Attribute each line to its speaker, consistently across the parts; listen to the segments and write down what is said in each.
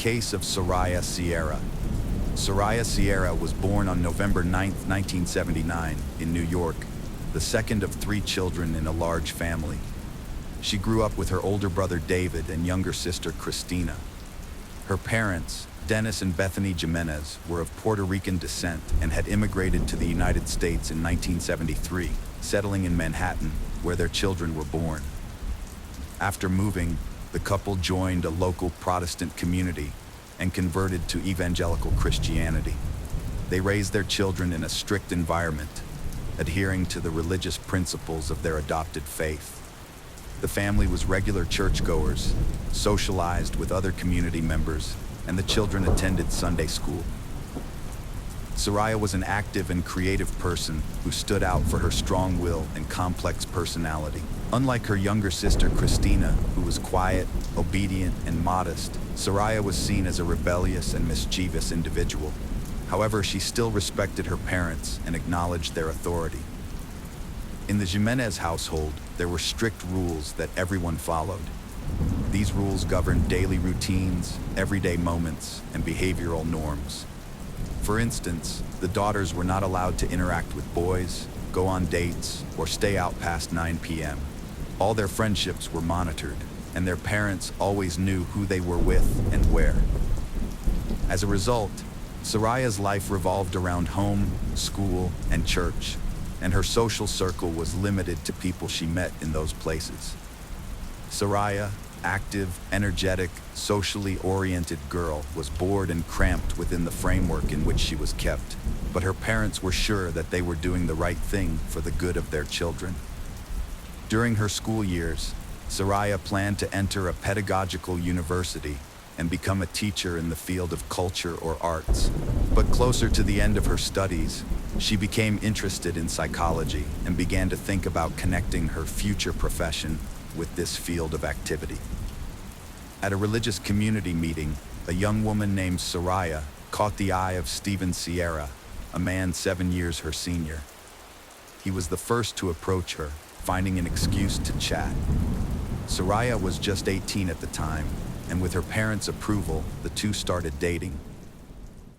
Speaker 1: case of Soraya Sierra. Soraya Sierra was born on November 9, 1979, in New York, the second of three children in a large family. She grew up with her older brother David and younger sister Christina. Her parents, Dennis and Bethany Jimenez, were of Puerto Rican descent and had immigrated to the United States in 1973, settling in Manhattan, where their children were born. After moving, the couple joined a local Protestant community and converted to evangelical Christianity. They raised their children in a strict environment, adhering to the religious principles of their adopted faith. The family was regular churchgoers, socialized with other community members, and the children attended Sunday school. Soraya was an active and creative person who stood out for her strong will and complex personality. Unlike her younger sister Christina, who was quiet, obedient, and modest, Soraya was seen as a rebellious and mischievous individual. However, she still respected her parents and acknowledged their authority. In the Jimenez household, there were strict rules that everyone followed. These rules governed daily routines, everyday moments, and behavioral norms. For instance, the daughters were not allowed to interact with boys, go on dates, or stay out past 9 p.m. All their friendships were monitored, and their parents always knew who they were with and where. As a result, Soraya's life revolved around home, school, and church, and her social circle was limited to people she met in those places. Soraya, active, energetic, socially oriented girl, was bored and cramped within the framework in which she was kept, but her parents were sure that they were doing the right thing for the good of their children. During her school years, Soraya planned to enter a pedagogical university and become a teacher in the field of culture or arts. But closer to the end of her studies, she became interested in psychology and began to think about connecting her future profession with this field of activity. At a religious community meeting, a young woman named Soraya caught the eye of Stephen Sierra, a man 7 years her senior. He was the first to approach her, finding an excuse to chat. Soraya was just 18 at the time, and with her parents' approval, the two started dating.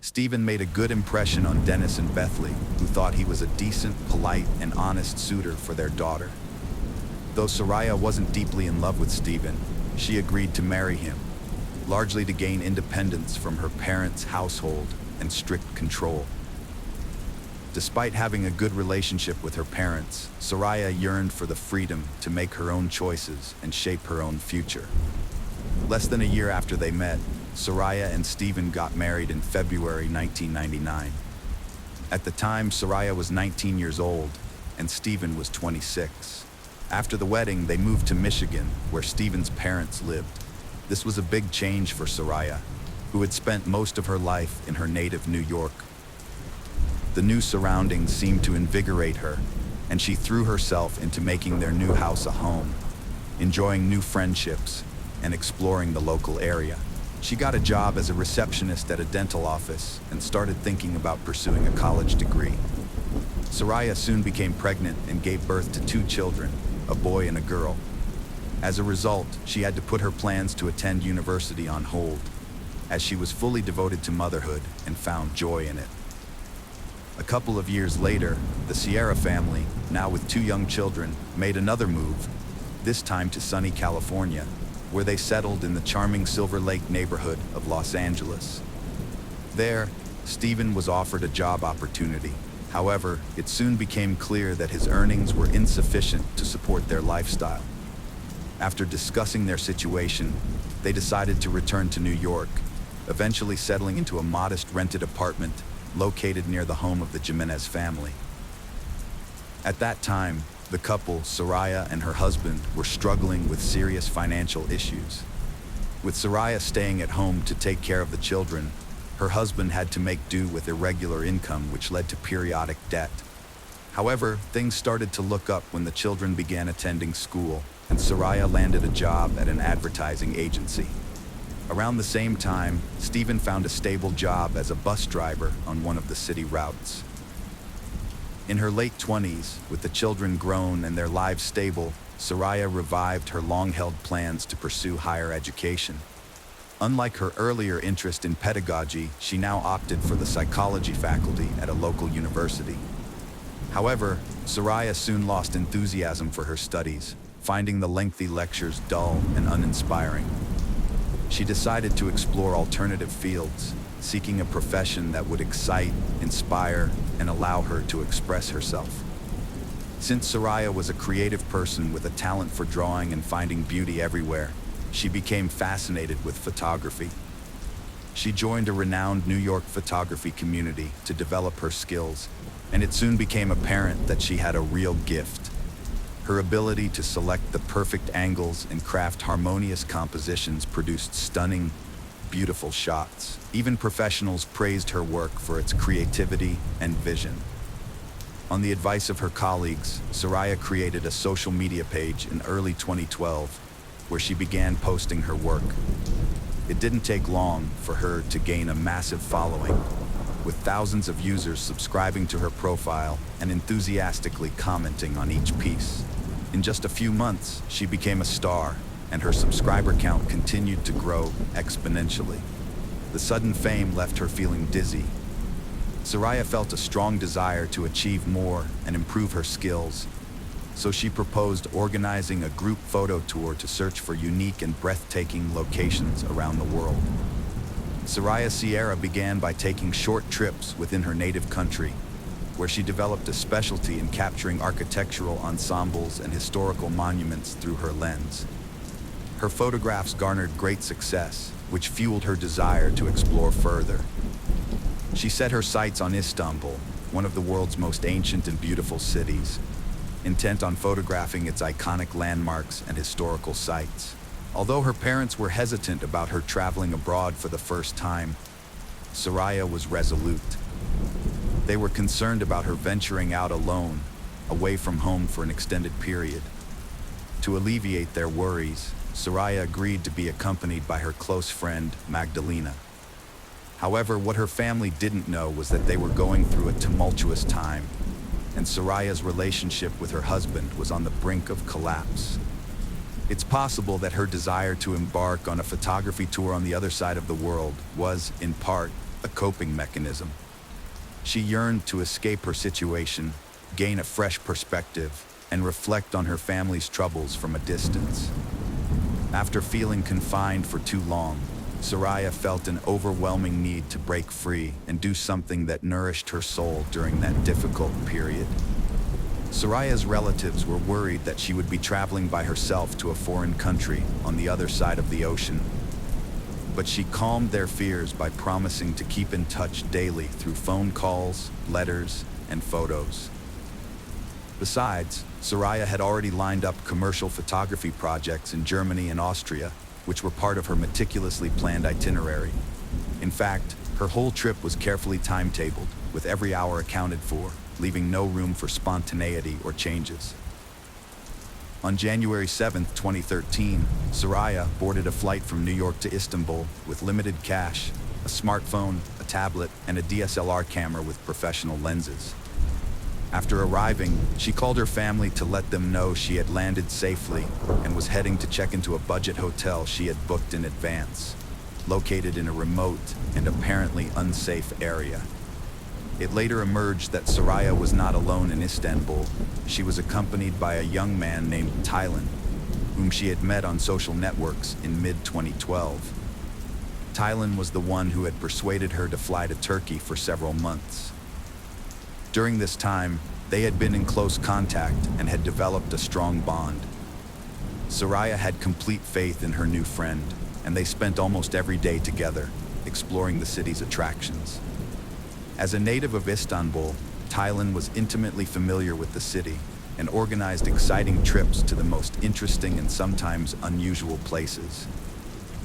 Speaker 1: Stephen made a good impression on Dennis and Bethany, who thought he was a decent, polite, and honest suitor for their daughter. Though Soraya wasn't deeply in love with Stephen, she agreed to marry him, largely to gain independence from her parents' household and strict control. Despite having a good relationship with her parents, Soraya yearned for the freedom to make her own choices and shape her own future. Less than a year after they met, Soraya and Stephen got married in February 1999. At the time, Soraya was 19 years old and Stephen was 26. After the wedding, they moved to Michigan, where Stephen's parents lived. This was a big change for Soraya, who had spent most of her life in her native New York. The new surroundings seemed to invigorate her, and she threw herself into making their new house a home, enjoying new friendships, and exploring the local area. She got a job as a receptionist at a dental office and started thinking about pursuing a college degree. Soraya soon became pregnant and gave birth to 2 children, a boy and a girl. As a result, she had to put her plans to attend university on hold, as she was fully devoted to motherhood and found joy in it. A couple of years later, the Sierra family, now with 2 young children, made another move, this time to sunny California, where they settled in the charming Silver Lake neighborhood of Los Angeles. There, Stephen was offered a job opportunity. However, it soon became clear that his earnings were insufficient to support their lifestyle. After discussing their situation, they decided to return to New York, eventually settling into a modest rented apartment located near the home of the Jimenez family. At that time, the couple, Soraya and her husband, were struggling with serious financial issues. With Soraya staying at home to take care of the children, her husband had to make do with irregular income, which led to periodic debt. However, things started to look up when the children began attending school, and Soraya landed a job at an advertising agency. Around the same time, Stephen found a stable job as a bus driver on one of the city routes. In her late 20s, with the children grown and their lives stable, Soraya revived her long-held plans to pursue higher education. Unlike her earlier interest in pedagogy, she now opted for the psychology faculty at a local university. However, Soraya soon lost enthusiasm for her studies, finding the lengthy lectures dull and uninspiring. She decided to explore alternative fields, seeking a profession that would excite, inspire, and allow her to express herself. Since Soraya was a creative person with a talent for drawing and finding beauty everywhere, she became fascinated with photography. She joined a renowned New York photography community to develop her skills, and it soon became apparent that she had a real gift. Her ability to select the perfect angles and craft harmonious compositions produced stunning, beautiful shots. Even professionals praised her work for its creativity and vision. On the advice of her colleagues, Soraya created a social media page in early 2012, where she began posting her work. It didn't take long for her to gain a massive following, with thousands of users subscribing to her profile and enthusiastically commenting on each piece. In just a few months, she became a star, and her subscriber count continued to grow exponentially. The sudden fame left her feeling dizzy. Soraya felt a strong desire to achieve more and improve her skills, so she proposed organizing a group photo tour to search for unique and breathtaking locations around the world. Soraya Sierra began by taking short trips within her native country, where she developed a specialty in capturing architectural ensembles and historical monuments through her lens. Her photographs garnered great success, which fueled her desire to explore further. She set her sights on Istanbul, one of the world's most ancient and beautiful cities, intent on photographing its iconic landmarks and historical sites. Although her parents were hesitant about her traveling abroad for the first time, Soraya was resolute. They were concerned about her venturing out alone, away from home for an extended period. To alleviate their worries, Soraya agreed to be accompanied by her close friend, Magdalena. However, what her family didn't know was that they were going through a tumultuous time, and Soraya's relationship with her husband was on the brink of collapse. It's possible that her desire to embark on a photography tour on the other side of the world was, in part, a coping mechanism. She yearned to escape her situation, gain a fresh perspective, and reflect on her family's troubles from a distance. After feeling confined for too long, Soraya felt an overwhelming need to break free and do something that nourished her soul during that difficult period. Soraya's relatives were worried that she would be traveling by herself to a foreign country on the other side of the ocean. But she calmed their fears by promising to keep in touch daily through phone calls, letters, and photos. Besides, Soraya had already lined up commercial photography projects in Germany and Austria, which were part of her meticulously planned itinerary. In fact, her whole trip was carefully timetabled, with every hour accounted for, leaving no room for spontaneity or changes. On January 7, 2013, Soraya boarded a flight from New York to Istanbul with limited cash, a smartphone, a tablet, and a DSLR camera with professional lenses. After arriving, she called her family to let them know she had landed safely and was heading to check into a budget hotel she had booked in advance, located in a remote and apparently unsafe area. It later emerged that Soraya was not alone in Istanbul. She was accompanied by a young man named Taylan, whom she had met on social networks in mid-2012. Taylan was the one who had persuaded her to fly to Turkey for several months. During this time, they had been in close contact and had developed a strong bond. Soraya had complete faith in her new friend, and they spent almost every day together, exploring the city's attractions. As a native of Istanbul, Taylan was intimately familiar with the city and organized exciting trips to the most interesting and sometimes unusual places.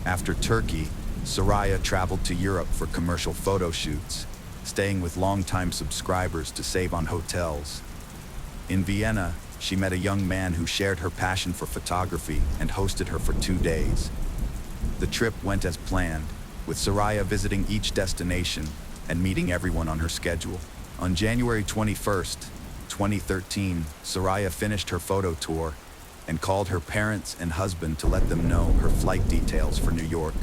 Speaker 1: After Turkey, Soraya traveled to Europe for commercial photo shoots, staying with longtime subscribers to save on hotels. In Vienna, she met a young man who shared her passion for photography and hosted her for 2 days. The trip went as planned, with Soraya visiting each destination and meeting everyone on her schedule. On January 21st, 2013, Soraya finished her photo tour and called her parents and husband to let them know her flight details for New York.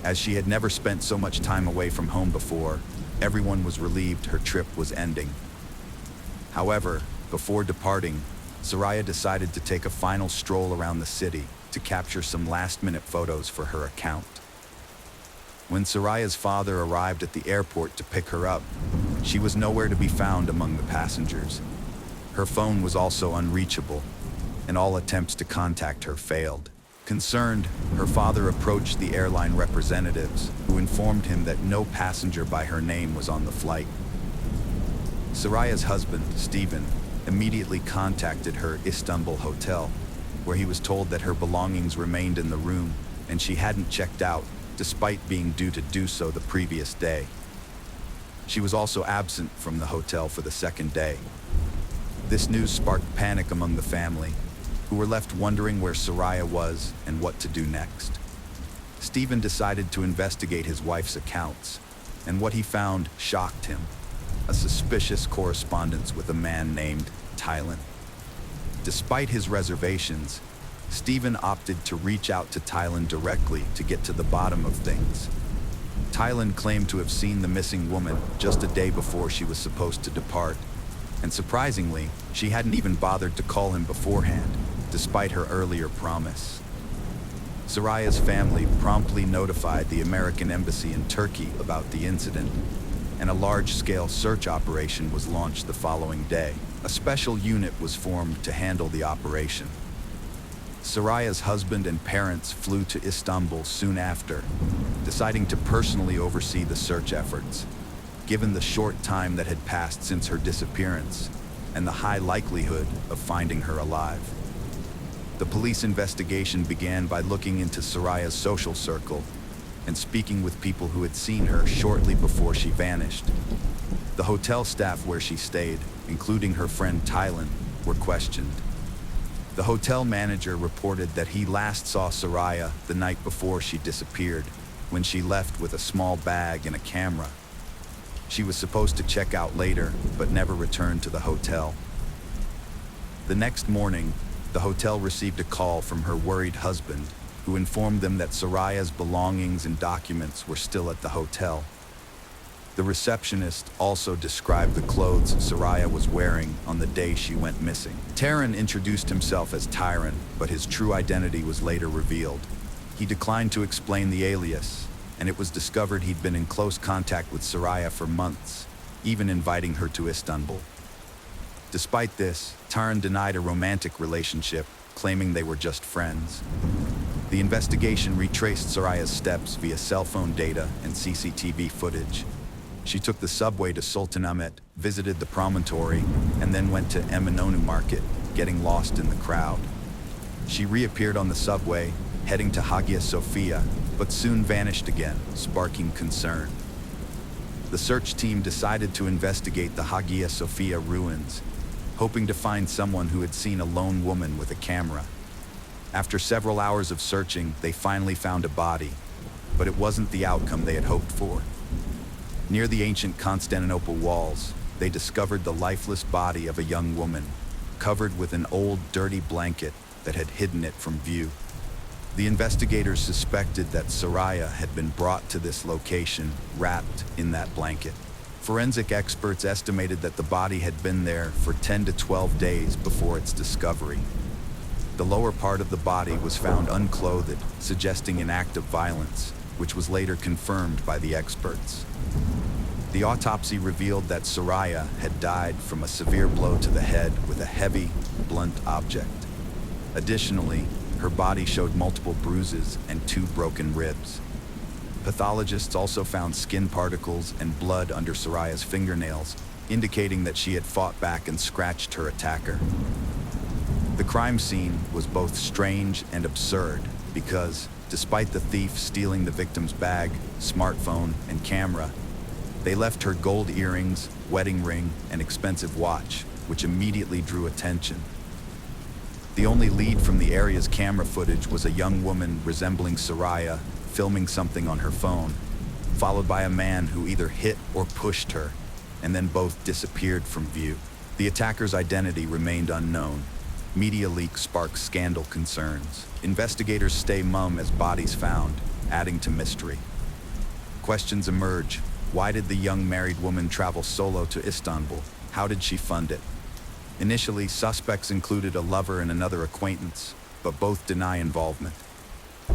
Speaker 1: As she had never spent so much time away from home before, everyone was relieved her trip was ending. However, before departing, Soraya decided to take a final stroll around the city to capture some last-minute photos for her account. When Soraya's father arrived at the airport to pick her up, she was nowhere to be found among the passengers. Her phone was also unreachable, and all attempts to contact her failed. Concerned, her father approached the airline representatives, who informed him that no passenger by her name was on the flight. Soraya's husband, Stephen, immediately contacted her Istanbul hotel, where he was told that her belongings remained in the room and she hadn't checked out, despite being due to do so the previous day. She was also absent from the hotel for the second day. This news sparked panic among the family, who were left wondering where Soraya was and what to do next. Stephen decided to investigate his wife's accounts, and what he found shocked him: a suspicious correspondence with a man named Tylen. Despite his reservations, Stephen opted to reach out to Tylen directly to get to the bottom of things. Tylen claimed to have seen the missing woman just a day before she was supposed to depart, and surprisingly, she hadn't even bothered to call him beforehand, despite her earlier promise. Soraya's family promptly notified the American embassy in Turkey about the incident, and a large-scale search operation was launched the following day. A special unit was formed to handle the operation. Soraya's husband and parents flew to Istanbul soon after, deciding to personally oversee the search efforts, given the short time that had passed since her disappearance and the high likelihood of finding her alive. The police investigation began by looking into Soraya's social circle and speaking with people who had seen her shortly before she vanished. The hotel staff where she stayed, including her friend Tylen, were questioned. The hotel manager reported that he last saw Soraya the night before she disappeared, when she left with a small bag and a camera. She was supposed to check out later, but never returned to the hotel. The next morning, the hotel received a call from her worried husband, who informed them that Soraya's belongings and documents were still at the hotel. The receptionist also described the clothes Soraya was wearing on the day she went missing. Taran introduced himself as Tyran, but his true identity was later revealed. He declined to explain the alias, and it was discovered he'd been in close contact with Soraya for months, even inviting her to Istanbul. Despite this, Taran denied a romantic relationship, claiming they were just friends. The investigation retraced Soraya's steps via cell phone data and CCTV footage. She took the subway to Sultanahmet, visited the promontory, and then went to Eminönü Market, getting lost in the crowd. She reappeared on the subway, heading to Hagia Sophia, but soon vanished again, sparking concern. The search team decided to investigate the Hagia Sophia ruins, hoping to find someone who had seen a lone woman with a camera. After several hours of searching, they finally found a body, but it wasn't the outcome they had hoped for. Near the ancient Constantinople walls, they discovered the lifeless body of a young woman, covered with an old, dirty blanket that had hidden it from view. The investigators suspected that Soraya had been brought to this location, wrapped in that blanket. Forensic experts estimated that the body had been there for 10 to 12 days before its discovery. The lower part of the body was found unclothed, suggesting an act of violence, which was later confirmed by the experts. The autopsy revealed that Soraya had died from a severe blow to the head with a heavy, blunt object. Additionally, her body showed multiple bruises and 2 broken ribs. Pathologists also found skin particles and blood under Soraya's fingernails, indicating that she had fought back and scratched her attacker. The crime scene was both strange and absurd because, despite the thief stealing the victim's bag, smartphone, and camera, they left her gold earrings, wedding ring, and expensive watch, which immediately drew attention. The only lead from the area's camera footage was a young woman resembling Soraya filming something on her phone, followed by a man who either hit or pushed her, and then both disappeared from view. The attacker's identity remained unknown. Media leaks sparked scandal concerns. Investigators stay mum as bodies found, adding to mystery. Questions emerge. Why did the young married woman travel solo to Istanbul? How did she fund it? Initially, suspects included a lover and another acquaintance, but both deny involvement.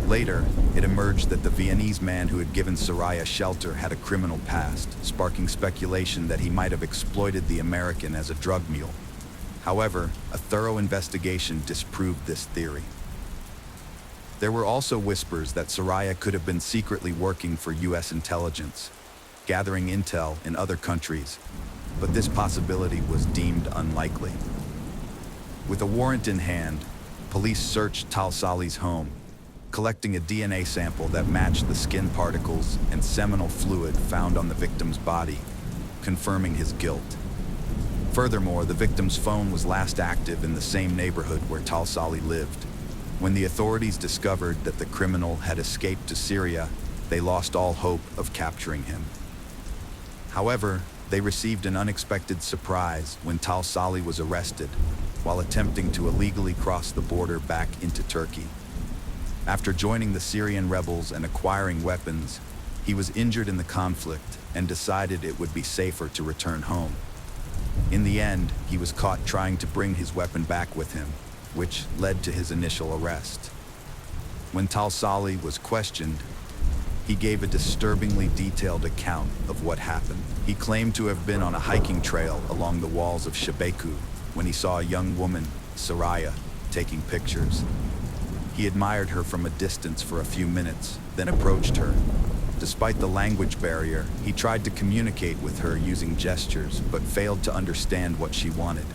Speaker 1: Later, it emerged that the Viennese man who had given Soraya shelter had a criminal past, sparking speculation that he might have exploited the American as a drug mule. However, a thorough investigation disproved this theory. There were also whispers that Soraya could have been secretly working for U.S. intelligence, gathering intel in other countries, but this possibility was deemed unlikely. With a warrant in hand, police searched Talsali's home, collecting a DNA sample that matched the skin particles and seminal fluid found on the victim's body, confirming his guilt. Furthermore, the victim's phone was last active in the same neighborhood where Talsali lived. When the authorities discovered that the criminal had escaped to Syria, they lost all hope of capturing him. However, they received an unexpected surprise when Talsali was arrested while attempting to illegally cross the border back into Turkey. After joining the Syrian rebels and acquiring weapons, he was injured in the conflict and decided it would be safer to return home. In the end, he was caught trying to bring his weapon back with him, which led to his initial arrest. When Talsali was questioned, he gave a disturbingly detailed account of what happened. He claimed to have been on a hiking trail along the walls of Shebeku when he saw a young woman, Soraya, taking pictures. He admired her from a distance for a few minutes, then approached her. Despite the language barrier, he tried to communicate with her using gestures, but failed to understand what she wanted.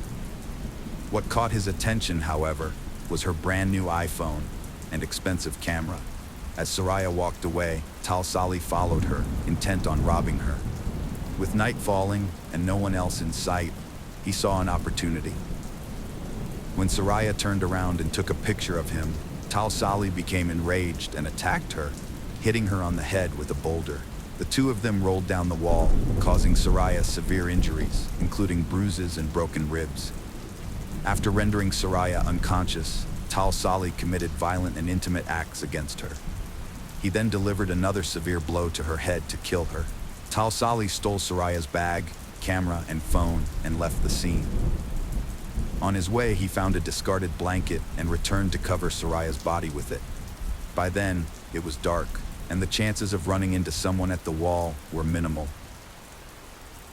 Speaker 1: What caught his attention, however, was her brand new iPhone and expensive camera. As Soraya walked away, Talsali followed her, intent on robbing her. With night falling and no one else in sight, he saw an opportunity. When Soraya turned around and took a picture of him, Talsali became enraged and attacked her, hitting her on the head with a boulder. The two of them rolled down the wall, causing Soraya severe injuries, including bruises and broken ribs. After rendering Soraya unconscious, Talsali committed violent and intimate acts against her. He then delivered another severe blow to her head to kill her. Talsali stole Soraya's bag, camera, and phone and left the scene. On his way, he found a discarded blanket and returned to cover Soraya's body with it. By then, it was dark, and the chances of running into someone at the wall were minimal.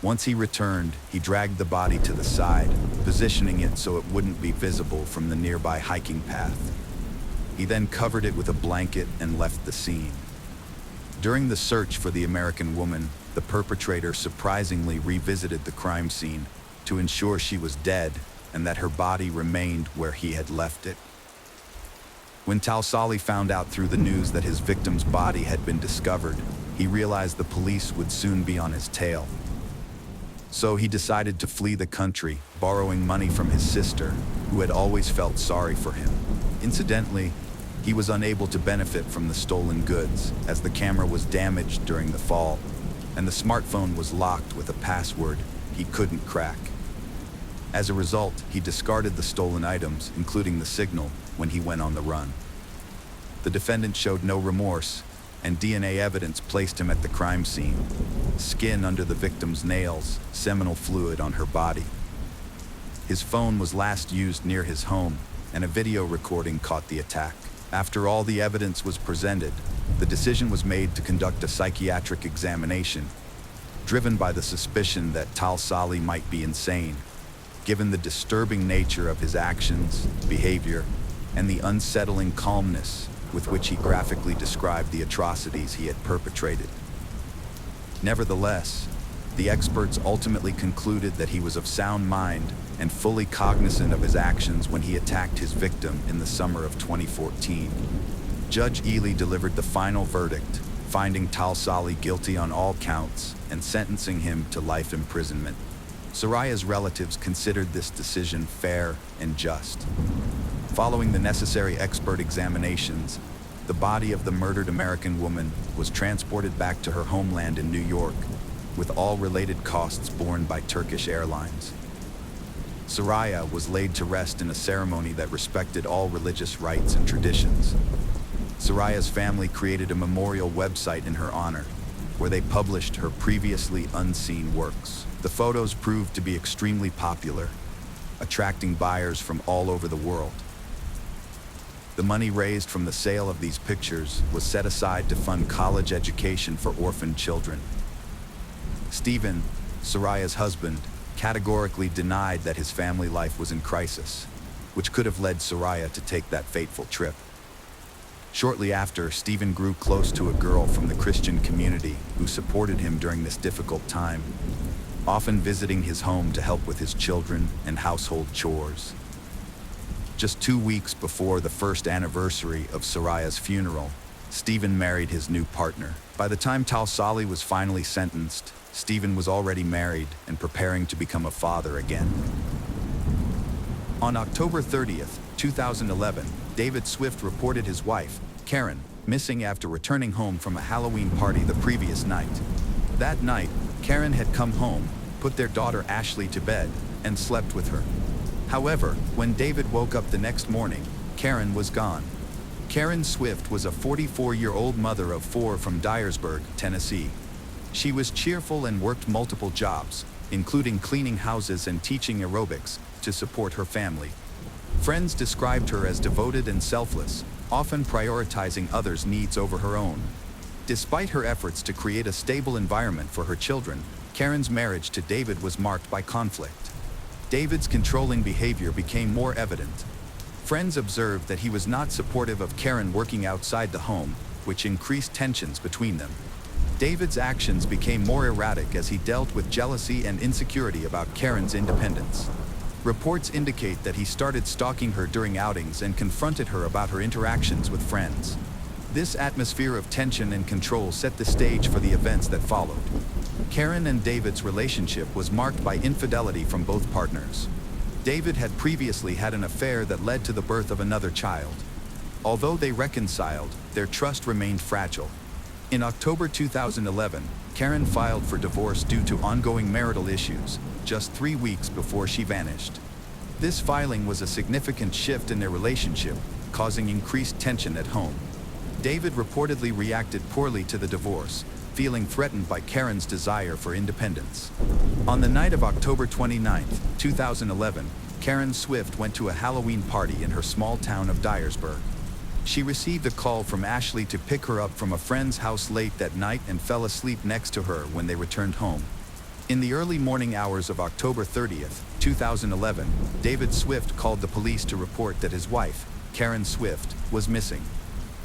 Speaker 1: Once he returned, he dragged the body to the side, positioning it so it wouldn't be visible from the nearby hiking path. He then covered it with a blanket and left the scene. During the search for the American woman, the perpetrator surprisingly revisited the crime scene to ensure she was dead and that her body remained where he had left it. When Talsali found out through the news that his victim's body had been discovered, he realized the police would soon be on his tail. So he decided to flee the country, borrowing money from his sister, who had always felt sorry for him. Incidentally, he was unable to benefit from the stolen goods, as the camera was damaged during the fall, and the smartphone was locked with a password he couldn't crack. As a result, he discarded the stolen items, including the signal, when he went on the run. The defendant showed no remorse, and DNA evidence placed him at the crime scene. Skin under the victim's nails, seminal fluid on her body. His phone was last used near his home, and a video recording caught the attack. After all the evidence was presented, the decision was made to conduct a psychiatric examination, driven by the suspicion that Talsali might be insane, given the disturbing nature of his actions, behavior, and the unsettling calmness with which he graphically described the atrocities he had perpetrated. Nevertheless, the experts ultimately concluded that he was of sound mind and fully cognizant of his actions when he attacked his victim in the summer of 2014. Judge Ely delivered the final verdict, finding Talsali guilty on all counts and sentencing him to life imprisonment. Soraya's relatives considered this decision fair and just. Following the necessary expert examinations, the body of the murdered American woman was transported back to her homeland in New York, with all related costs borne by Turkish Airlines. Soraya was laid to rest in a ceremony that respected all religious rites and traditions. Soraya's family created a memorial website in her honor, where they published her previously unseen works. The photos proved to be extremely popular, attracting buyers from all over the world. The money raised from the sale of these pictures was set aside to fund college education for orphaned children. Stephen, Soraya's husband, categorically denied that his family life was in crisis, which could have led Soraya to take that fateful trip. Shortly after, Stephen grew close to a girl from the Christian community who supported him during this difficult time, often visiting his home to help with his children and household chores. Just 2 weeks before the first anniversary of Soraya's funeral, Stephen married his new partner. By the time Tausali was finally sentenced, Stephen was already married and preparing to become a father again. On October 30th, 2011, David Swift reported his wife, Karen, missing after returning home from a Halloween party the previous night. That night, Karen had come home, put their daughter Ashley to bed, and slept with her. However, when David woke up the next morning, Karen was gone. Karen Swift was a 44-year-old mother of 4 from Dyersburg, Tennessee. She was cheerful and worked multiple jobs, including cleaning houses and teaching aerobics, to support her family. Friends described her as devoted and selfless, often prioritizing others' needs over her own. Despite her efforts to create a stable environment for her children, Karen's marriage to David was marked by conflict. David's controlling behavior became more evident. Friends observed that he was not supportive of Karen working outside the home, which increased tensions between them. David's actions became more erratic as he dealt with jealousy and insecurity about Karen's independence. Reports indicate that he started stalking her during outings and confronted her about her interactions with friends. This atmosphere of tension and control set the stage for the events that followed. Karen and David's relationship was marked by infidelity from both partners. David had previously had an affair that led to the birth of another child. Although they reconciled, their trust remained fragile. In October 2011, Karen filed for divorce due to ongoing marital issues, just 3 weeks before she vanished. This filing was a significant shift in their relationship, causing increased tension at home. David reportedly reacted poorly to the divorce, feeling threatened by Karen's desire for independence. On the night of October 29, 2011, Karen Swift went to a Halloween party in her small town of Dyersburg. She received a call from Ashley to pick her up from a friend's house late that night and fell asleep next to her when they returned home. In the early morning hours of October 30th, 2011, David Swift called the police to report that his wife, Karen Swift, was missing.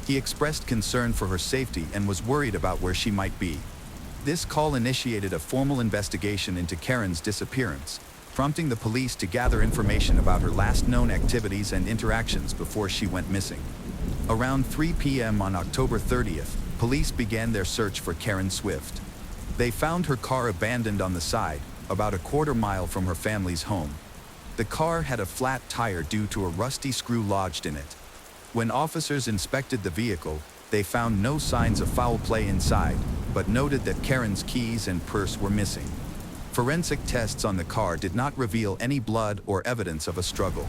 Speaker 1: He expressed concern for her safety and was worried about where she might be. This call initiated a formal investigation into Karen's disappearance, prompting the police to gather information about her last known activities and interactions before she went missing. Around 3 p.m. on October 30th, police began their search for Karen Swift. They found her car abandoned on the side, about a quarter-mile from her family's home. The car had a flat tire due to a rusty screw lodged in it. When officers inspected the vehicle, they found no signs of foul play inside, but noted that Karen's keys and purse were missing. Forensic tests on the car did not reveal any blood or evidence of a struggle.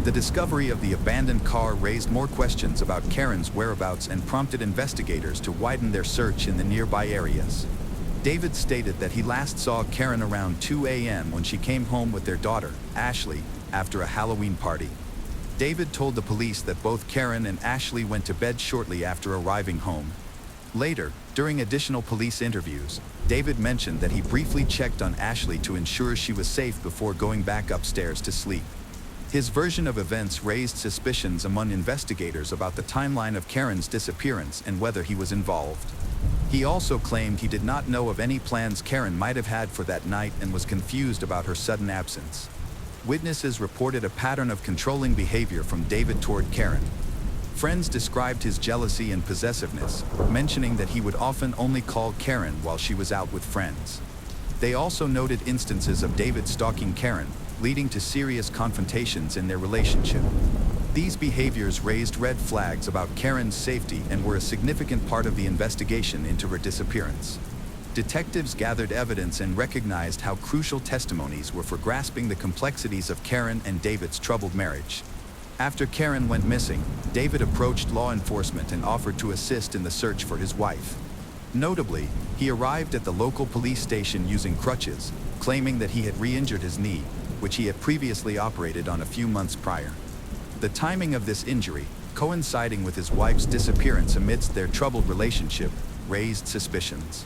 Speaker 1: The discovery of the abandoned car raised more questions about Karen's whereabouts and prompted investigators to widen their search in the nearby areas. David stated that he last saw Karen around 2 a.m. when she came home with their daughter, Ashley, after a Halloween party. David told the police that both Karen and Ashley went to bed shortly after arriving home. Later, during additional police interviews, David mentioned that he briefly checked on Ashley to ensure she was safe before going back upstairs to sleep. His version of events raised suspicions among investigators about the timeline of Karen's disappearance and whether he was involved. He also claimed he did not know of any plans Karen might have had for that night and was confused about her sudden absence. Witnesses reported a pattern of controlling behavior from David toward Karen. Friends described his jealousy and possessiveness, mentioning that he would often only call Karen while she was out with friends. They also noted instances of David stalking Karen, leading to serious confrontations in their relationship. These behaviors raised red flags about Karen's safety and were a significant part of the investigation into her disappearance. Detectives gathered evidence and recognized how crucial testimonies were for grasping the complexities of Karen and David's troubled marriage. After Karen went missing, David approached law enforcement and offered to assist in the search for his wife. Notably, he arrived at the local police station using crutches, claiming that he had re-injured his knee, which he had previously operated on a few months prior. The timing of this injury, coinciding with his wife's disappearance amidst their troubled relationship, raised suspicions.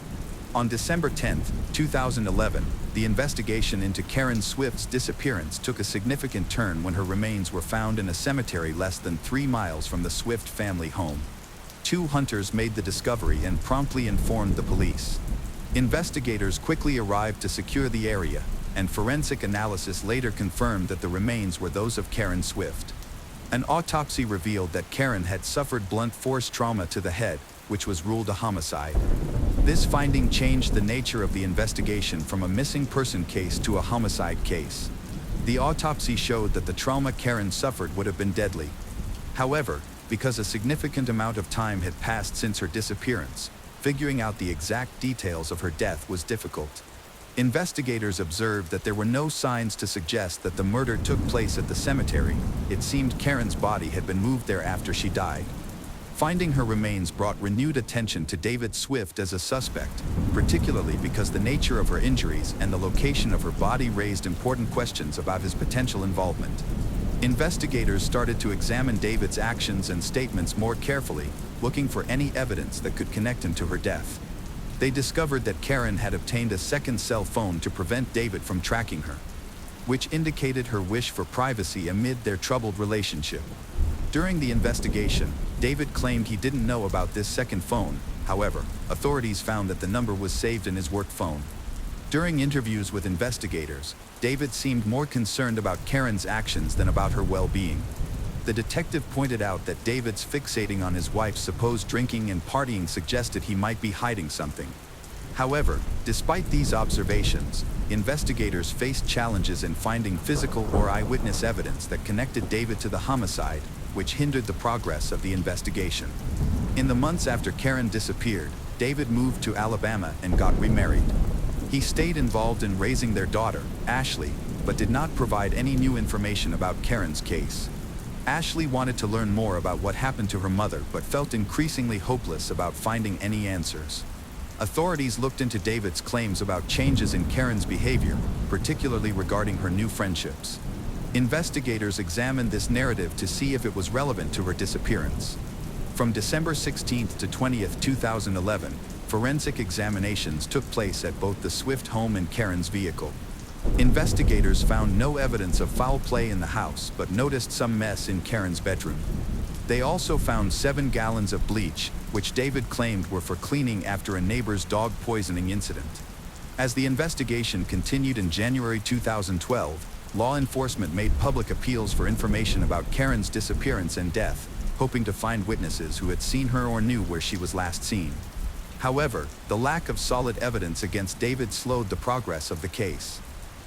Speaker 1: On December 10, 2011, the investigation into Karen Swift's disappearance took a significant turn when her remains were found in a cemetery less than 3 miles from the Swift family home. 2 hunters made the discovery and promptly informed the police. Investigators quickly arrived to secure the area, and forensic analysis later confirmed that the remains were those of Karen Swift. An autopsy revealed that Karen had suffered blunt force trauma to the head, which was ruled a homicide. This finding changed the nature of the investigation from a missing person case to a homicide case. The autopsy showed that the trauma Karen suffered would have been deadly. However, because a significant amount of time had passed since her disappearance, figuring out the exact details of her death was difficult. Investigators observed that there were no signs to suggest that the murder took place at the cemetery. It seemed Karen's body had been moved there after she died. Finding her remains brought renewed attention to David Swift as a suspect, particularly because the nature of her injuries and the location of her body raised important questions about his potential involvement. Investigators started to examine David's actions and statements more carefully, looking for any evidence that could connect him to her death. They discovered that Karen had obtained a second cell phone to prevent David from tracking her, which indicated her wish for privacy amid their troubled relationship. During the investigation, David claimed he didn't know about this second phone. However, authorities found that the number was saved in his work phone. During interviews with investigators, David seemed more concerned about Karen's actions than about her well-being. The detective pointed out that David's fixating on his wife's supposed drinking and partying suggested he might be hiding something. However, despite these observations, investigators faced challenges in finding physical or eyewitness evidence that connected David to the homicide, which hindered the progress of the investigation. In the months after Karen disappeared, David moved to Alabama and got remarried. He stayed involved in raising their daughter, Ashley, but did not provide any new information about Karen's case. Ashley wanted to learn more about what happened to her mother but felt increasingly hopeless about finding any answers. Authorities looked into David's claims about changes in Karen's behavior, particularly regarding her new friendships. Investigators examined this narrative to see if it was relevant to her disappearance. From December 16 to 20, 2011, forensic examinations took place at both the Swift home and Karen's vehicle. Investigators found no evidence of foul play in the house but noticed some mess in Karen's bedroom. They also found 7 gallons of bleach, which David claimed were for cleaning after a neighbor's dog poisoning incident. As the investigation continued in January 2012, law enforcement made public appeals for information about Karen's disappearance and death, hoping to find witnesses who had seen her or knew where she was last seen. However, the lack of solid evidence against David slowed the progress of the case.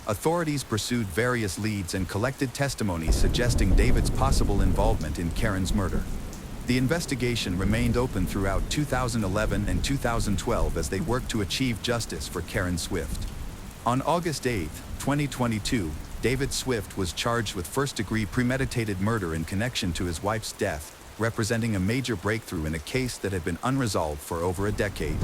Speaker 1: Authorities pursued various leads and collected testimonies suggesting David's possible involvement in Karen's murder. The investigation remained open throughout 2011 and 2012 as they worked to achieve justice for Karen Swift. On August 8, 2022, David Swift was charged with first-degree premeditated murder in connection to his wife's death, representing a major breakthrough in a case that had been unresolved for over a decade.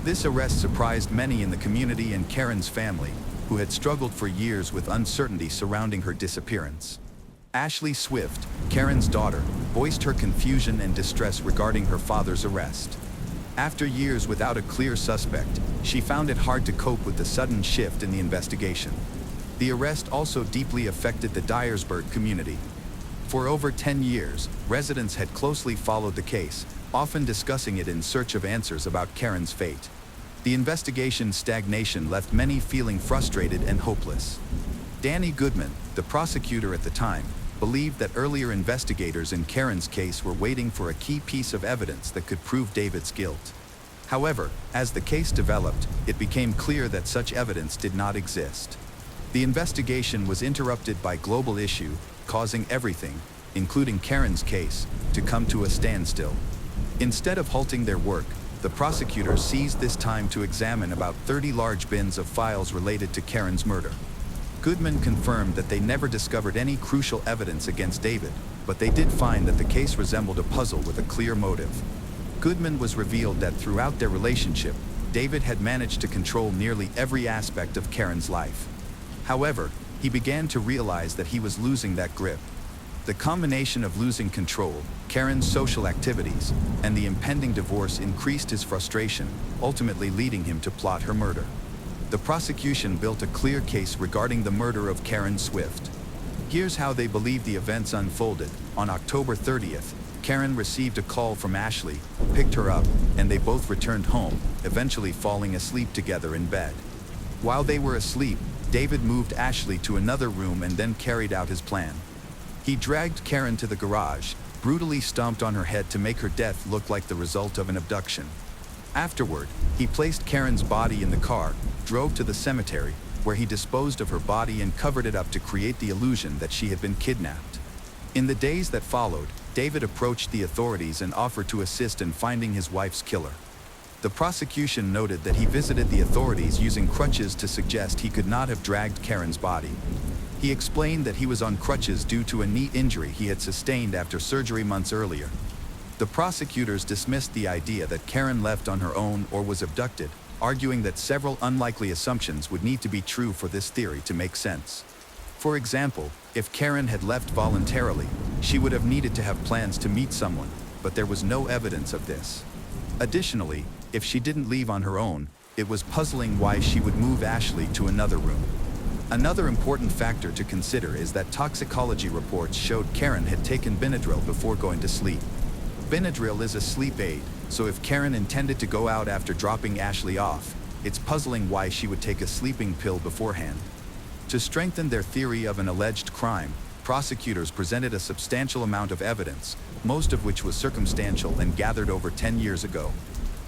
Speaker 1: This arrest surprised many in the community and Karen's family, who had struggled for years with uncertainty surrounding her disappearance. Ashley Swift, Karen's daughter, voiced her confusion and distress regarding her father's arrest. After years without a clear suspect, she found it hard to cope with the sudden shift in the investigation. The arrest also deeply affected the Dyersburg community. For over 10 years, residents had closely followed the case, often discussing it in search of answers about Karen's fate. The investigation's stagnation left many feeling frustrated and hopeless. Danny Goodman, the prosecutor at the time, believed that earlier investigators in Karen's case were waiting for a key piece of evidence that could prove David's guilt. However, as the case developed, it became clear that such evidence did not exist. The investigation was interrupted by global issue, causing everything, including Karen's case, to come to a standstill. Instead of halting their work, the prosecutors seized this time to examine about 30 large bins of files related to Karen's murder. Goodman confirmed that they never discovered any crucial evidence against David, but they did find that the case resembled a puzzle with a clear motive. Goodman was revealed that throughout their relationship, David had managed to control nearly every aspect of Karen's life. However, he began to realize that he was losing that grip. The combination of losing control, Karen's social activities, and the impending divorce increased his frustration, ultimately leading him to plot her murder. The prosecution built a clear case regarding the murder of Karen Swift. Here's how they believe the events unfolded. On October 30th, Karen received a call from Ashley, picked her up, and they both returned home, eventually falling asleep together in bed. While they were asleep, David moved Ashley to another room and then carried out his plan. He dragged Karen to the garage, brutally stomped on her head to make her death look like the result of an abduction. Afterward, he placed Karen's body in the car, drove to the cemetery, where he disposed of her body and covered it up to create the illusion that she had been kidnapped. In the days that followed, David approached the authorities and offered to assist in finding his wife's killer. The prosecution noted that he visited the authorities using crutches to suggest he could not have dragged Karen's body. He explained that he was on crutches due to a knee injury he had sustained after surgery months earlier. The prosecutors dismissed the idea that Karen left on her own or was abducted, arguing that several unlikely assumptions would need to be true for this theory to make sense. For example, if Karen had left voluntarily, she would have needed to have plans to meet someone, but there was no evidence of this. Additionally, if she didn't leave on her own, it was puzzling why she would move Ashley to another room. Another important factor to consider is that toxicology reports showed Karen had taken Benadryl before going to sleep. Benadryl is a sleep aid, so if Karen intended to go out after dropping Ashley off, it's puzzling why she would take a sleeping pill beforehand. To strengthen their theory of an alleged crime, prosecutors presented a substantial amount of evidence, most of which was circumstantial and gathered over 10 years ago.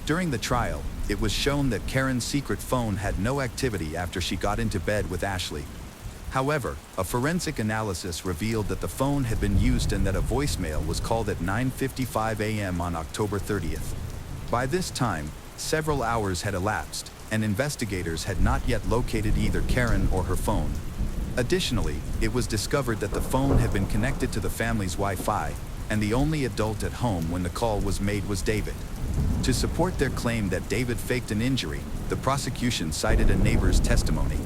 Speaker 1: During the trial, it was shown that Karen's secret phone had no activity after she got into bed with Ashley. However, a forensic analysis revealed that the phone had been used and that a voicemail was called at 9:55 a.m. on October 30th. By this time, several hours had elapsed, and investigators had not yet located either Karen or her phone. Additionally, it was discovered that the phone had been connected to the family's Wi-Fi, and the only adult at home when the call was made was David. To support their claim that David faked an injury, the prosecution cited a neighbor's testimony.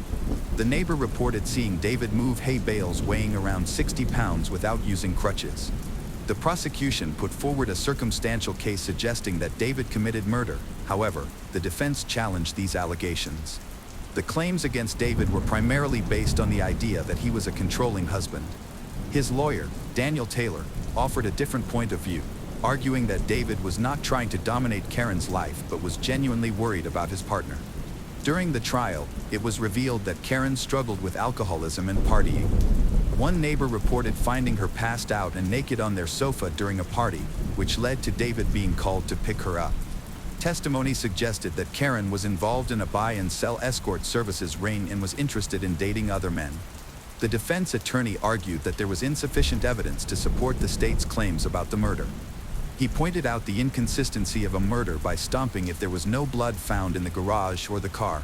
Speaker 1: The neighbor reported seeing David move hay bales weighing around 60 pounds without using crutches. The prosecution put forward a circumstantial case suggesting that David committed murder. However, the defense challenged these allegations. The claims against David were primarily based on the idea that he was a controlling husband. His lawyer, Daniel Taylor, offered a different point of view, arguing that David was not trying to dominate Karen's life but was genuinely worried about his partner. During the trial, it was revealed that Karen struggled with alcoholism and partying. One neighbor reported finding her passed out and naked on their sofa during a party, which led to David being called to pick her up. Testimony suggested that Karen was involved in a buy and sell escort services ring and was interested in dating other men. The defense attorney argued that there was insufficient evidence to support the state's claims about the murder. He pointed out the inconsistency of a murder by stomping if there was no blood found in the garage or the car.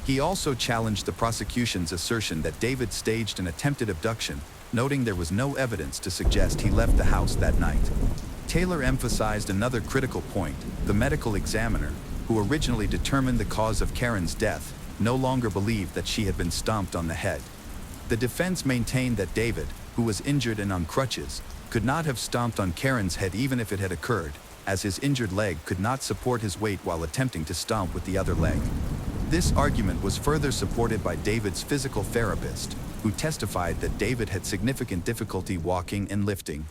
Speaker 1: He also challenged the prosecution's assertion that David staged an attempted abduction, noting there was no evidence to suggest he left the house that night. Taylor emphasized another critical point: the medical examiner, who originally determined the cause of Karen's death, no longer believed that she had been stomped on the head. The defense maintained that David, who was injured and on crutches, could not have stomped on Karen's head even if it had occurred, as his injured leg could not support his weight while attempting to stomp with the other leg. This argument was further supported by David's physical therapist, who testified that David had significant difficulty walking and lifting.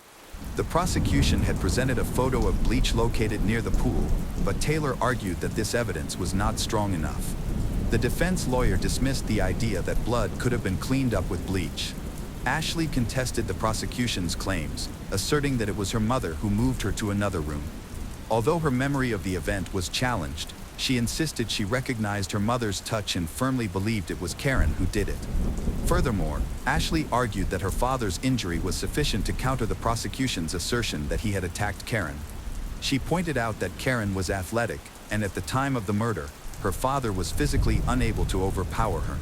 Speaker 1: The prosecution had presented a photo of bleach located near the pool, but Taylor argued that this evidence was not strong enough. The defense lawyer dismissed the idea that blood could have been cleaned up with bleach. Ashley contested the prosecution's claims, asserting that it was her mother who moved her to another room. Although her memory of the event was challenged, she insisted she recognized her mother's touch and firmly believed it was Karen who did it. Furthermore, Ashley argued that her father's injury was sufficient to counter the prosecution's assertion that he had attacked Karen. She pointed out that Karen was athletic, and at the time of the murder, her father was physically unable to overpower her.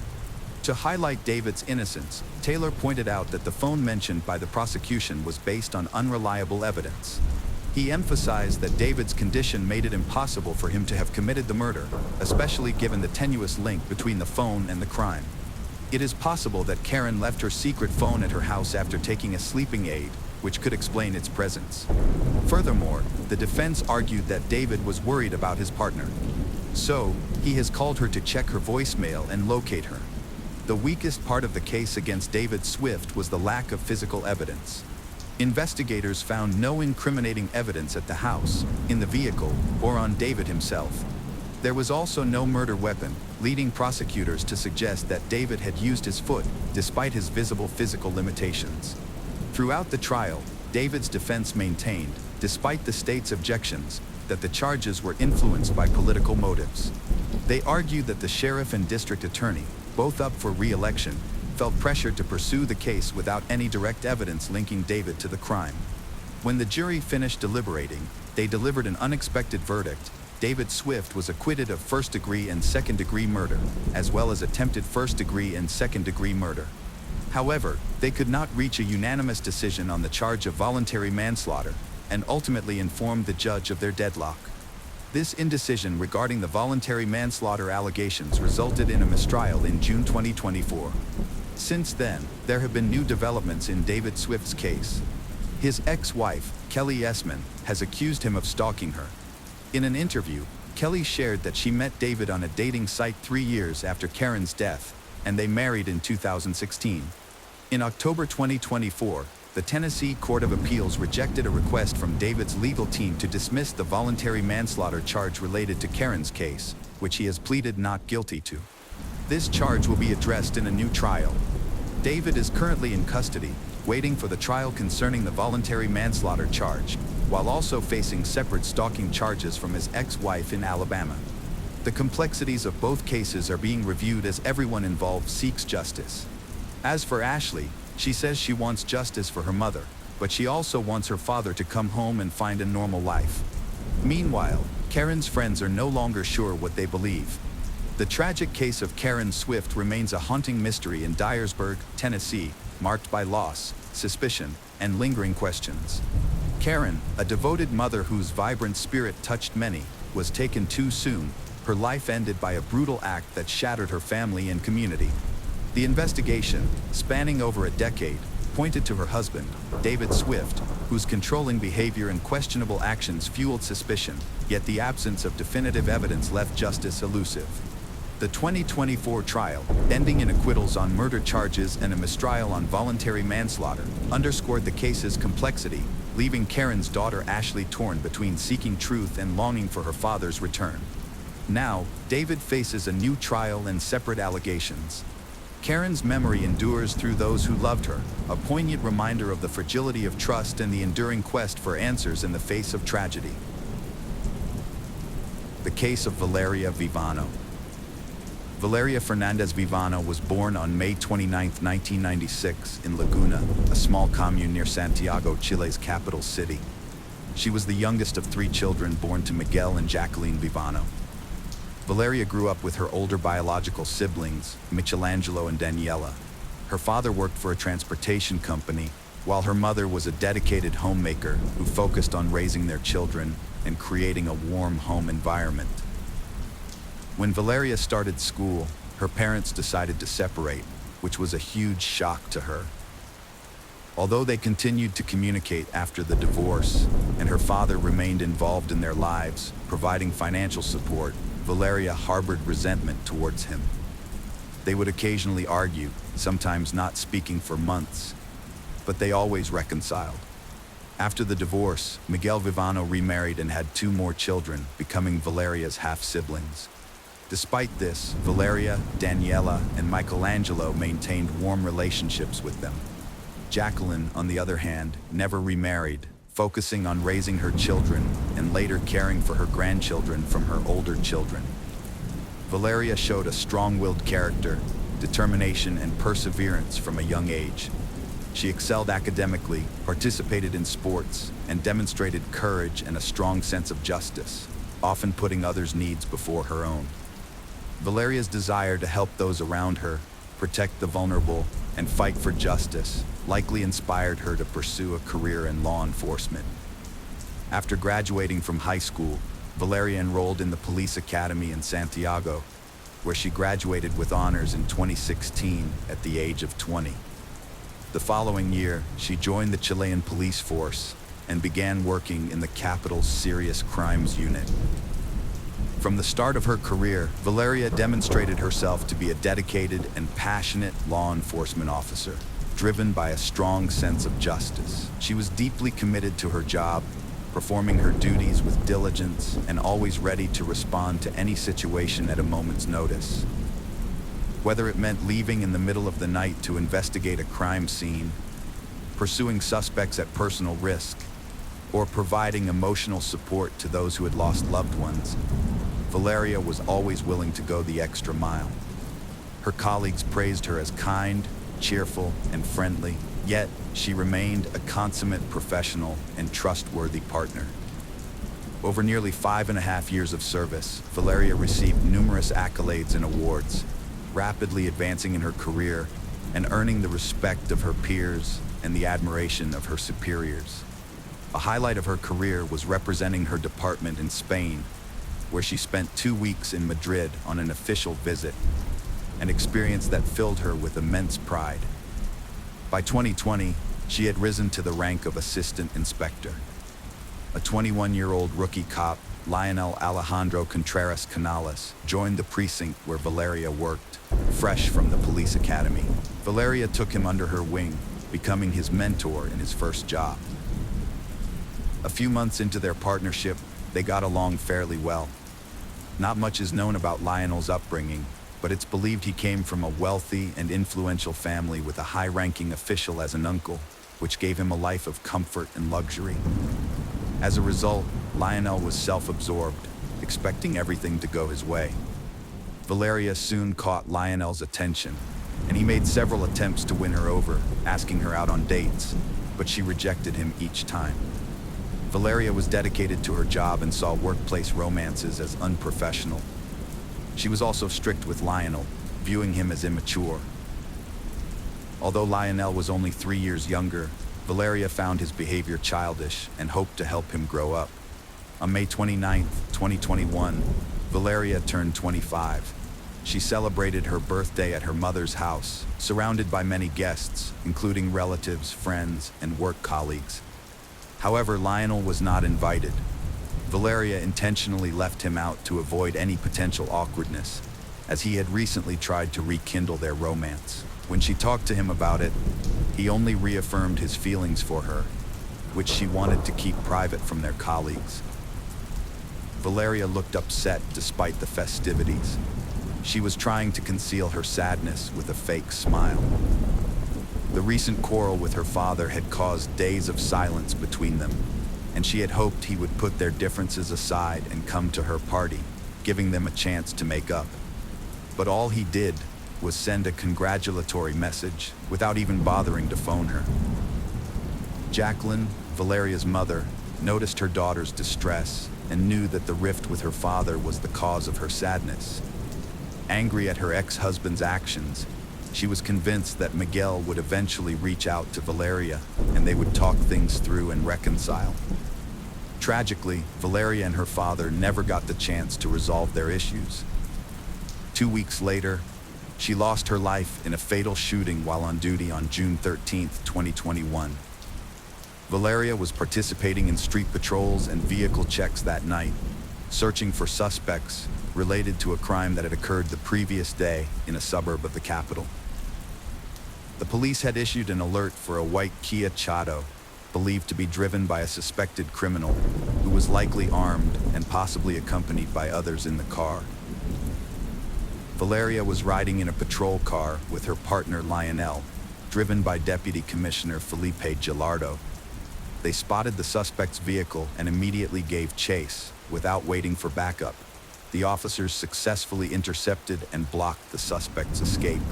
Speaker 1: To highlight David's innocence, Taylor pointed out that the phone mentioned by the prosecution was based on unreliable evidence. He emphasized that David's condition made it impossible for him to have committed the murder, especially given the tenuous link between the phone and the crime. It is possible that Karen left her secret phone at her house after taking a sleeping aid, which could explain its presence. Furthermore, the defense argued that David was worried about his partner. So, he has called her to check her voicemail and locate her. The weakest part of the case against David Swift was the lack of physical evidence. Investigators found no incriminating evidence at the house, in the vehicle, or on David himself. There was also no murder weapon, leading prosecutors to suggest that David had used his foot, despite his visible physical limitations. Throughout the trial, David's defense maintained, despite the state's objections, that the charges were influenced by political motives. They argued that the sheriff and district attorney, both up for re-election, felt pressured to pursue the case without any direct evidence linking David to the crime. When the jury finished deliberating, they delivered an unexpected verdict. David Swift was acquitted of first-degree and second-degree murder, as well as attempted first-degree and second-degree murder. However, they could not reach a unanimous decision on the charge of voluntary manslaughter, and ultimately informed the judge of their deadlock. This indecision regarding the voluntary manslaughter allegations resulted in a mistrial in June 2024. Since then, there have been new developments in David Swift's case. His ex-wife, Kelly Essman, has accused him of stalking her. In an interview, Kelly shared that she met David on a dating site 3 years after Karen's death, and they married in 2016. In October 2024, the Tennessee Court of Appeals rejected a request from David's legal team to dismiss the voluntary manslaughter charge related to Karen's case, which he has pleaded not guilty to. This charge will be addressed in a new trial. David is currently in custody, waiting for the trial concerning the voluntary manslaughter charge, while also facing separate stalking charges from his ex-wife in Alabama. The complexities of both cases are being reviewed as everyone involved seeks justice. As for Ashley, she says she wants justice for her mother, but she also wants her father to come home and find a normal life. Meanwhile, Karen's friends are no longer sure what they believe. The tragic case of Karen Swift remains a haunting mystery in Dyersburg, Tennessee, marked by loss, suspicion, and lingering questions. Karen, a devoted mother whose vibrant spirit touched many, was taken too soon, her life ended by a brutal act that shattered her family and community. The investigation, spanning over a decade, pointed to her husband, David Swift, whose controlling behavior and questionable actions fueled suspicion, yet the absence of definitive evidence left justice elusive. The 2024 trial, ending in acquittals on murder charges and a mistrial on voluntary manslaughter, underscored the case's complexity, leaving Karen's daughter Ashley torn between seeking truth and longing for her father's return. Now, David faces a new trial and separate allegations. Karen's memory endures through those who loved her, a poignant reminder of the fragility of trust and the enduring quest for answers in the face of tragedy. The case of Valeria Vivano. Valeria Fernandez Vivano was born on May 29, 1996, in Laguna, a small commune near Santiago, Chile's capital city. She was the youngest of 3 children born to Miguel and Jacqueline Vivano. Valeria grew up with her older biological siblings, Michelangelo and Daniela. Her father worked for a transportation company, while her mother was a dedicated homemaker who focused on raising their children and creating a warm home environment. When Valeria started school, her parents decided to separate, which was a huge shock to her. Although they continued to communicate after the divorce, and her father remained involved in their lives, providing financial support, Valeria harbored resentment towards him. They would occasionally argue, sometimes not speaking for months, but they always reconciled. After the divorce, Miguel Vivano remarried and had 2 more children, becoming Valeria's half-siblings. Despite this, Valeria, Daniela, and Michelangelo maintained warm relationships with them. Jacqueline, on the other hand, never remarried, focusing on raising her children and later caring for her grandchildren from her older children. Valeria showed a strong-willed character, determination, and perseverance from a young age. She excelled academically, participated in sports, and demonstrated courage and a strong sense of justice, often putting others' needs before her own. Valeria's desire to help those around her, protect the vulnerable, and fight for justice likely inspired her to pursue a career in law enforcement. After graduating from high school, Valeria enrolled in the police academy in Santiago, where she graduated with honors in 2016 at the age of 20. The following year, she joined the Chilean police force and began working in the capital's serious crimes unit. From the start of her career, Valeria demonstrated herself to be a dedicated and passionate law enforcement officer, driven by a strong sense of justice. She was deeply committed to her job, performing her duties with diligence and always ready to respond to any situation at a moment's notice. Whether it meant leaving in the middle of the night to investigate a crime scene, pursuing suspects at personal risk, or providing emotional support to those who had lost loved ones, Valeria was always willing to go the extra mile. Her colleagues praised her as kind, cheerful, and friendly, yet she remained a consummate professional and trustworthy partner. Over nearly 5.5 years of service, Valeria received numerous accolades and awards, rapidly advancing in her career and earning the respect of her peers and the admiration of her superiors. A highlight of her career was representing her department in Spain, where she spent 2 weeks in Madrid on an official visit, an experience that filled her with immense pride. By 2020, she had risen to the rank of assistant inspector. A 21-year-old rookie cop, Lionel Alejandro Contreras Canales, joined the precinct where Valeria worked, fresh from the police academy. Valeria took him under her wing, becoming his mentor in his first job. A few months into their partnership, they got along fairly well. Not much is known about Lionel's upbringing, but it's believed he came from a wealthy and influential family with a high-ranking official as an uncle, which gave him a life of comfort and luxury. As a result, Lionel was self-absorbed, expecting everything to go his way. Valeria soon caught Lionel's attention, and he made several attempts to win her over, asking her out on dates, but she rejected him each time. Valeria was dedicated to her job and saw workplace romances as unprofessional. She was also strict with Lionel, viewing him as immature. Although Lionel was only 3 years younger, Valeria found his behavior childish and hoped to help him grow up. On May 29, 2021, Valeria turned 25. She celebrated her birthday at her mother's house, surrounded by many guests, including relatives, friends, and work colleagues. However, Lionel was not invited. Valeria intentionally left him out to avoid any potential awkwardness, as he had recently tried to rekindle their romance. When she talked to him about it, he only reaffirmed his feelings for her, which she wanted to keep private from their colleagues. Valeria looked upset despite the festivities. She was trying to conceal her sadness with a fake smile. The recent quarrel with her father had caused days of silence between them, and she had hoped he would put their differences aside and come to her party, giving them a chance to make up. But all he did was send a congratulatory message without even bothering to phone her. Jacqueline, Valeria's mother, noticed her daughter's distress and knew that the rift with her father was the cause of her sadness. Angry at her ex-husband's actions, she was convinced that Miguel would eventually reach out to Valeria and they would talk things through and reconcile. Tragically, Valeria and her father never got the chance to resolve their issues. 2 weeks later, she lost her life in a fatal shooting while on duty on June 13, 2021. Valeria was participating in street patrols and vehicle checks that night, searching for suspects related to a crime that had occurred the previous day in a suburb of the capital. The police had issued an alert for a white Kia Chato, believed to be driven by a suspected criminal who was likely armed and possibly accompanied by others in the car. Valeria was riding in a patrol car with her partner Lionel, driven by Deputy Commissioner Felipe Gilardo. They spotted the suspect's vehicle and immediately gave chase without waiting for backup. The officers successfully intercepted and blocked the suspect's escape.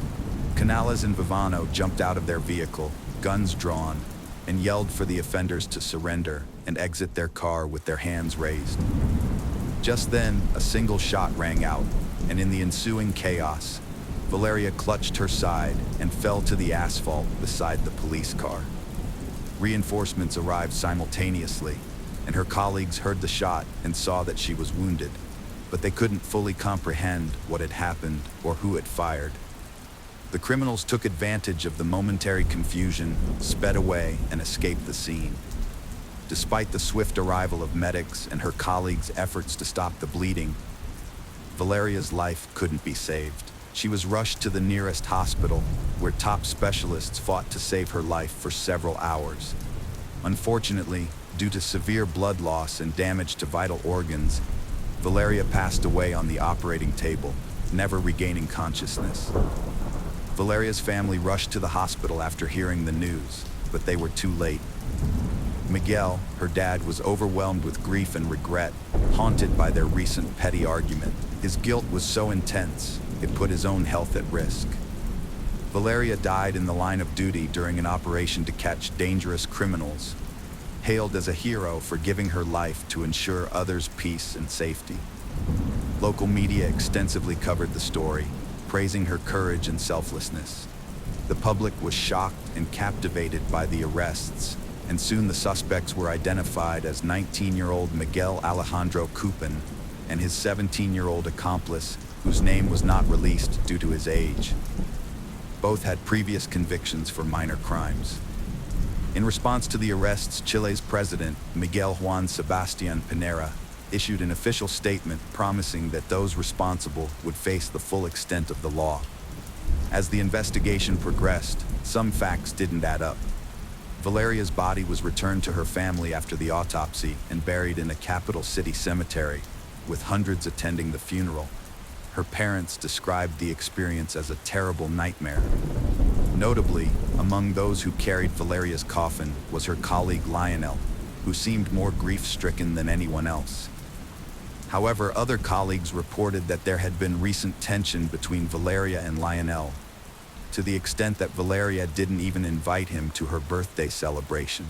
Speaker 1: Canales and Vivano jumped out of their vehicle, guns drawn, and yelled for the offenders to surrender and exit their car with their hands raised. Just then, a single shot rang out, and in the ensuing chaos, Valeria clutched her side and fell to the asphalt beside the police car. Reinforcements arrived simultaneously, and her colleagues heard the shot and saw that she was wounded, but they couldn't fully comprehend what had happened or who had fired. The criminals took advantage of the momentary confusion, sped away, and escaped the scene. Despite the swift arrival of medics and her colleagues' efforts to stop the bleeding, Valeria's life couldn't be saved. She was rushed to the nearest hospital, where top specialists fought to save her life for several hours. Unfortunately, due to severe blood loss and damage to vital organs, Valeria passed away on the operating table, never regaining consciousness. Valeria's family rushed to the hospital after hearing the news, but they were too late. Miguel, her dad, was overwhelmed with grief and regret, haunted by their recent petty argument. His guilt was so intense, it put his own health at risk. Valeria died in the line of duty during an operation to catch dangerous criminals, hailed as a hero for giving her life to ensure others' peace and safety. Local media extensively covered the story, praising her courage and selflessness. The public was shocked and captivated by the arrests, and soon the suspects were identified as 19-year-old Miguel Alejandro Cupin and his 17-year-old accomplice, whose name was not released due to his age. Both had previous convictions for minor crimes. In response to the arrests, Chile's president, Miguel Juan Sebastián Pinera, issued an official statement promising that those responsible would face the full extent of the law. As the investigation progressed, some facts didn't add up. Valeria's body was returned to her family after the autopsy and buried in a capital city cemetery, with hundreds attending the funeral. Her parents described the experience as a terrible nightmare. Notably, among those who carried Valeria's coffin was her colleague Lionel, who seemed more grief-stricken than anyone else. However, other colleagues reported that there had been recent tension between Valeria and Lionel, to the extent that Valeria didn't even invite him to her birthday celebration.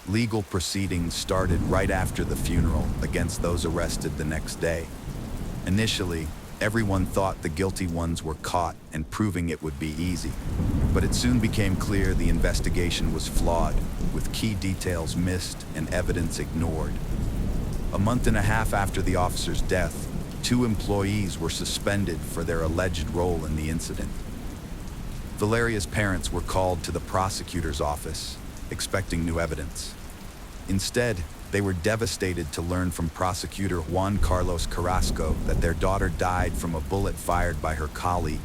Speaker 1: Legal proceedings started right after the funeral against those arrested the next day. Initially, everyone thought the guilty ones were caught and proving it would be easy. But it soon became clear the investigation was flawed, with key details missed and evidence ignored. A month and a half after the officer's death, 2 employees were suspended for their alleged role in the incident. Valeria's parents were called to the prosecutor's office, expecting new evidence. Instead, they were devastated to learn from prosecutor Juan Carlos Carrasco that their daughter died from a bullet fired by her colleague.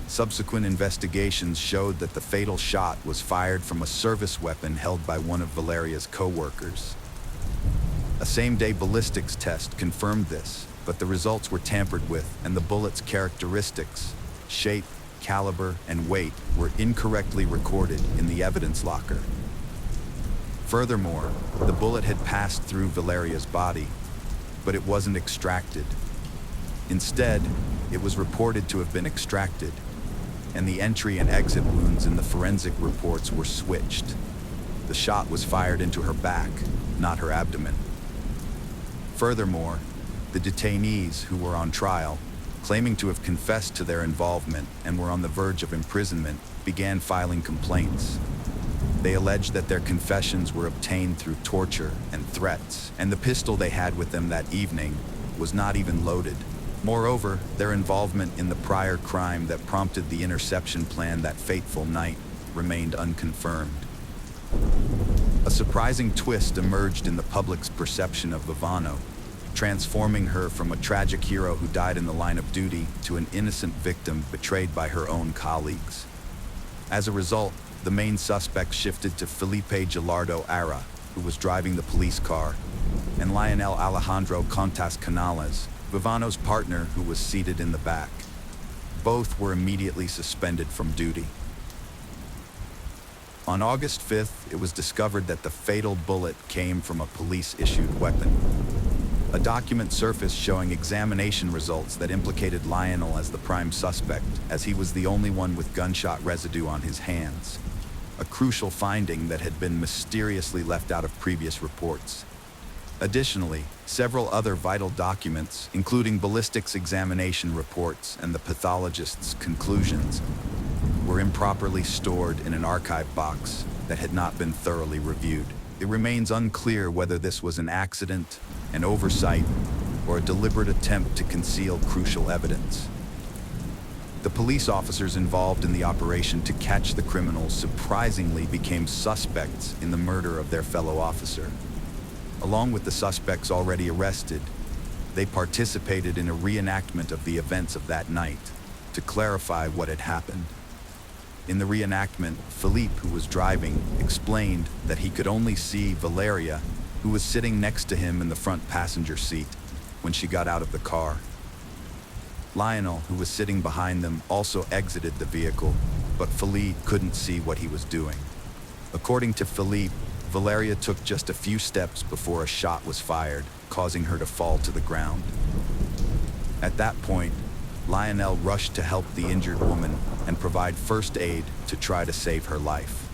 Speaker 1: Subsequent investigations showed that the fatal shot was fired from a service weapon held by one of Valeria's co-workers. A same-day ballistics test confirmed this, but the results were tampered with, and the bullet's characteristics, shape, caliber, and weight were incorrectly recorded in the evidence locker. Furthermore, the bullet had passed through Valeria's body, but it wasn't extracted. Instead, it was reported to have been extracted, and the entry and exit wounds in the forensic reports were switched. The shot was fired into her back, not her abdomen. Furthermore, the detainees who were on trial, claiming to have confessed to their involvement and were on the verge of imprisonment, began filing complaints. They alleged that their confessions were obtained through torture and threats, and the pistol they had with them that evening was not even loaded. Moreover, their involvement in the prior crime that prompted the interception plan that fateful night remained unconfirmed. A surprising twist emerged in the public's perception of Vivano, transforming her from a tragic hero who died in the line of duty to an innocent victim betrayed by her own colleagues. As a result, the main suspect shifted to Felipe Gilardo Ara, who was driving the police car, and Lionel Alejandro Contas Canales, Vivano's partner, who was seated in the back. Both were immediately suspended from duty. On August 5th, it was discovered that the fatal bullet came from a police-issued weapon. A document surfaced showing examination results that implicated Lionel as the prime suspect, as he was the only one with gunshot residue on his hands, a crucial finding that had been mysteriously left out of previous reports. Additionally, several other vital documents, including ballistics examination reports and the pathologist's conclusions, were improperly stored in an archive box that had not been thoroughly reviewed. It remains unclear whether this was an accident, an oversight, or a deliberate attempt to conceal crucial evidence. The police officers involved in the operation to catch the criminals surprisingly became suspects in the murder of their fellow officer. Along with the suspects already arrested, they participated in a reenactment of the events of that night to clarify what had happened. In the reenactment, Philippe, who was driving, explained that he could only see Valeria, who was sitting next to him in the front passenger seat, when she got out of the car. Lionel, who was sitting behind them, also exited the vehicle, but Philippe couldn't see what he was doing. According to Philippe, Valeria took just a few steps before a shot was fired, causing her to fall to the ground. At that point, Lionel rushed to help the injured woman and provide first aid to try to save her life.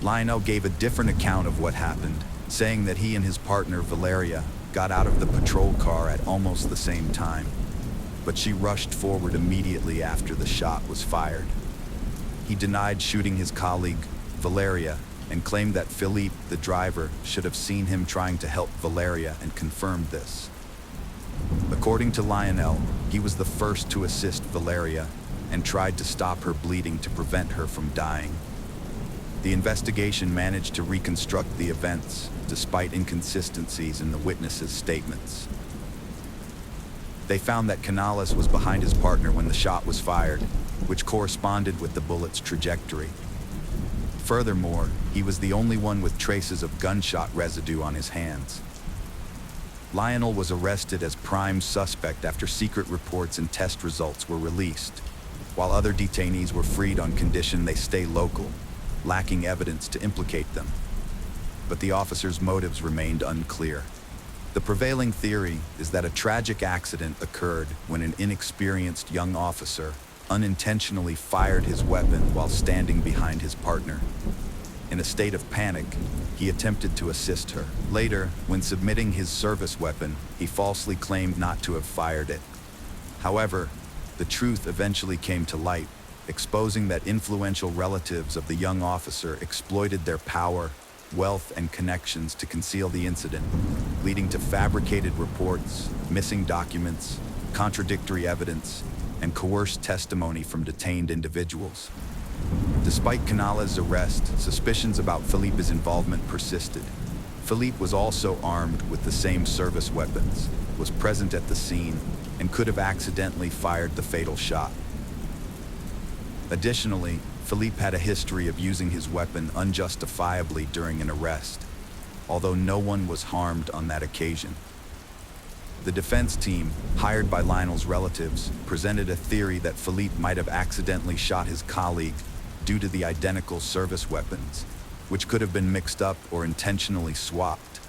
Speaker 1: Lionel gave a different account of what happened, saying that he and his partner Valeria got out of the patrol car at almost the same time, but she rushed forward immediately after the shot was fired. He denied shooting his colleague, Valeria, and claimed that Philippe, the driver, should have seen him trying to help Valeria and confirmed this. According to Lionel, he was the first to assist Valeria and tried to stop her bleeding to prevent her from dying. The investigation managed to reconstruct the events, despite inconsistencies in the witnesses' statements. They found that Canales was behind his partner when the shot was fired, which corresponded with the bullet's trajectory. Furthermore, he was the only one with traces of gunshot residue on his hands. Lionel was arrested as prime suspect after secret reports and test results were released, while other detainees were freed on condition they stay local, lacking evidence to implicate them. But the officers' motives remained unclear. The prevailing theory is that a tragic accident occurred when an inexperienced young officer unintentionally fired his weapon while standing behind his partner. In a state of panic, he attempted to assist her. Later, when submitting his service weapon, he falsely claimed not to have fired it. However, the truth eventually came to light, exposing that influential relatives of the young officer exploited their power, wealth, and connections to conceal the incident, leading to fabricated reports, missing documents, contradictory evidence, and coerced testimony from detained individuals. Despite Canales' arrest, suspicions about Felipe's involvement persisted. Felipe was also armed with the same service weapons, was present at the scene, and could have accidentally fired the fatal shot. Additionally, Felipe had a history of using his weapon unjustifiably during an arrest, although no one was harmed on that occasion. The defense team, hired by Lionel's relatives, presented a theory that Felipe might have accidentally shot his colleague due to the identical service weapons, which could have been mixed up or intentionally swapped.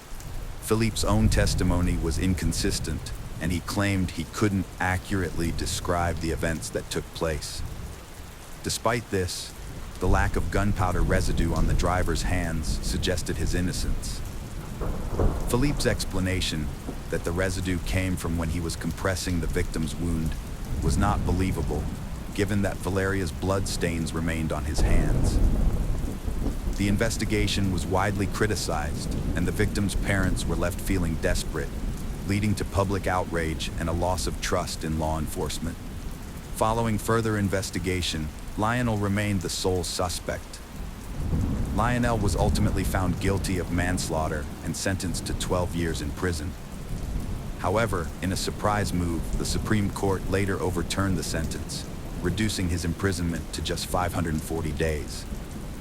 Speaker 1: Felipe's own testimony was inconsistent, and he claimed he couldn't accurately describe the events that took place. Despite this, the lack of gunpowder residue on the driver's hands suggested his innocence. Felipe's explanation that the residue came from when he was compressing the victim's wound was not believable, given that Valeria's blood stains remained on his hands. The investigation was widely criticized, and the victim's parents were left feeling desperate, leading to public outrage and a loss of trust in law enforcement. Following further investigation, Lionel remained the sole suspect. Lionel was ultimately found guilty of manslaughter and sentenced to 12 years in prison. However, in a surprise move, the Supreme Court later overturned the sentence, reducing his imprisonment to just 540 days.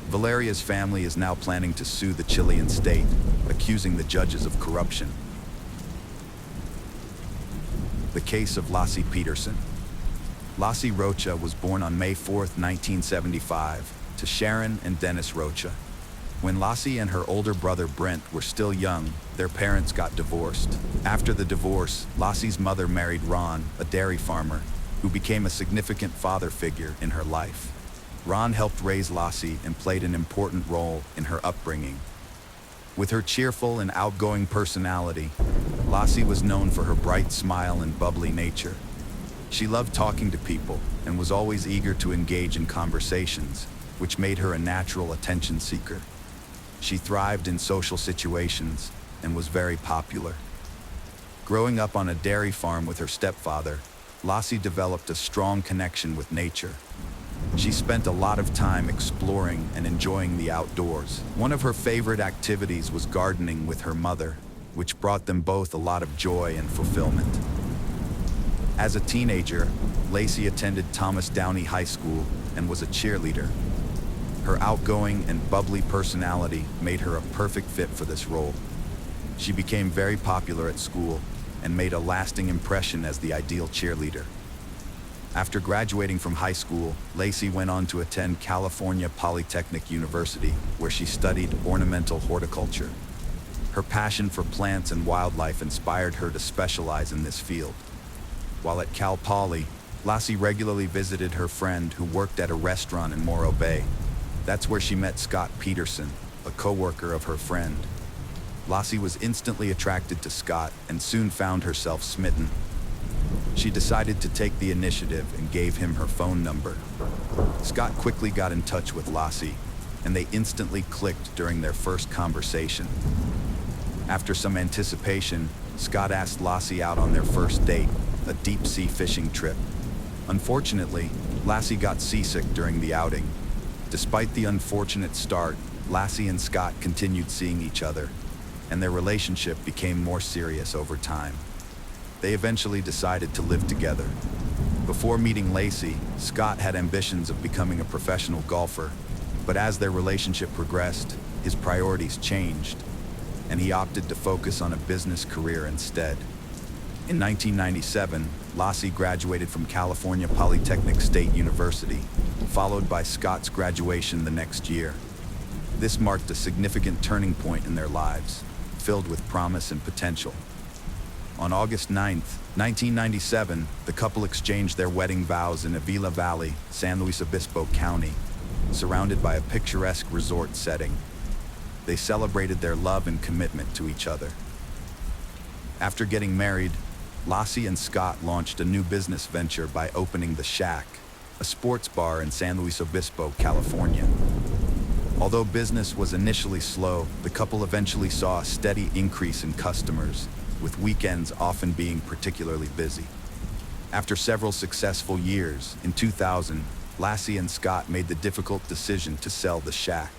Speaker 1: Valeria's family is now planning to sue the Chilean state, accusing the judges of corruption. The case of Lassie Peterson. Lassie Rocha was born on May 4, 1975, to Sharon and Dennis Rocha. When Lassie and her older brother Brent were still young, their parents got divorced. After the divorce, Lassie's mother married Ron, a dairy farmer, who became a significant father figure in her life. Ron helped raise Lassie and played an important role in her upbringing. With her cheerful and outgoing personality, Lassie was known for her bright smile and bubbly nature. She loved talking to people and was always eager to engage in conversations, which made her a natural attention seeker. She thrived in social situations and was very popular. Growing up on a dairy farm with her stepfather, Lassie developed a strong connection with nature. She spent a lot of time exploring and enjoying the outdoors. One of her favorite activities was gardening with her mother, which brought them both a lot of joy and fulfillment. As a teenager, Lacey attended Thomas Downey High School and was a cheerleader. Her outgoing and bubbly personality made her a perfect fit for this role. She became very popular at school and made a lasting impression as the ideal cheerleader. After graduating from high school, Lacey went on to attend California Polytechnic University, where she studied ornamental horticulture. Her passion for plants and wildlife inspired her to specialize in this field. While at Cal Poly, Lassie regularly visited her friend who worked at a restaurant in Morro Bay. That's where she met Scott Peterson, a co-worker of her friend. Lassie was instantly attracted to Scott and soon found herself smitten. She decided to take the initiative and gave him her phone number. Scott quickly got in touch with Lassie, and they instantly clicked during their first conversation. After some anticipation, Scott asked Lassie out on their first date, a deep-sea fishing trip. Unfortunately, Lassie got seasick during the outing. Despite the unfortunate start, Lassie and Scott continued seeing each other, and their relationship became more serious over time. They eventually decided to live together. Before meeting Lacey, Scott had ambitions of becoming a professional golfer, but as their relationship progressed, his priorities changed, and he opted to focus on a business career instead. In 1997, Lassie graduated from California Polytechnic State University, followed by Scott's graduation the next year. This marked a significant turning point in their lives, filled with promise and potential. On August 9, 1997, the couple exchanged their wedding vows in Avila Valley, San Luis Obispo County, surrounded by a picturesque resort setting. They celebrated their love and commitment to each other. After getting married, Lassie and Scott launched a new business venture by opening The Shack, a sports bar in San Luis Obispo, California. Although business was initially slow, the couple eventually saw a steady increase in customers, with weekends often being particularly busy. After several successful years, in 2000, Lassie and Scott made the difficult decision to sell The Shack.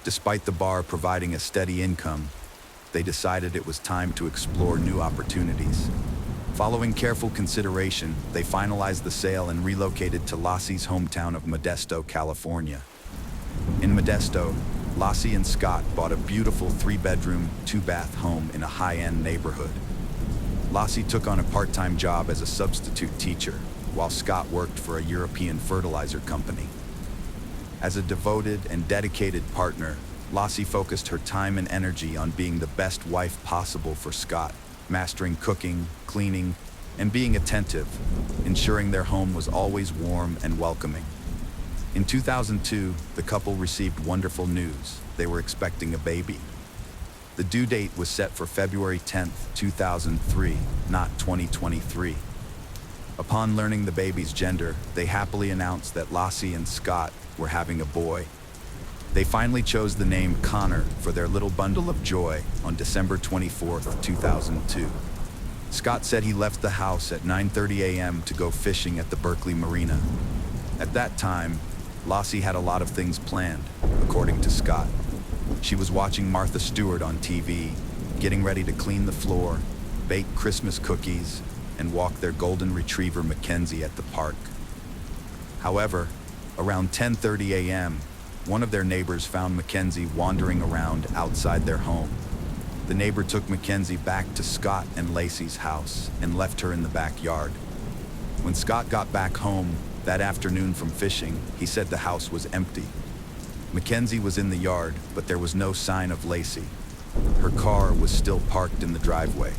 Speaker 1: Despite the bar providing a steady income, they decided it was time to explore new opportunities. Following careful consideration, they finalized the sale and relocated to Lassie's hometown of Modesto, California. In Modesto, Lassie and Scott bought a beautiful 3-bedroom, 2-bath home in a high-end neighborhood. Lassie took on a part-time job as a substitute teacher, while Scott worked for a European fertilizer company. As a devoted and dedicated partner, Lassie focused her time and energy on being the best wife possible for Scott, mastering cooking, cleaning, and being attentive, ensuring their home was always warm and welcoming. In 2002, the couple received wonderful news. They were expecting a baby. The due date was set for February 10, 2003, not 2023. Upon learning the baby's gender, they happily announced that Lassie and Scott were having a boy. They finally chose the name Connor for their little bundle of joy on December 24, 2002. Scott said he left the house at 9:30 a.m. to go fishing at the Berkeley Marina. At that time, Lassie had a lot of things planned, according to Scott. She was watching Martha Stewart on TV, getting ready to clean the floor, bake Christmas cookies, and walk their golden retriever Mackenzie at the park. However, around 10:30 a.m., one of their neighbors found Mackenzie wandering around outside their home. The neighbor took Mackenzie back to Scott and Lacey's house and left her in the backyard. When Scott got back home that afternoon from fishing, he said the house was empty. Mackenzie was in the yard, but there was no sign of Lacey. Her car was still parked in the driveway.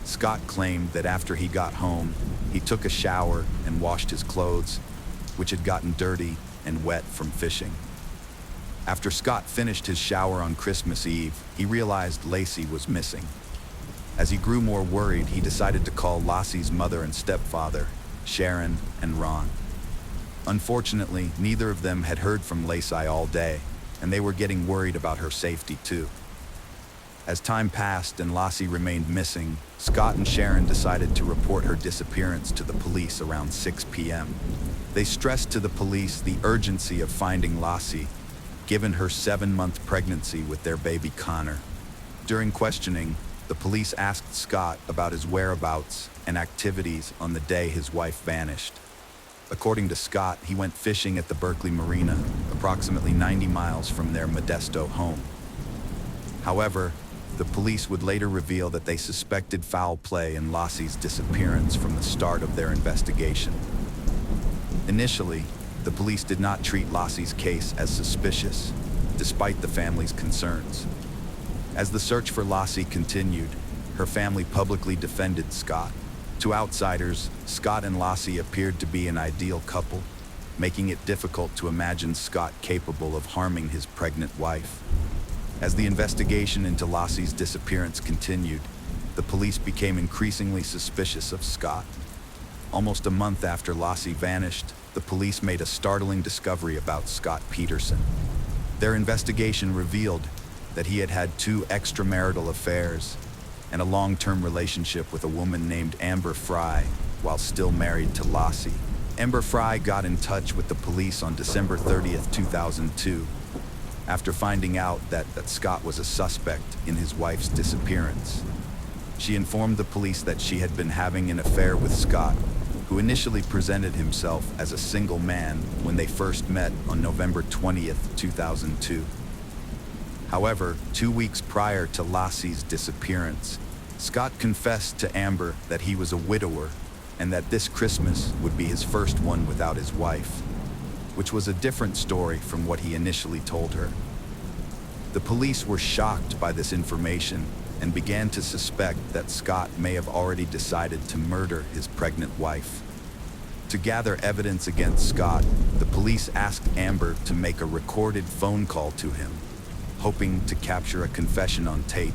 Speaker 1: Scott claimed that after he got home, he took a shower and washed his clothes, which had gotten dirty and wet from fishing. After Scott finished his shower on Christmas Eve, he realized Lacey was missing. As he grew more worried, he decided to call Lassie's mother and stepfather, Sharon and Ron. Unfortunately, neither of them had heard from Lacey all day. and they were getting worried about her safety too. As time passed and Lossie remained missing, Scott and Sharon decided to report her disappearance to the police around 6 p.m. They stressed to the police the urgency of finding Lossie, given her 7-month pregnancy with their baby Connor. During questioning, the police asked Scott about his whereabouts and activities on the day his wife vanished. According to Scott, he went fishing at the Berkeley Marina, approximately 90 miles from their Modesto home. However, the police would later reveal that they suspected foul play in Lossie's disappearance from the start of their investigation. Initially, the police did not treat Lossie's case as suspicious, despite the family's concerns. As the search for Lossie continued, her family publicly defended Scott. To outsiders, Scott and Lossie appeared to be an ideal couple, making it difficult to imagine Scott capable of harming his pregnant wife. As the investigation into Lossie's disappearance continued, the police became increasingly suspicious of Scott. Almost a month after Lossie vanished, the police made a startling discovery about Scott Peterson. Their investigation revealed that he had had 2 extramarital affairs and a long-term relationship with a woman named Amber Fry while still married to Lossie. Amber Fry got in touch with the police on December 30th, 2002, after finding out that Scott was a suspect in his wife's disappearance. She informed the police that she had been having an affair with Scott, who initially presented himself as a single man when they first met on November 20th, 2002. However, 2 weeks prior to Lossie's disappearance, Scott confessed to Amber that he was a widower and that this Christmas would be his first one without his wife, which was a different story from what he initially told her. The police were shocked by this information and began to suspect that Scott may have already decided to murder his pregnant wife. To gather evidence against Scott, the police asked Amber to make a recorded phone call to him, hoping to capture a confession on tape.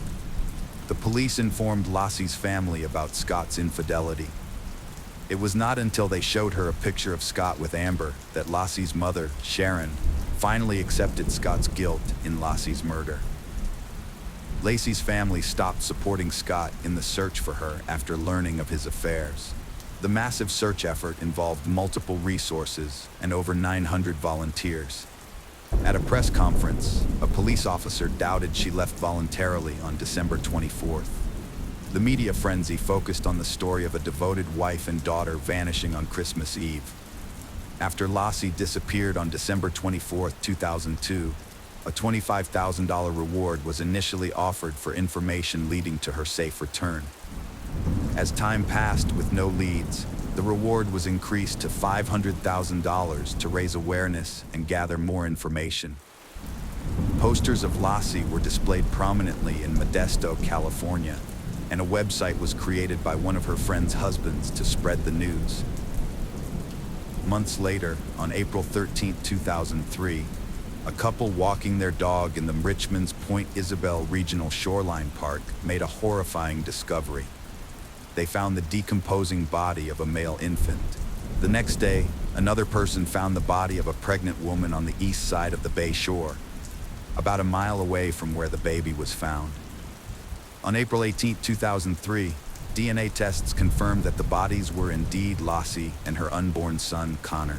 Speaker 1: The police informed Lossie's family about Scott's infidelity. It was not until they showed her a picture of Scott with Amber that Lossie's mother, Sharon, finally accepted Scott's guilt in Lossie's murder. Lacey's family stopped supporting Scott in the search for her after learning of his affairs. The massive search effort involved multiple resources and over 900 volunteers. At a press conference, a police officer doubted she left voluntarily on December 24th. The media frenzy focused on the story of a devoted wife and daughter vanishing on Christmas Eve. After Lossie disappeared on December 24, 2002, a $25,000 reward was initially offered for information leading to her safe return. As time passed with no leads, the reward was increased to $500,000 to raise awareness and gather more information. Posters of Lossie were displayed prominently in Modesto, California, and a website was created by one of her friend's husbands to spread the news. Months later, on April 13, 2003, a couple walking their dog in the Richmond's Point Isabel Regional Shoreline Park made a horrifying discovery. They found the decomposing body of a male infant. The next day, another person found the body of a pregnant woman on the east side of the Bay Shore, about a mile away from where the baby was found. On April 18, 2003, DNA tests confirmed that the bodies were indeed Lossie and her unborn son, Connor.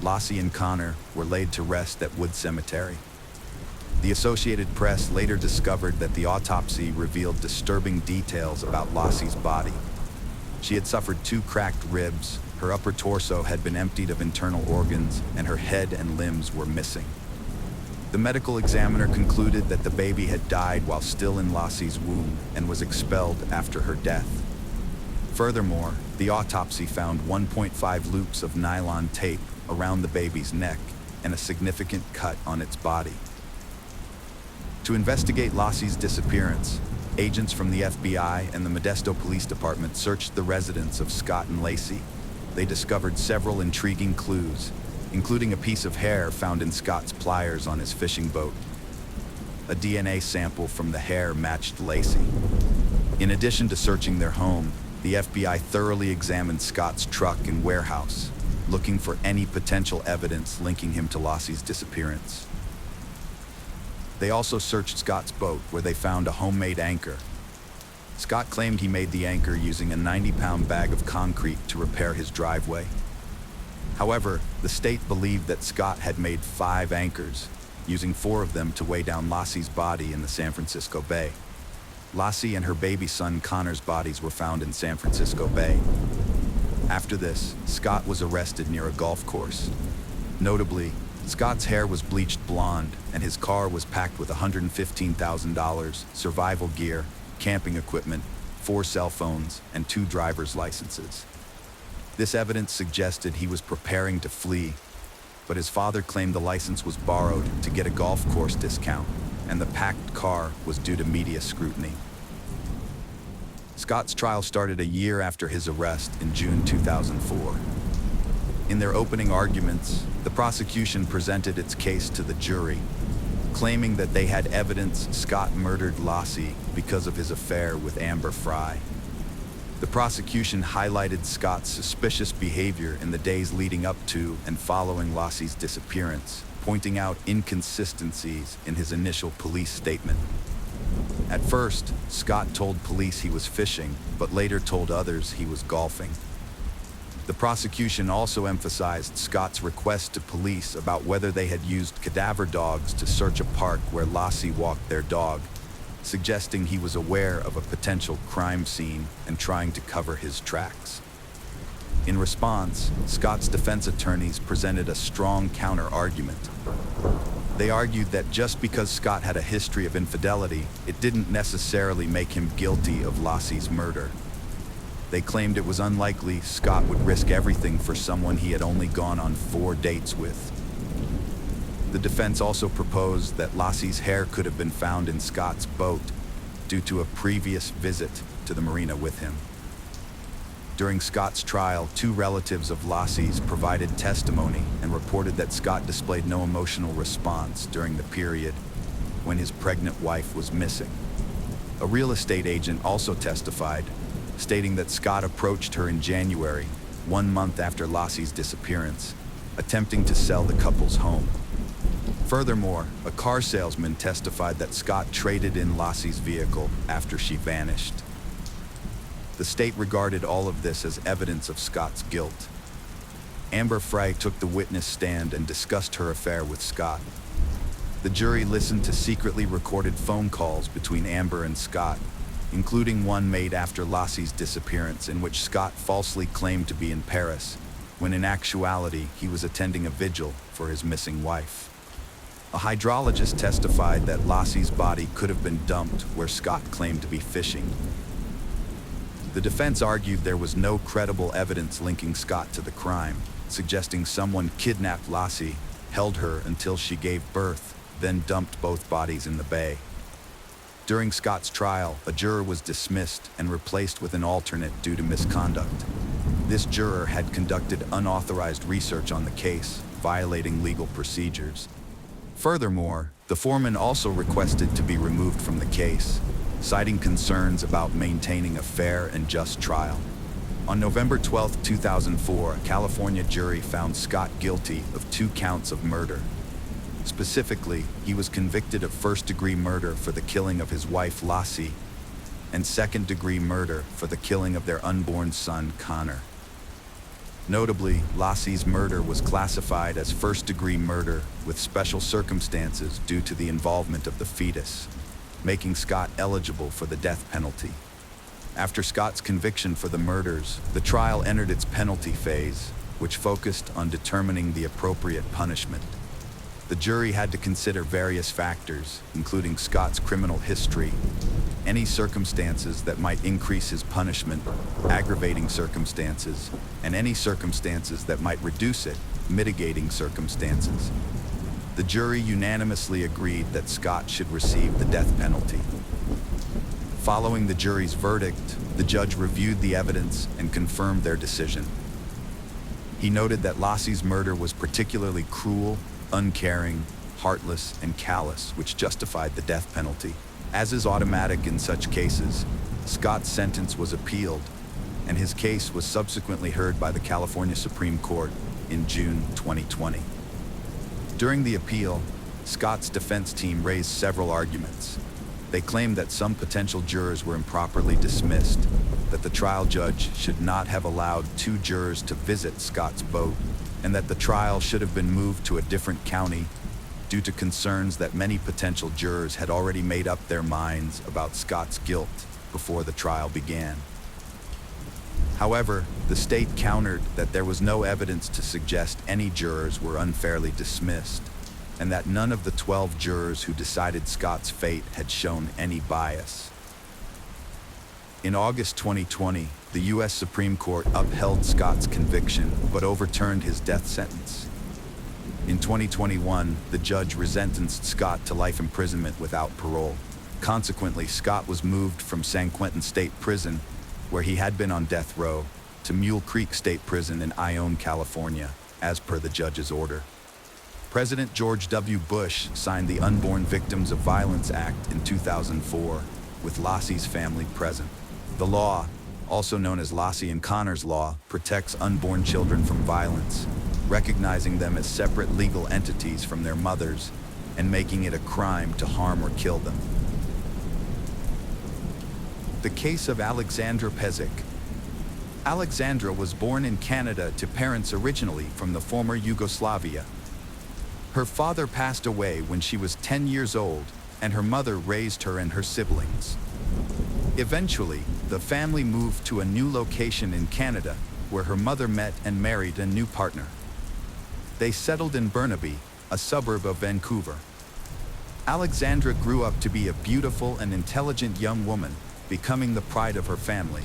Speaker 1: Lossie and Connor were laid to rest at Wood Cemetery. The Associated Press later discovered that the autopsy revealed disturbing details about Lossie's body. She had suffered 2 cracked ribs, her upper torso had been emptied of internal organs, and her head and limbs were missing. The medical examiner concluded that the baby had died while still in Lossie's womb and was expelled after her death. Furthermore, the autopsy found 1.5 loops of nylon tape around the baby's neck and a significant cut on its body. To investigate Lossie's disappearance, agents from the FBI and the Modesto Police Department searched the residence of Scott and Lacey. They discovered several intriguing clues, including a piece of hair found in Scott's pliers on his fishing boat. A DNA sample from the hair matched Lacey. In addition to searching their home, the FBI thoroughly examined Scott's truck and warehouse, looking for any potential evidence linking him to Lossie's disappearance. They also searched Scott's boat, where they found a homemade anchor. Scott claimed he made the anchor using a 90-pound bag of concrete to repair his driveway. However, the state believed that Scott had made 5 anchors, using 4 of them to weigh down Lassie's body in the San Francisco Bay. Lassie and her baby son Connor's bodies were found in San Francisco Bay. After this, Scott was arrested near a golf course. Notably, Scott's hair was bleached blonde, and his car was packed with $115,000, survival gear, camping equipment, 4 cell phones, and 2 driver's licenses. This evidence suggested he was preparing to flee, but his father claimed the license was borrowed to get a golf course discount, and the packed car was due to media scrutiny. Scott's trial started a year after his arrest in June 2004. In their opening arguments, the prosecution presented its case to the jury, claiming that they had evidence Scott murdered Lassie because of his affair with Amber Frey. The prosecution highlighted Scott's suspicious behavior in the days leading up to and following Lassie's disappearance, pointing out inconsistencies in his initial police statement. At first, Scott told police he was fishing, but later told others he was golfing. The prosecution also emphasized Scott's request to police about whether they had used cadaver dogs to search a park where Lassie walked their dog, suggesting he was aware of a potential crime scene and trying to cover his tracks. In response, Scott's defense attorneys presented a strong counter-argument. They argued that just because Scott had a history of infidelity, it didn't necessarily make him guilty of Lassie's murder. They claimed it was unlikely Scott would risk everything for someone he had only gone on 4 dates with. The defense also proposed that Lassie's hair could have been found in Scott's boat due to a previous visit to the marina with him. During Scott's trial, 2 relatives of Lassie's provided testimony and reported that Scott displayed no emotional response during the period when his pregnant wife was missing. A real estate agent also testified, stating that Scott approached her in January, 1 month after Lassie's disappearance, attempting to sell the couple's home. Furthermore, a car salesman testified that Scott traded in Lassie's vehicle after she vanished. The state regarded all of this as evidence of Scott's guilt. Amber Frey took the witness stand and discussed her affair with Scott. The jury listened to secretly recorded phone calls between Amber and Scott, including one made after Lassie's disappearance in which Scott falsely claimed to be in Paris, when in actuality he was attending a vigil for his missing wife. A hydrologist testified that Lassie's body could have been dumped where Scott claimed to be fishing. The defense argued there was no credible evidence linking Scott to the crime, suggesting someone kidnapped Lassie, held her until she gave birth, then dumped both bodies in the bay. During Scott's trial, a juror was dismissed and replaced with an alternate due to misconduct. This juror had conducted unauthorized research on the case, violating legal procedures. Furthermore, the foreman also requested to be removed from the case, citing concerns about maintaining a fair and just trial. On November 12, 2004, a California jury found Scott guilty of 2 counts of murder. Specifically, he was convicted of first-degree murder for the killing of his wife Lassie and second-degree murder for the killing of their unborn son Connor. Notably, Lassie's murder was classified as first-degree murder with special circumstances due to the involvement of the fetus, making Scott eligible for the death penalty. After Scott's conviction for the murders, the trial entered its penalty phase, which focused on determining the appropriate punishment. The jury had to consider various factors, including Scott's criminal history, any circumstances that might increase his punishment, aggravating circumstances, and any circumstances that might reduce it, mitigating circumstances. The jury unanimously agreed that Scott should receive the death penalty. Following the jury's verdict, the judge reviewed the evidence and confirmed their decision. He noted that Lassie's murder was particularly cruel, uncaring, heartless, and callous, which justified the death penalty. As is automatic in such cases, Scott's sentence was appealed, and his case was subsequently heard by the California Supreme Court in June 2020. During the appeal, Scott's defense team raised several arguments. They claimed that some potential jurors were improperly dismissed, that the trial judge should not have allowed 2 jurors to visit Scott's boat, and that the trial should have been moved to a different county due to concerns that many potential jurors had already made up their minds about Scott's guilt before the trial began. However, the state countered that there was no evidence to suggest any jurors were unfairly dismissed, and that none of the 12 jurors who decided Scott's fate had shown any bias. In August 2020, the U.S. Supreme Court upheld Scott's conviction but overturned his death sentence. In 2021, the judge resentenced Scott to life imprisonment without parole. Consequently, Scott was moved from San Quentin State Prison, where he had been on death row, to Mule Creek State Prison in Ione, California, as per the judge's order. President George W. Bush signed the Unborn Victims of Violence Act in 2004, with Lassie's family present. The law, also known as Lassie and Connor's Law, protects unborn children from violence, recognizing them as separate legal entities from their mothers, and making it a crime to harm or kill them. The case of Alexandra Pezic. Alexandra was born in Canada to parents originally from the former Yugoslavia. Her father passed away when she was 10 years old, and her mother raised her and her siblings. Eventually, the family moved to a new location in Canada, where her mother met and married a new partner. They settled in Burnaby, a suburb of Vancouver. Alexandra grew up to be a beautiful and intelligent young woman, becoming the pride of her family.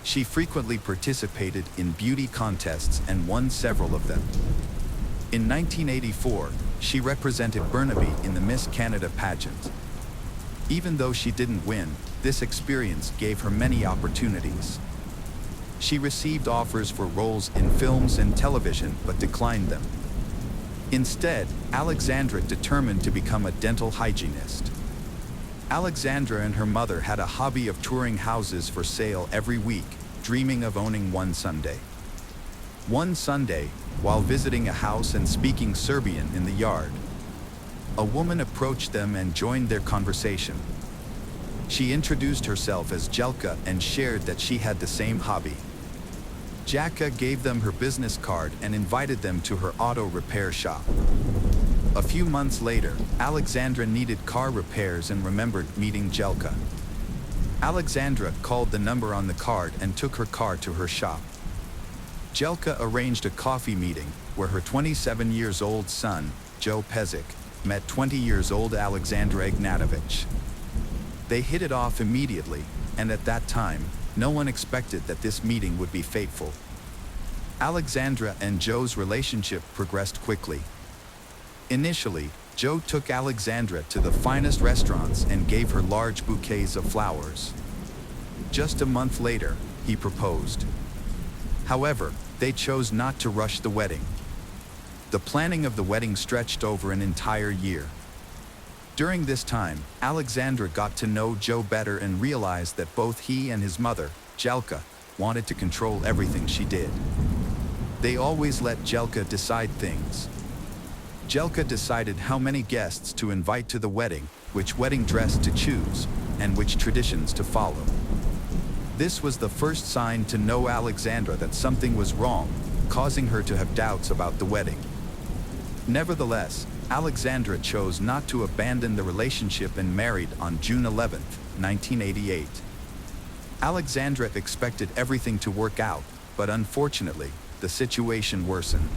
Speaker 1: She frequently participated in beauty contests and won several of them. In 1984, she represented Burnaby in the Miss Canada pageant. Even though she didn't win, this experience gave her many opportunities. She received offers for roles in films and television but declined them. Instead, Alexandra determined to become a dental hygienist. Alexandra and her mother had a hobby of touring houses for sale every week, dreaming of owning one someday. One Sunday, while visiting a house and speaking Serbian in the yard, a woman approached them and joined their conversation. She introduced herself as Jelka and shared that she had the same hobby. Jaka gave them her business card and invited them to her auto repair shop. A few months later, Alexandra needed car repairs and remembered meeting Jelka. Alexandra called the number on the card and took her car to her shop. Jelka arranged a coffee meeting where her 27-year-old son, Joe Pezic, met 20-year-old Alexandra Ignatovich. They hit it off immediately, and at that time, no one expected that this meeting would be fateful. Alexandra and Joe's relationship progressed quickly. Initially, Joe took Alexandra to the finest restaurants and gave her large bouquets of flowers. Just a month later, he proposed. However, they chose not to rush the wedding. The planning of the wedding stretched over an entire year. During this time, Alexandra got to know Joe better and realized that both he and his mother, Jelka, wanted to control everything she did. They always let Jelka decide things. Jelka decided how many guests to invite to the wedding, which wedding dress to choose, and which traditions to follow. This was the first sign to know Alexandra that something was wrong, causing her to have doubts about the wedding. Nevertheless, Alexandra chose not to abandon the relationship and married on June 11, 1988. Alexandra expected everything to work out, but unfortunately, the situation worsened.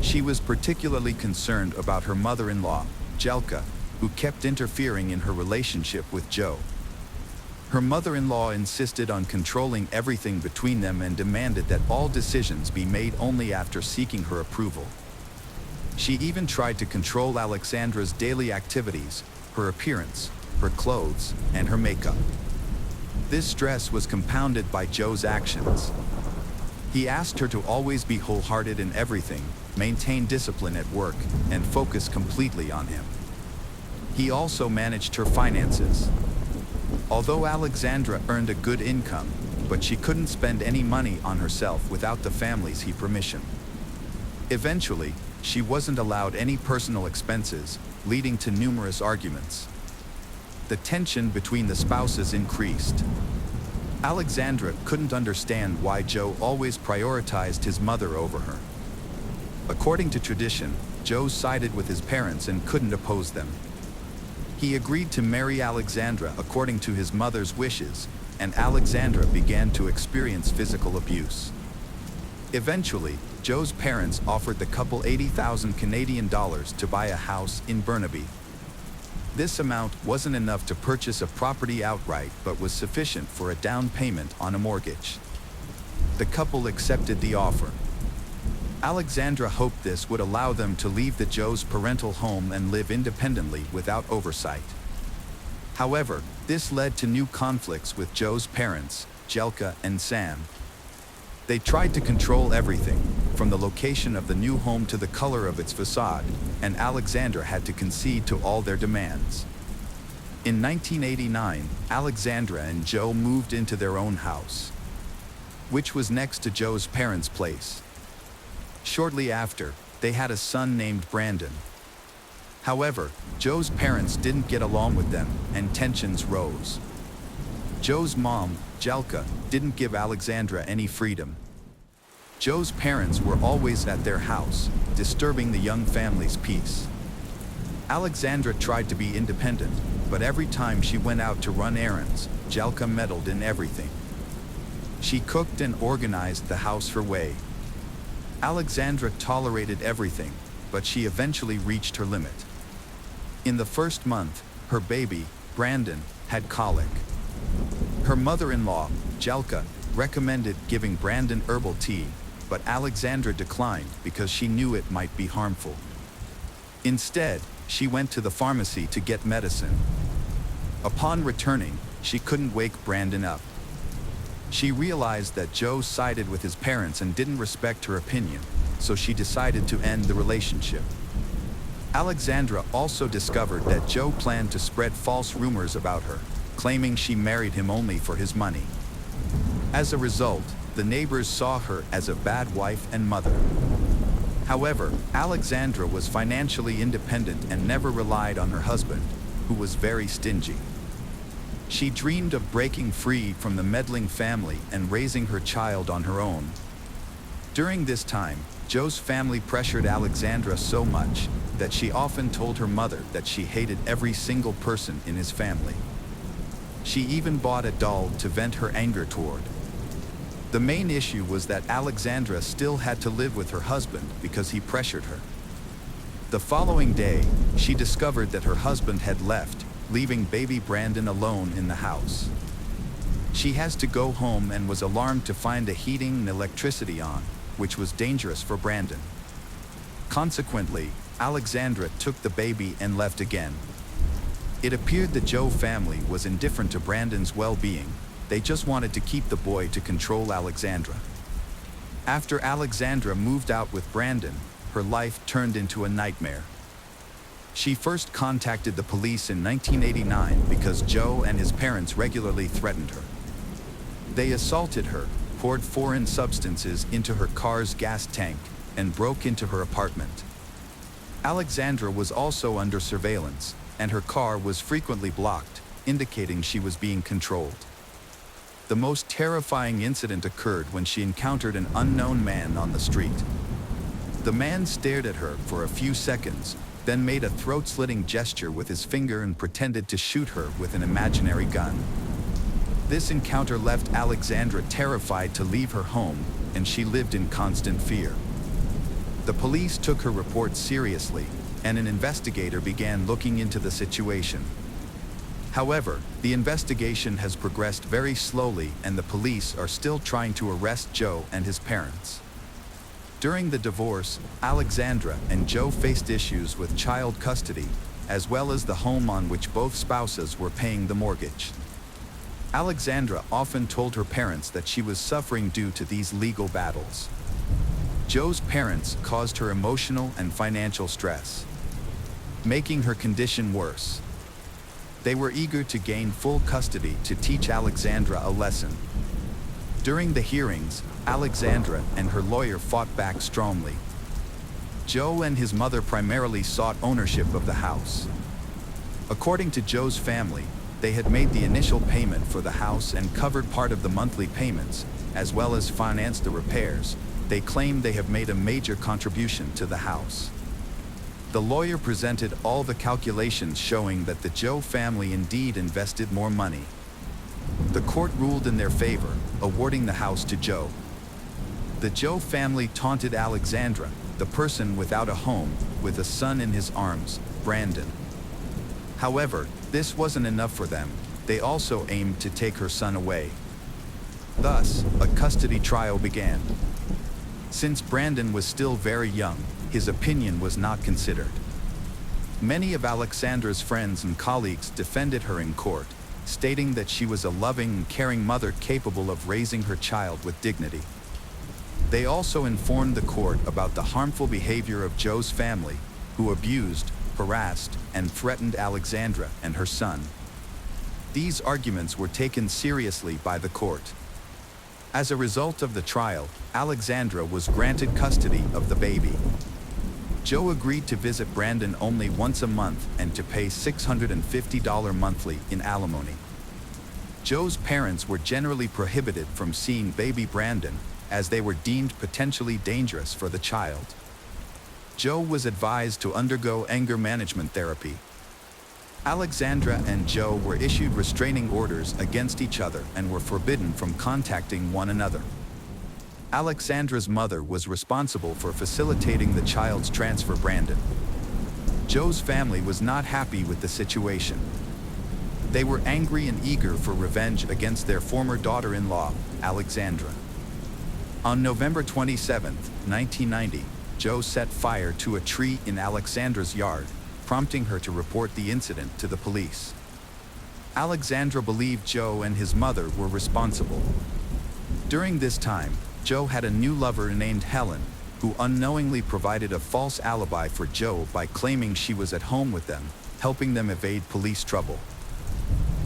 Speaker 1: She was particularly concerned about her mother-in-law, Jelka, who kept interfering in her relationship with Joe. Her mother-in-law insisted on controlling everything between them and demanded that all decisions be made only after seeking her approval. She even tried to control Alexandra's daily activities, her appearance, her clothes, and her makeup. This stress was compounded by Joe's actions. He asked her to always be wholehearted in everything, maintain discipline at work, and focus completely on him. He also managed her finances. Although Alexandra earned a good income, but she couldn't spend any money on herself without the family's permission. Eventually, she wasn't allowed any personal expenses, leading to numerous arguments. The tension between the spouses increased. Alexandra couldn't understand why Joe always prioritized his mother over her. According to tradition, Joe sided with his parents and couldn't oppose them. He agreed to marry Alexandra according to his mother's wishes, and Alexandra began to experience physical abuse. Eventually, Joe's parents offered the couple 80,000 Canadian dollars to buy a house in Burnaby. This amount wasn't enough to purchase a property outright, but was sufficient for a down payment on a mortgage. The couple accepted the offer. Alexandra hoped this would allow them to leave the Joe's parental home and live independently without oversight. However, this led to new conflicts with Joe's parents, Jelka and Sam. They tried to control everything, from the location of the new home to the color of its facade, and Alexandra had to concede to all their demands. In 1989, Alexandra and Joe moved into their own house, which was next to Joe's parents' place. Shortly after, they had a son named Brandon. However, Joe's parents didn't get along with them, and tensions rose. Joe's mom, Jelka, didn't give Alexandra any freedom. Joe's parents were always at their house, disturbing the young family's peace. Alexandra tried to be independent, but every time she went out to run errands, Jelka meddled in everything. She cooked and organized the house her way. Alexandra tolerated everything, but she eventually reached her limit. In the first month, her baby, Brandon, had colic. Her mother-in-law, Jelka, recommended giving Brandon herbal tea, but Alexandra declined because she knew it might be harmful. Instead, she went to the pharmacy to get medicine. Upon returning, she couldn't wake Brandon up. She realized that Joe sided with his parents and didn't respect her opinion, so she decided to end the relationship. Alexandra also discovered that Joe planned to spread false rumors about her, claiming she married him only for his money. As a result, the neighbors saw her as a bad wife and mother. However, Alexandra was financially independent and never relied on her husband, who was very stingy. She dreamed of breaking free from the meddling family and raising her child on her own. During this time, Joe's family pressured Alexandra so much that she often told her mother that she hated every single person in his family. She even bought a doll to vent her anger toward. The main issue was that Alexandra still had to live with her husband because he pressured her. The following day, she discovered that her husband had left, leaving baby Brandon alone in the house. She has to go home and was alarmed to find the heating and electricity on, which was dangerous for Brandon. Consequently, Alexandra took the baby and left again. It appeared the Joe family was indifferent to Brandon's well-being. They just wanted to keep the boy to control Alexandra. After Alexandra moved out with Brandon, her life turned into a nightmare. She first contacted the police in 1989 because Joe and his parents regularly threatened her. They assaulted her, poured foreign substances into her car's gas tank, and broke into her apartment. Alexandra was also under surveillance, and her car was frequently blocked, indicating she was being controlled. The most terrifying incident occurred when she encountered an unknown man on the street. The man stared at her for a few seconds, then made a throat-slitting gesture with his finger and pretended to shoot her with an imaginary gun. This encounter left Alexandra terrified to leave her home, and she lived in constant fear. The police took her report seriously, and an investigator began looking into the situation. However, the investigation has progressed very slowly, and the police are still trying to arrest Joe and his parents. During the divorce, Alexandra and Joe faced issues with child custody, as well as the home on which both spouses were paying the mortgage. Alexandra often told her parents that she was suffering due to these legal battles. Joe's parents caused her emotional and financial stress, making her condition worse. They were eager to gain full custody to teach Alexandra a lesson. During the hearings, Alexandra and her lawyer fought back strongly. Joe and his mother primarily sought ownership of the house. According to Joe's family, they had made the initial payment for the house and covered part of the monthly payments, as well as financed the repairs. They claimed they have made a major contribution to the house. The lawyer presented all the calculations showing that the Joe family indeed invested more money. The court ruled in their favor, awarding the house to Joe. The Joe family taunted Alexandra, the person without a home, with a son in his arms, Brandon. However, this wasn't enough for them. They also aimed to take her son away. Thus, a custody trial began. Since Brandon was still very young, his opinion was not considered. Many of Alexandra's friends and colleagues defended her in court, stating that she was a loving and caring mother capable of raising her child with dignity. They also informed the court about the harmful behavior of Joe's family, who abused, harassed, and threatened Alexandra and her son. These arguments were taken seriously by the court. As a result of the trial, Alexandra was granted custody of the baby. Joe agreed to visit Brandon only once a month and to pay $650 monthly in alimony. Joe's parents were generally prohibited from seeing baby Brandon, as they were deemed potentially dangerous for the child. Joe was advised to undergo anger management therapy. Alexandra and Joe were issued restraining orders against each other and were forbidden from contacting one another. Alexandra's mother was responsible for facilitating the child's transfer to Brandon. Joe's family was not happy with the situation. They were angry and eager for revenge against their former daughter-in-law, Alexandra. On November 27, 1990, Joe set fire to a tree in Alexandra's yard, prompting her to report the incident to the police. Alexandra believed Joe and his mother were responsible. During this time, Joe had a new lover named Helen, who unknowingly provided a false alibi for Joe by claiming she was at home with them, helping them evade police trouble.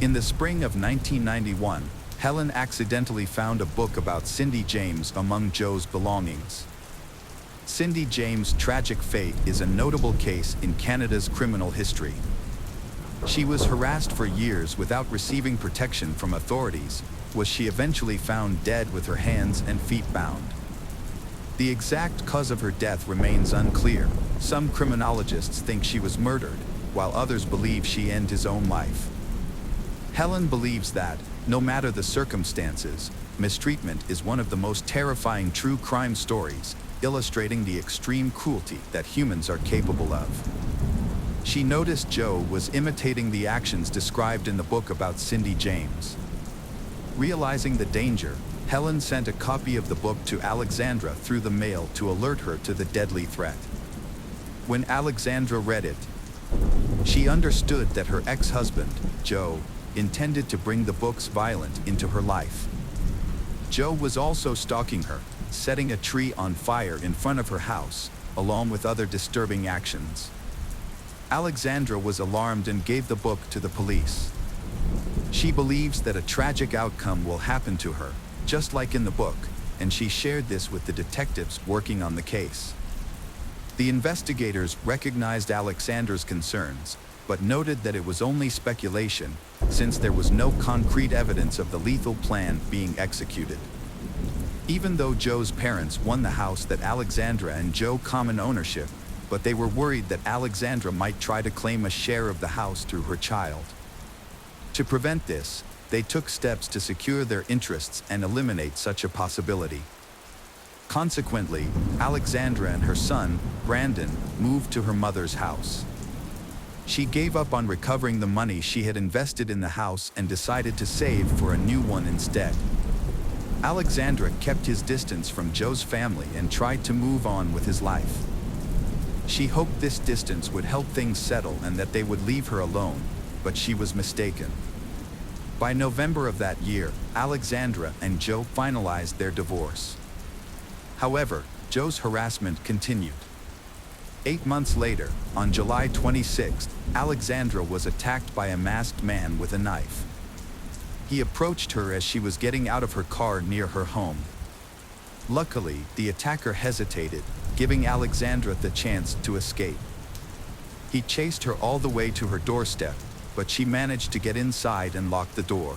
Speaker 1: In the spring of 1991, Helen accidentally found a book about Cindy James among Joe's belongings. Cindy James' tragic fate is a notable case in Canada's criminal history. She was harassed for years without receiving protection from authorities. Was she eventually found dead with her hands and feet bound? The exact cause of her death remains unclear. Some criminologists think she was murdered, while others believe she ended his own life. Helen believes that, no matter the circumstances, mistreatment is one of the most terrifying true crime stories, illustrating the extreme cruelty that humans are capable of. She noticed Joe was imitating the actions described in the book about Cindy James. Realizing the danger, Helen sent a copy of the book to Alexandra through the mail to alert her to the deadly threat. When Alexandra read it, she understood that her ex-husband, Joe, intended to bring the book's violence into her life. Joe was also stalking her, setting a tree on fire in front of her house, along with other disturbing actions. Alexandra was alarmed and gave the book to the police. She believes that a tragic outcome will happen to her, just like in the book, and she shared this with the detectives working on the case. The investigators recognized Alexandra's concerns, but noted that it was only speculation, since there was no concrete evidence of the lethal plan being executed. Even though Joe's parents won the house that Alexandra and Joe common ownership, but they were worried that Alexandra might try to claim a share of the house through her child. To prevent this, they took steps to secure their interests and eliminate such a possibility. Consequently, Alexandra and her son, Brandon, moved to her mother's house. She gave up on recovering the money she had invested in the house and decided to save for a new one instead. Alexandra kept his distance from Joe's family and tried to move on with his life. She hoped this distance would help things settle and that they would leave her alone, but she was mistaken. By November of that year, Alexandra and Joe finalized their divorce. However, Joe's harassment continued. 8 months later, on July 26th, Alexandra was attacked by a masked man with a knife. He approached her as she was getting out of her car near her home. Luckily, the attacker hesitated, giving Alexandra the chance to escape. He chased her all the way to her doorstep, but she managed to get inside and lock the door.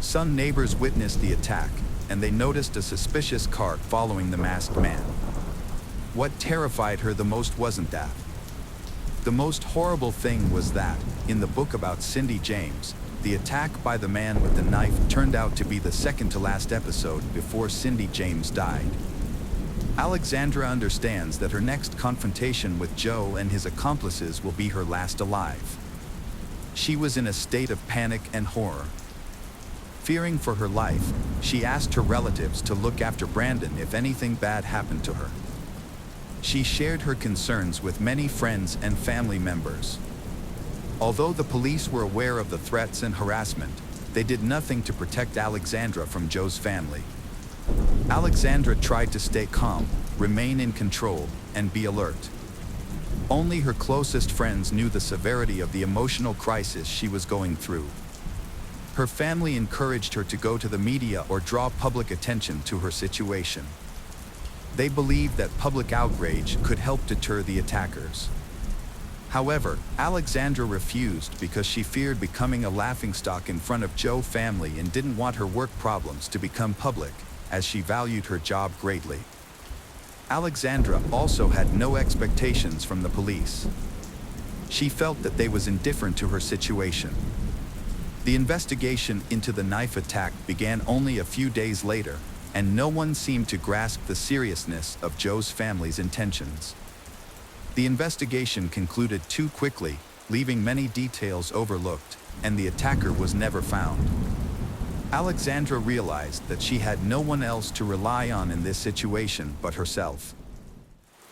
Speaker 1: Some neighbors witnessed the attack, and they noticed a suspicious cart following the masked man. What terrified her the most wasn't that. The most horrible thing was that, in the book about Cindy James, the attack by the man with the knife turned out to be the second to last episode before Cindy James died. Alexandra understands that her next confrontation with Joe and his accomplices will be her last alive. She was in a state of panic and horror. Fearing for her life, she asked her relatives to look after Brandon if anything bad happened to her. She shared her concerns with many friends and family members. Although the police were aware of the threats and harassment, they did nothing to protect Alexandra from Joe's family. Alexandra tried to stay calm, remain in control, and be alert. Only her closest friends knew the severity of the emotional crisis she was going through. Her family encouraged her to go to the media or draw public attention to her situation. They believed that public outrage could help deter the attackers. However, Alexandra refused because she feared becoming a laughingstock in front of Joe's family and didn't want her work problems to become public, as she valued her job greatly. Alexandra also had no expectations from the police. She felt that they was indifferent to her situation. The investigation into the knife attack began only a few days later, and no one seemed to grasp the seriousness of Joe's family's intentions. The investigation concluded too quickly, leaving many details overlooked, and the attacker was never found. Alexandra realized that she had no one else to rely on in this situation but herself.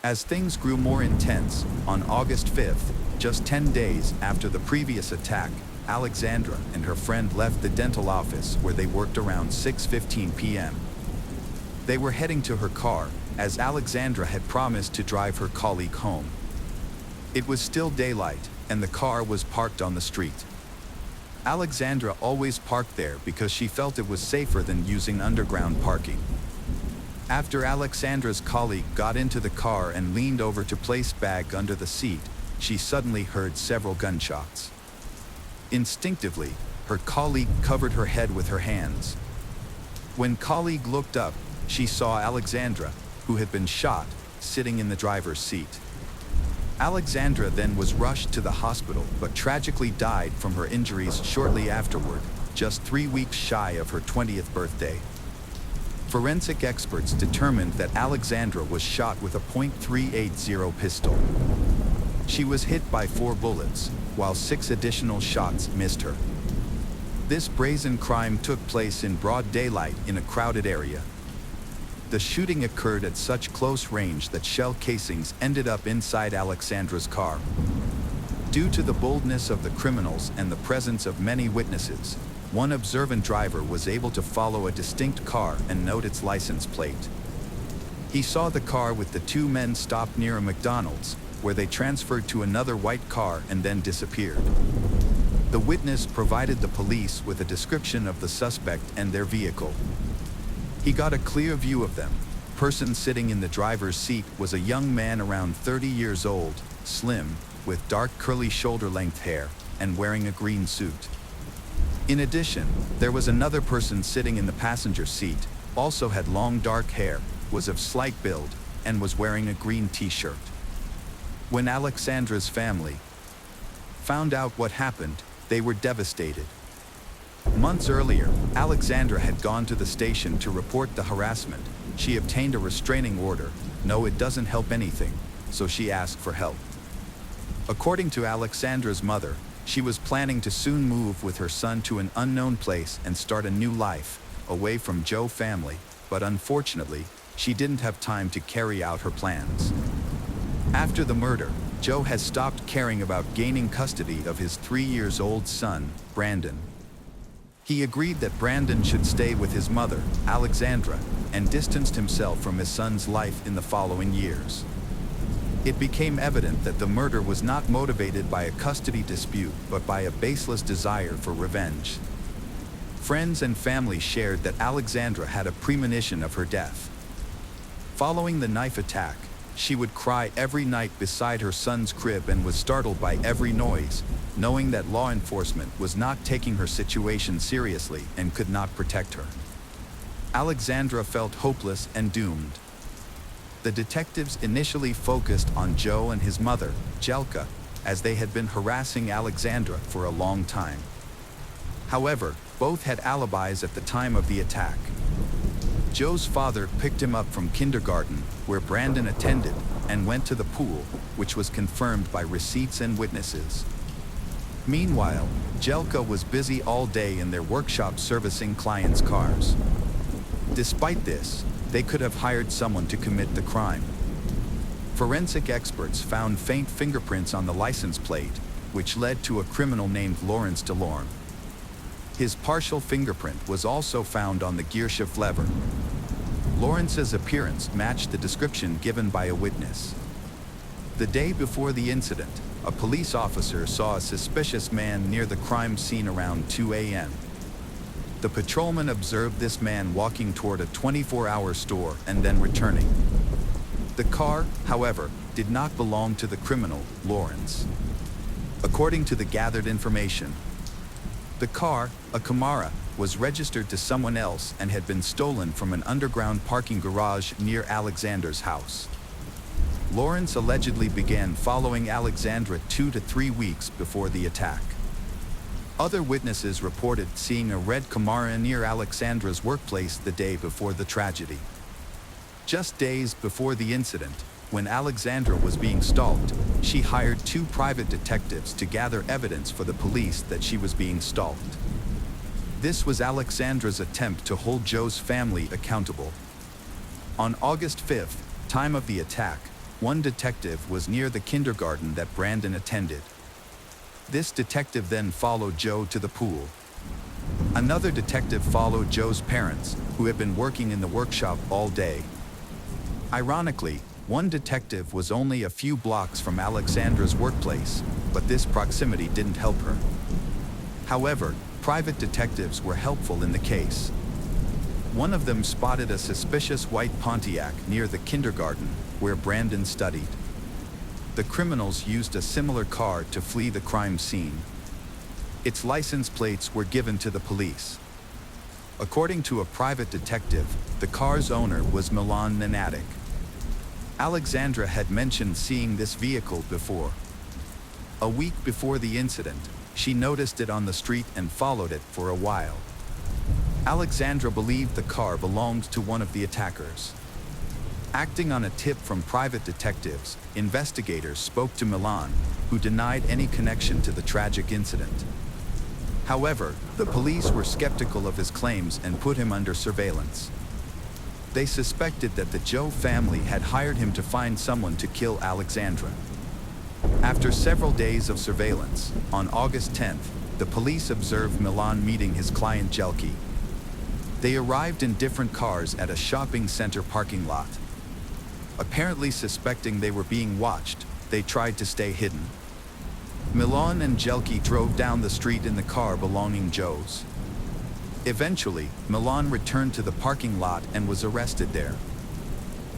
Speaker 1: As things grew more intense, on August 5th, just 10 days after the previous attack, Alexandra and her friend left the dental office where they worked around 6:15 p.m. They were heading to her car, as Alexandra had promised to drive her colleague home. It was still daylight, and the car was parked on the street. Alexandra always parked there because she felt it was safer than using underground parking. After Alexandra's colleague got into the car and leaned over to place bag under the seat, she suddenly heard several gunshots. Instinctively, her colleague covered her head with her hands. When colleague looked up, she saw Alexandra, who had been shot, sitting in the driver's seat. Alexandra then was rushed to the hospital but tragically died from her injuries shortly afterward, just 3 weeks shy of her 20th birthday. Forensic experts determined that Alexandra was shot with a .380 pistol. She was hit by 4 bullets, while 6 additional shots missed her. This brazen crime took place in broad daylight in a crowded area. The shooting occurred at such close range that shell casings ended up inside Alexandra's car. Due to the boldness of the criminals and the presence of many witnesses, one observant driver was able to follow a distinct car and note its license plate. He saw the car with the 2 men stopped near a McDonald's, where they transferred to another white car and then disappeared. The witness provided the police with a description of the suspect and their vehicle. He got a clear view of them. Person sitting in the driver's seat was a young man around 30 years old, slim, with dark curly shoulder-length hair, and wearing a green suit. In addition, there was another person sitting in the passenger seat, also had long dark hair, was of slight build, and was wearing a green t-shirt. When Alexandra's family found out what happened, they were devastated. Months earlier, Alexandra had gone to the station to report the harassment. She obtained a restraining order. No, it doesn't help anything, so she asked for help. According to Alexandra's mother, she was planning to soon move with her son to an unknown place and start a new life, away from Joe's family, but unfortunately, she didn't have time to carry out her plans. After the murder, Joe has stopped caring about gaining custody of his 3-year-old son, Brandon. He agreed that Brandon should stay with his mother, Alexandra, and distanced himself from his son's life in the following years. It became evident that the murder was not motivated by a custody dispute, but by a baseless desire for revenge. Friends and family shared that Alexandra had a premonition of her death. Following the knife attack, She would cry every night beside her son's crib and was startled by every noise, knowing that law enforcement was not taking her situation seriously and could not protect her. Alexandra felt hopeless and doomed. The detectives initially focused on Joe and his mother, Jelka, as they had been harassing Alexandra for a long time. However, both had alibis at the time of the attack. Joe's father picked him up from kindergarten, where Brandon attended, and went to the pool, which was confirmed by receipts and witnesses. Meanwhile, Jelka was busy all day in their workshop servicing clients' cars. Despite this, they could have hired someone to commit the crime. Forensic experts found faint fingerprints on the license plate, which led to a criminal named Lawrence DeLorme. His partial fingerprint was also found on the gearshift lever. Lawrence's appearance matched the description given by a witness. The day before the incident, a police officer saw a suspicious man near the crime scene around 2 a.m. The patrolman observed this man walking toward a 24-hour store and then returning. The car, however, did not belong to the criminal, Lawrence. According to the gathered information, the car, a Camaro, was registered to someone else and had been stolen from an underground parking garage near Alexandra's house. Lawrence allegedly began following Alexandra 2 to 3 weeks before the attack. Other witnesses reported seeing a red Camaro near Alexandra's workplace the day before the tragedy. Just days before the incident, when Alexandra was being stalked, she hired 2 private detectives to gather evidence for the police that she was being stalked. This was Alexandra's attempt to hold Joe's family accountable. On August 5th, time of the attack, one detective was near the kindergarten that Brandon attended. This detective then followed Joe to the pool. Another detective followed Joe's parents, who had been working in the workshop all day. Ironically, one detective was only a few blocks from Alexandra's workplace, but this proximity didn't help her. However, private detectives were helpful in the case. One of them spotted a suspicious white Pontiac near the kindergarten where Brandon studied. The criminals used a similar car to flee the crime scene. Its license plates were given to the police. According to a private detective, the car's owner was Milan Nanatic. Alexandra had mentioned seeing this vehicle before. A week before the incident, she noticed it on the street and followed it for a while. Alexandra believed the car belonged to one of the attackers. Acting on a tip from private detectives, investigators spoke to Milan, who denied any connection to the tragic incident. However, the police were skeptical of his claims and put him under surveillance. They suspected that the Joe family had hired him to find someone to kill Alexandra. After several days of surveillance, on August 10th, the police observed Milan meeting his client Jelki. They arrived in different cars at a shopping center parking lot. Apparently suspecting they were being watched, they tried to stay hidden. Milan and Jelki drove down the street in the car belonging Joe's. Eventually, Milan returned to the parking lot and was arrested there.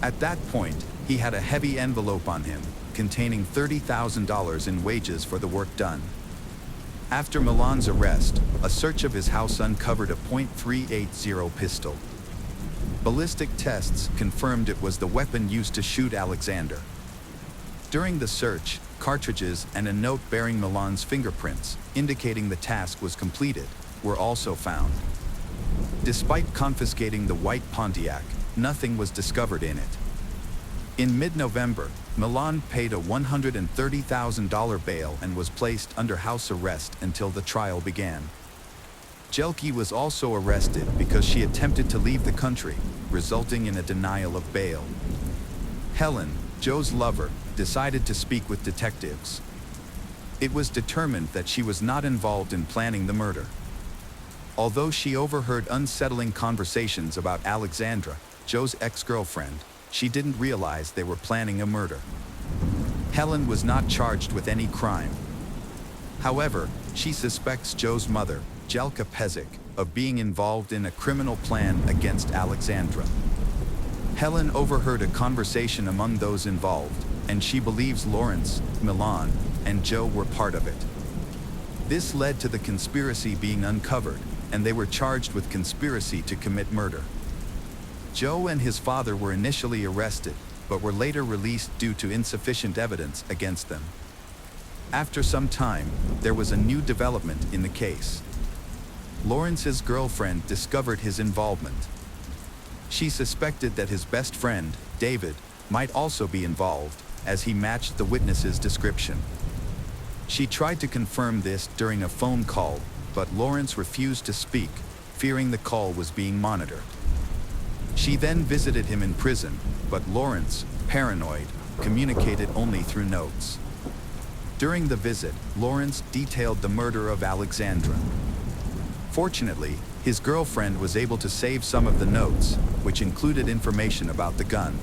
Speaker 1: At that point, he had a heavy envelope on him, containing $30,000 in wages for the work done. After Milan's arrest, a search of his house uncovered a .380 pistol. Ballistic tests confirmed it was the weapon used to shoot Alexander. During the search, cartridges and a note bearing Milan's fingerprints, indicating the task was completed, were also found. Despite confiscating the white Pontiac, nothing was discovered in it. In mid-November, Milan paid a $130,000 bail and was placed under house arrest until the trial began. Jelki was also arrested because she attempted to leave the country, resulting in a denial of bail. Helen, Joe's lover, decided to speak with detectives. It was determined that she was not involved in planning the murder. Although she overheard unsettling conversations about Alexandra, Joe's ex-girlfriend, she didn't realize they were planning a murder. Helen was not charged with any crime. However, she suspects Joe's mother, Jelka Pezic, of being involved in a criminal plan against Alexandra. Helen overheard a conversation among those involved, and she believes Lawrence, Milan, and Joe were part of it. This led to the conspiracy being uncovered, and they were charged with conspiracy to commit murder. Joe and his father were initially arrested, but were later released due to insufficient evidence against them. After some time, there was a new development in the case. Lawrence's girlfriend discovered his involvement. She suspected that his best friend, David, might also be involved, as he matched the witness's description. She tried to confirm this during a phone call, but Lawrence refused to speak, fearing the call was being monitored. She then visited him in prison, but Lawrence, paranoid, communicated only through notes. During the visit, Lawrence detailed the murder of Alexandra. Fortunately, his girlfriend was able to save some of the notes, which included information about the gun.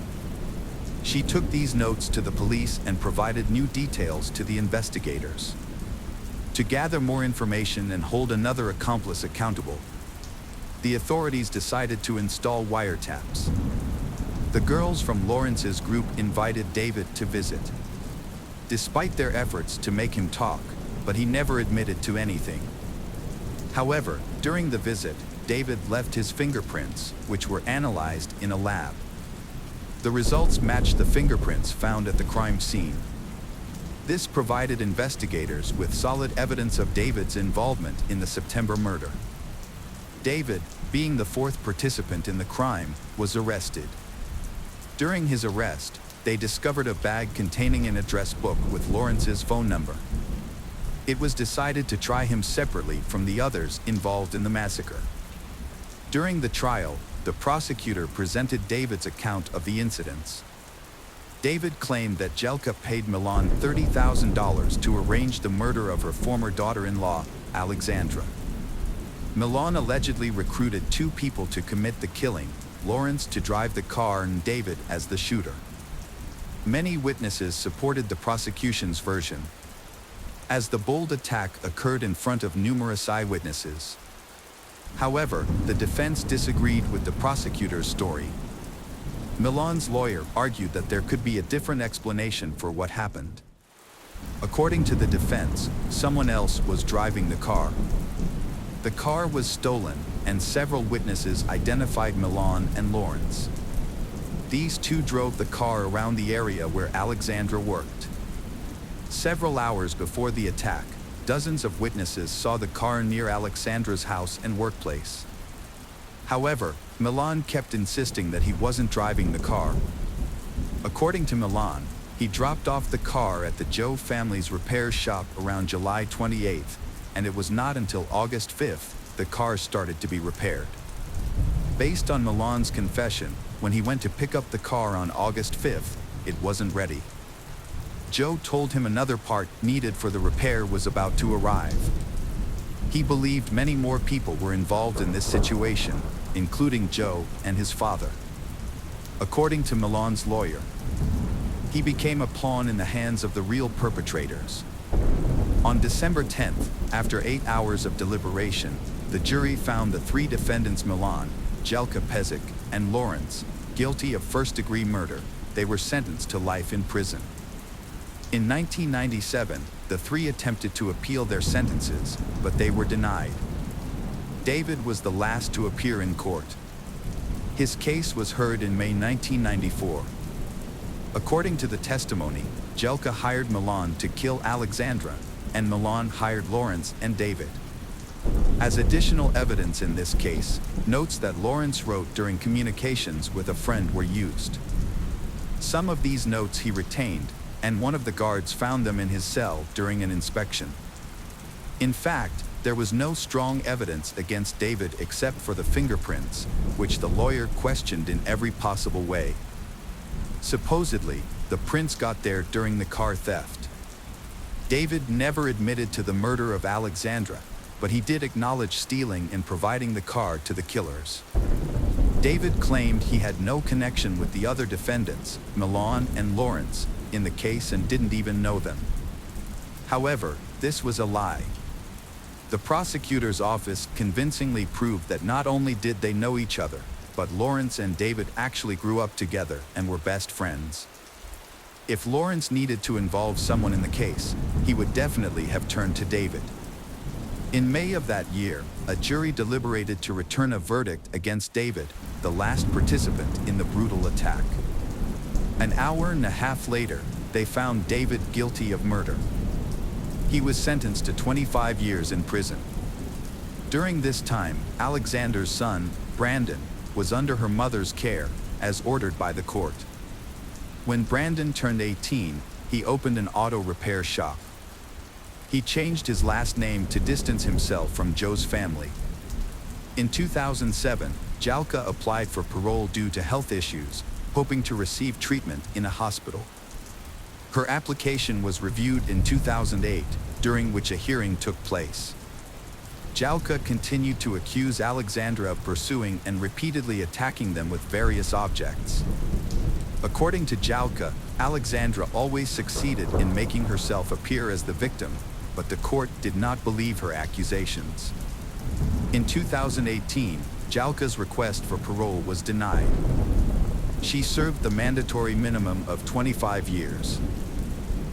Speaker 1: She took these notes to the police and provided new details to the investigators. To gather more information and hold another accomplice accountable, the authorities decided to install wiretaps. The girls from Lawrence's group invited David to visit. Despite their efforts to make him talk, but he never admitted to anything. However, during the visit, David left his fingerprints, which were analyzed in a lab. The results matched the fingerprints found at the crime scene. This provided investigators with solid evidence of David's involvement in the September murder. David, being the fourth participant in the crime, was arrested. During his arrest, they discovered a bag containing an address book with Lawrence's phone number. It was decided to try him separately from the others involved in the massacre. During the trial, the prosecutor presented David's account of the incidents. David claimed that Jelka paid Milan $30,000 to arrange the murder of her former daughter-in-law, Alexandra. Milan allegedly recruited two people to commit the killing, Lawrence to drive the car and David as the shooter. Many witnesses supported the prosecution's version, as the bold attack occurred in front of numerous eyewitnesses. However, the defense disagreed with the prosecutor's story. Milan's lawyer argued that there could be a different explanation for what happened. According to the defense, someone else was driving the car. The car was stolen, and several witnesses identified Milan and Lawrence. These two drove the car around the area where Alexandra worked. Several hours before the attack, dozens of witnesses saw the car near Alexandra's house and workplace. However, Milan kept insisting that he wasn't driving the car. According to Milan, he dropped off the car at the Joe family's repair shop around July 28th, and it was not until August 5th the car started to be repaired. Based on Milan's confession, when he went to pick up the car on August 5th, it wasn't ready. Joe told him another part needed for the repair was about to arrive. He believed many more people were involved in this situation, including Joe and his father. According to Milan's lawyer, he became a pawn in the hands of the real perpetrators. On December 10th, after 8 hours of deliberation, the jury found the three defendants Milan, Jelka Pezic, and Lawrence guilty of first-degree murder. They were sentenced to life in prison. In 1997, the three attempted to appeal their sentences, but they were denied. David was the last to appear in court. His case was heard in May 1994. According to the testimony, Jelka hired Milan to kill Alexandra, and Milan hired Lawrence and David. As additional evidence in this case, notes that Lawrence wrote during communications with a friend were used. Some of these notes he retained, and one of the guards found them in his cell during an inspection. In fact, there was no strong evidence against David except for the fingerprints, which the lawyer questioned in every possible way. Supposedly, the prints got there during the car theft. David never admitted to the murder of Alexandra, but he did acknowledge stealing and providing the car to the killers. David claimed he had no connection with the other defendants, Milan and Lawrence, in the case and didn't even know them. However, this was a lie. The prosecutor's office convincingly proved that not only did they know each other, but Lawrence and David actually grew up together and were best friends. If Lawrence needed to involve someone in the case, he would definitely have turned to David. In May of that year, a jury deliberated to return a verdict against David, the last participant in the brutal attack. An hour and a half later, they found David guilty of murder. He was sentenced to 25 years in prison. During this time, Alexander's son, Brandon, was under her mother's care, as ordered by the court. When Brandon turned 18, he opened an auto repair shop. He changed his last name to distance himself from Joe's family. In 2007, Jalka applied for parole due to health issues, hoping to receive treatment in a hospital. Her application was reviewed in 2008, during which a hearing took place. Jalka continued to accuse Alexandra of pursuing and repeatedly attacking them with various objects. According to Jalka, Alexandra always succeeded in making herself appear as the victim, but the court did not believe her accusations. In 2018, Jalka's request for parole was denied. She served the mandatory minimum of 25 years.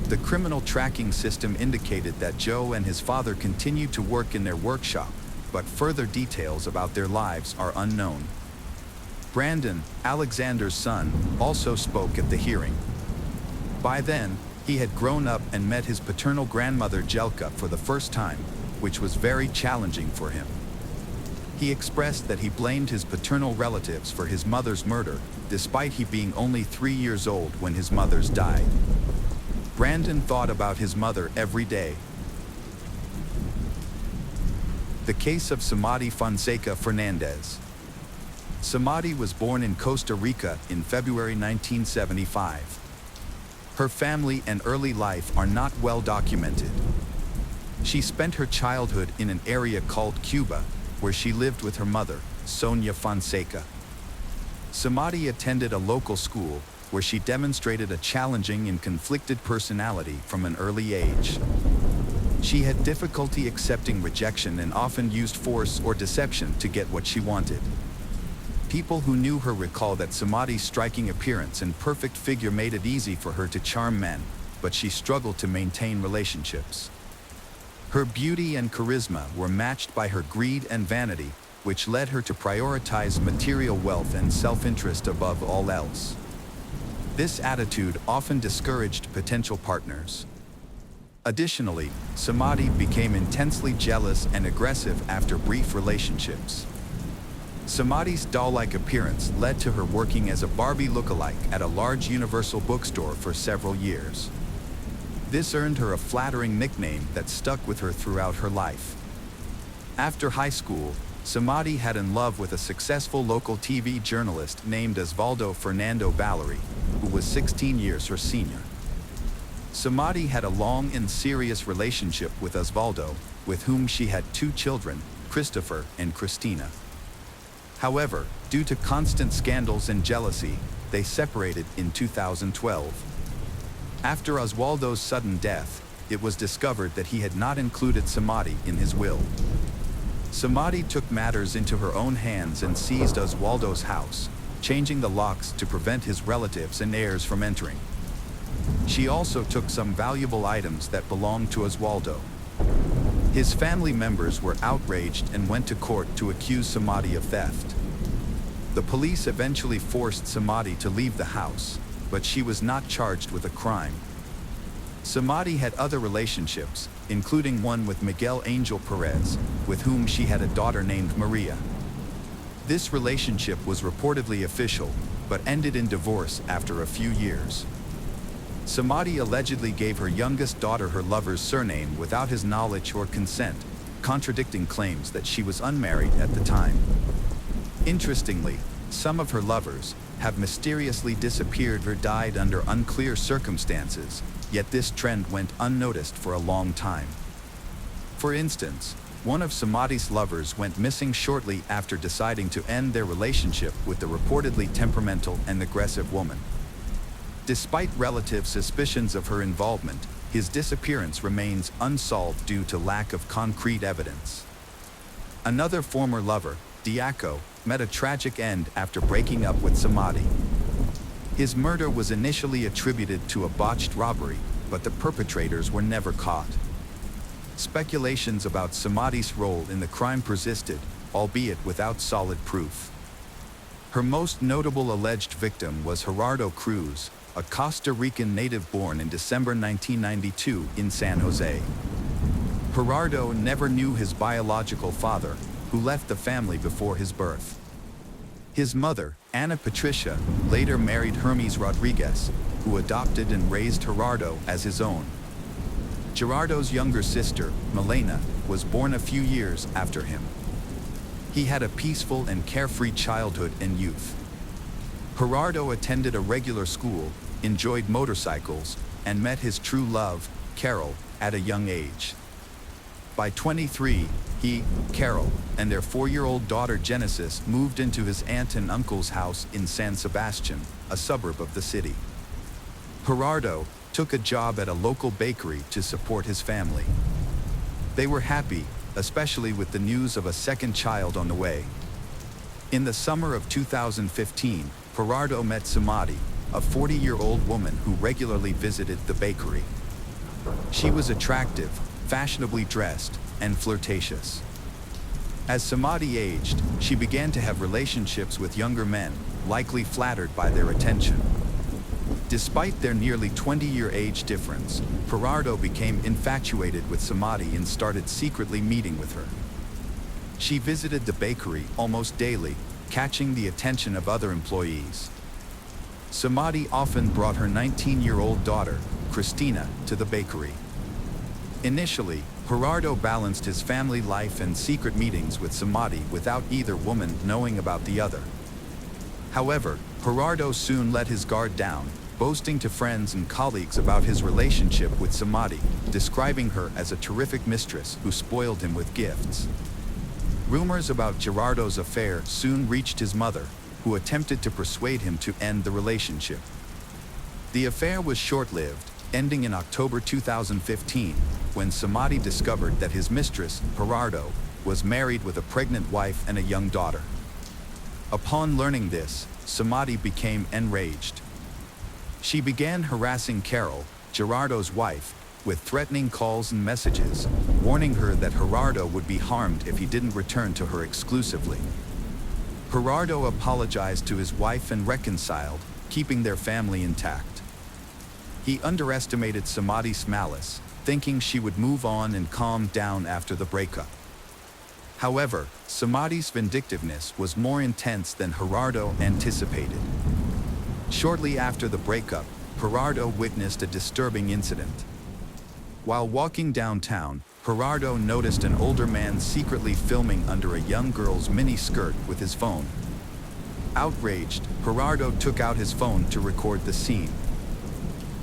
Speaker 1: The criminal tracking system indicated that Joe and his father continued to work in their workshop, but further details about their lives are unknown. Brandon, Alexander's son, also spoke at the hearing. By then, he had grown up and met his paternal grandmother Jelka for the first time, which was very challenging for him. He expressed that he blamed his paternal relatives for his mother's murder, despite he being only 3 years old when his mother's died. Brandon thought about his mother every day. The case of Samadi Fonseca Fernandez. Samadi was born in Costa Rica in February 1975. Her family and early life are not well documented. She spent her childhood in an area called Cuba, where she lived with her mother, Sonia Fonseca. Samadi attended a local school, where she demonstrated a challenging and conflicted personality from an early age. She had difficulty accepting rejection and often used force or deception to get what she wanted. People who knew her recall that Samadi's striking appearance and perfect figure made it easy for her to charm men, but she struggled to maintain relationships. Her beauty and charisma were matched by her greed and vanity, which led her to prioritize material wealth and self-interest above all else. This attitude often discouraged potential partners. Additionally, Samadi became intensely jealous and aggressive after brief relationships. Samadi's doll-like appearance led to her working as a Barbie lookalike at a large Universal bookstore for several years. This earned her a flattering nickname that stuck with her throughout her life. After high school, Samadi had in love with a successful local TV journalist named Osvaldo Fernando Valery, who was 16 years her senior. Samadi had a long and serious relationship with Osvaldo, with whom she had 2 children, Christopher and Christina. However, due to constant scandals and jealousy, they separated in 2012. After Osvaldo's sudden death, it was discovered that he had not included Samadi in his will. Samadi took matters into her own hands and seized Osvaldo's house, changing the locks to prevent his relatives and heirs from entering. She also took some valuable items that belonged to Osvaldo. His family members were outraged and went to court to accuse Samadi of theft. The police eventually forced Samadi to leave the house, but she was not charged with a crime. Samadi had other relationships, including one with Miguel Angel Perez, with whom she had a daughter named Maria. This relationship was reportedly official, but ended in divorce after a few years. Samadi allegedly gave her youngest daughter her lover's surname without his knowledge or consent, contradicting claims that she was unmarried at the time. Interestingly, some of her lovers have mysteriously disappeared or died under unclear circumstances, yet this trend went unnoticed for a long time. For instance, one of Samadi's lovers went missing shortly after deciding to end their relationship with the reportedly temperamental and aggressive woman. Despite relative suspicions of her involvement, his disappearance remains unsolved due to lack of concrete evidence. Another former lover, Diaco, met a tragic end after breaking up with Samadhi. His murder was initially attributed to a botched robbery, but the perpetrators were never caught. Speculations about Samadhi's role in the crime persisted, albeit without solid proof. Her most notable alleged victim was Gerardo Cruz, a Costa Rican native born in December 1992 in San Jose. Gerardo never knew his biological father, who left the family before his birth. His mother, Ana Patricia, later married Hermes Rodriguez, who adopted and raised Gerardo as his own. Gerardo's younger sister, Milena, was born a few years after him. He had a peaceful and carefree childhood and youth. Gerardo attended a regular school, enjoyed motorcycles, and met his true love, Carol, at a young age. By 23, he, Carol, and their 4-year-old daughter Genesis moved into his aunt and uncle's house in San Sebastian, a suburb of the city. Gerardo took a job at a local bakery to support his family. They were happy, especially with the news of a second child on the way. In the summer of 2015, Gerardo met Samadhi, a 40-year-old woman who regularly visited the bakery. She was attractive, fashionably dressed, and flirtatious. As Samadhi aged, she began to have relationships with younger men, likely flattered by their attention. Despite their nearly 20-year age difference, Gerardo became infatuated with Samadhi and started secretly meeting with her. She visited the bakery almost daily, catching the attention of other employees. Samadhi often brought her 19-year-old daughter, Christina, to the bakery. Initially, Gerardo balanced his family life and secret meetings with Samadhi without either woman knowing about the other. However, Gerardo soon let his guard down, boasting to friends and colleagues about his relationship with Samadhi, describing her as a terrific mistress who spoiled him with gifts. Rumors about Gerardo's affair soon reached his mother, who attempted to persuade him to end the relationship. The affair was short-lived, ending in October 2015, when Samadhi discovered that his mistress, Gerardo, was married with a pregnant wife and a young daughter. Upon learning this, Samadhi became enraged. She began harassing Carol, Gerardo's wife, with threatening calls and messages, warning her that Gerardo would be harmed if he didn't return to her exclusively. Gerardo apologized to his wife and reconciled, keeping their family intact. He underestimated Samadhi's malice, thinking she would move on and calm down after the breakup. However, Samadhi's vindictiveness was more intense than Gerardo anticipated. Shortly after the breakup, Gerardo witnessed a disturbing incident. While walking downtown, Gerardo noticed an older man secretly filming under a young girl's mini-skirt with his phone. Outraged, Gerardo took out his phone to record the scene.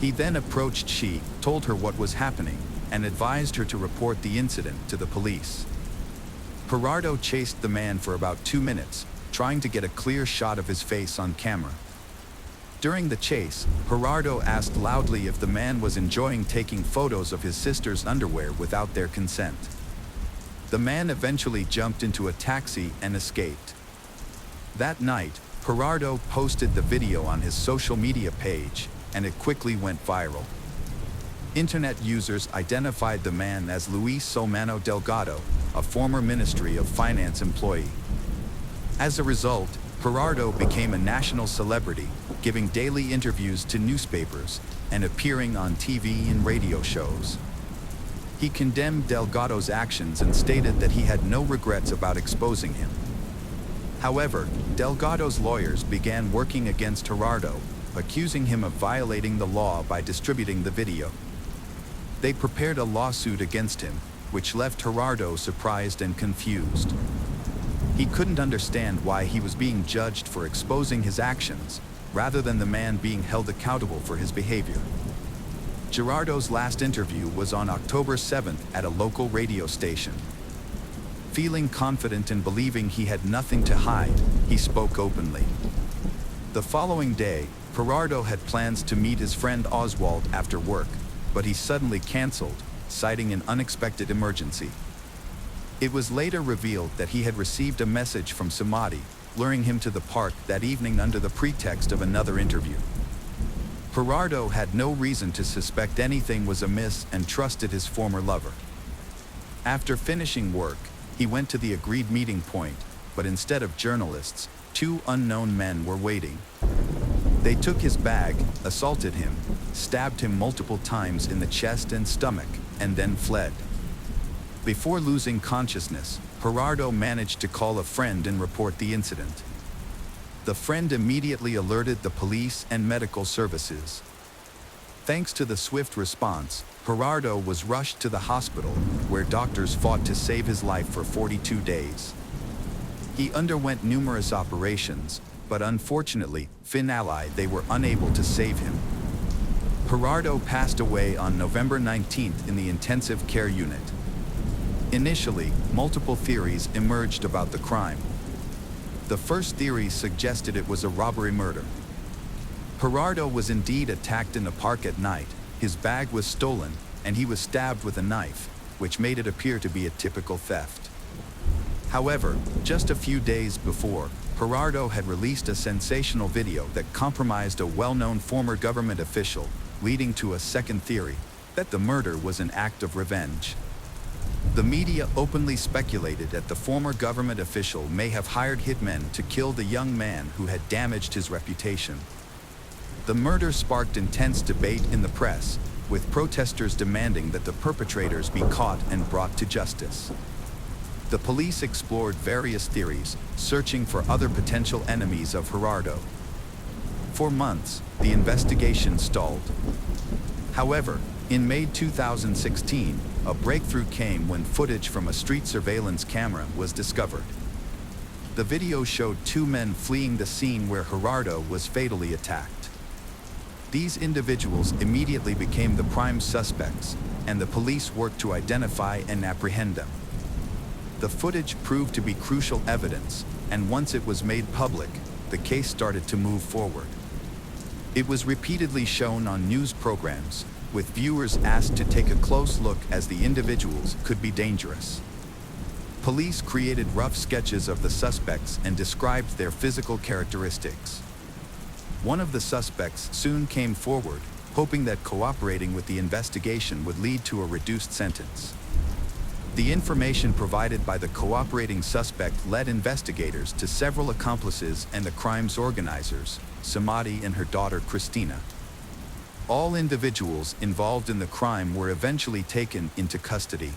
Speaker 1: He then approached she, told her what was happening, and advised her to report the incident to the police. Gerardo chased the man for about 2 minutes, trying to get a clear shot of his face on camera. During the chase, Gerardo asked loudly if the man was enjoying taking photos of his sister's underwear without their consent. The man eventually jumped into a taxi and escaped. That night, Gerardo posted the video on his social media page, and it quickly went viral. Internet users identified the man as Luis Solmano Delgado, a former Ministry of Finance employee. As a result, Gerardo became a national celebrity, giving daily interviews to newspapers and appearing on TV and radio shows. He condemned Delgado's actions and stated that he had no regrets about exposing him. However, Delgado's lawyers began working against Gerardo, accusing him of violating the law by distributing the video. They prepared a lawsuit against him, which left Gerardo surprised and confused. He couldn't understand why he was being judged for exposing his actions, rather than the man being held accountable for his behavior. Gerardo's last interview was on October 7th at a local radio station. Feeling confident and believing he had nothing to hide, he spoke openly. The following day, Gerardo had plans to meet his friend Oswald after work, but he suddenly canceled, citing an unexpected emergency. It was later revealed that he had received a message from Samadhi, luring him to the park that evening under the pretext of another interview. Gerardo had no reason to suspect anything was amiss and trusted his former lover. After finishing work, he went to the agreed meeting point, but instead of journalists, two unknown men were waiting. They took his bag, assaulted him, stabbed him multiple times in the chest and stomach, and then fled. Before losing consciousness, Gerardo managed to call a friend and report the incident. The friend immediately alerted the police and medical services. Thanks to the swift response, Gerardo was rushed to the hospital, where doctors fought to save his life for 42 days. He underwent numerous operations, but unfortunately, they were unable to save him. Gerardo passed away on November 19th in the intensive care unit. Initially, multiple theories emerged about the crime. The first theory suggested it was a robbery murder. Gerardo was indeed attacked in the park at night, his bag was stolen, and he was stabbed with a knife, which made it appear to be a typical theft. However, just a few days before, Gerardo had released a sensational video that compromised a well-known former government official, leading to a second theory, that the murder was an act of revenge. The media openly speculated that the former government official may have hired hitmen to kill the young man who had damaged his reputation. The murder sparked intense debate in the press, with protesters demanding that the perpetrators be caught and brought to justice. The police explored various theories, searching for other potential enemies of Gerardo. For months, the investigation stalled. However, in May 2016, a breakthrough came when footage from a street surveillance camera was discovered. The video showed two men fleeing the scene where Gerardo was fatally attacked. These individuals immediately became the prime suspects, and the police worked to identify and apprehend them. The footage proved to be crucial evidence, and once it was made public, the case started to move forward. It was repeatedly shown on news programs, with viewers asked to take a close look as the individuals could be dangerous. Police created rough sketches of the suspects and described their physical characteristics. One of the suspects soon came forward, hoping that cooperating with the investigation would lead to a reduced sentence. The information provided by the cooperating suspect led investigators to several accomplices and the crime's organizers, Samadi and her daughter Christina. All individuals involved in the crime were eventually taken into custody.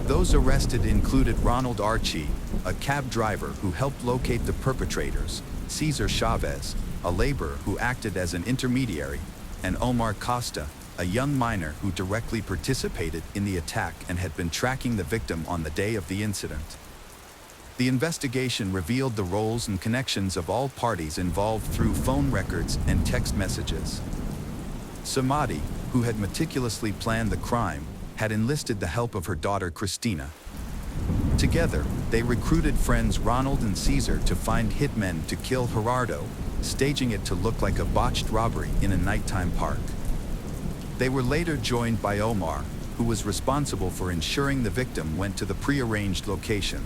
Speaker 1: Those arrested included Ronald Archie, a cab driver who helped locate the perpetrators, Cesar Chavez, a laborer who acted as an intermediary, and Omar Costa, a young miner who directly participated in the attack and had been tracking the victim on the day of the incident. The investigation revealed the roles and connections of all parties involved through phone records and text messages. Samadi, who had meticulously planned the crime, had enlisted the help of her daughter Christina. Together, they recruited friends Ronald and Cesar to find hitmen to kill Gerardo, staging it to look like a botched robbery in a nighttime park. They were later joined by Omar, who was responsible for ensuring the victim went to the prearranged location.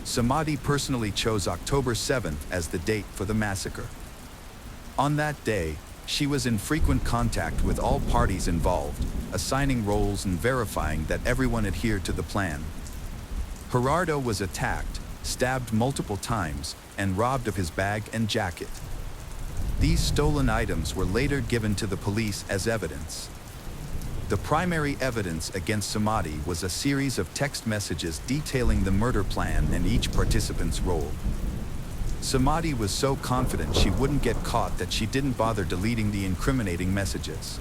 Speaker 1: Samadi personally chose October 7th as the date for the massacre. On that day, she was in frequent contact with all parties involved, assigning roles and verifying that everyone adhered to the plan. Gerardo was attacked, stabbed multiple times, and robbed of his bag and jacket. These stolen items were later given to the police as evidence. The primary evidence against Samadi was a series of text messages detailing the murder plan and each participant's role. Samadi was so confident she wouldn't get caught that she didn't bother deleting the incriminating messages.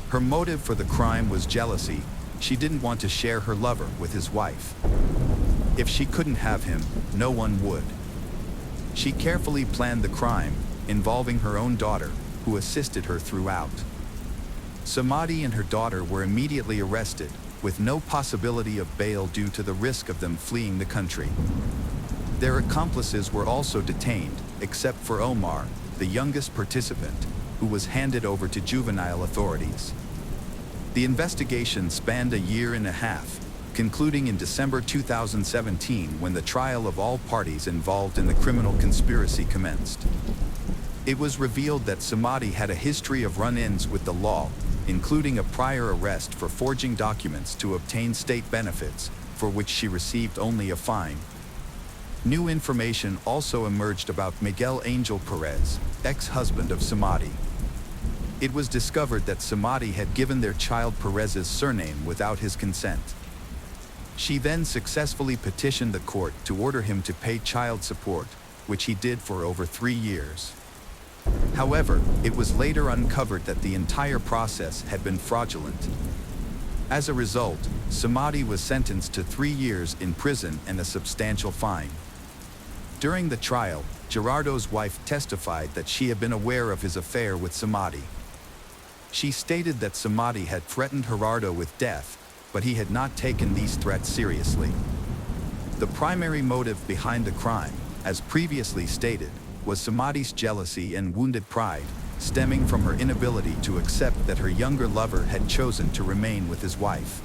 Speaker 1: Her motive for the crime was jealousy. She didn't want to share her lover with his wife. If she couldn't have him, no one would. She carefully planned the crime, involving her own daughter, who assisted her throughout. Samadi and her daughter were immediately arrested, with no possibility of bail due to the risk of them fleeing the country. Their accomplices were also detained, except for Omar, the youngest participant, who was handed over to juvenile authorities. The investigation spanned a year and a half, concluding in December 2017 when the trial of all parties involved in the criminal conspiracy commenced. It was revealed that Samadhi had a history of run-ins with the law, including a prior arrest for forging documents to obtain state benefits, for which she received only a fine. New information also emerged about Miguel Angel Perez, ex-husband of Samadhi. It was discovered that Samadhi had given their child Perez's surname without his consent. She then successfully petitioned the court to order him to pay child support, which he did for over 3 years. However, it was later uncovered that the entire process had been fraudulent. As a result, Samadhi was sentenced to 3 years in prison and a substantial fine. During the trial, Gerardo's wife testified that she had been aware of his affair with Samadhi. She stated that Samadhi had threatened Gerardo with death, but he had not taken these threats seriously. The primary motive behind the crime, as previously stated, was Samadhi's jealousy and wounded pride, stemming from her inability to accept that her younger lover had chosen to remain with his wife.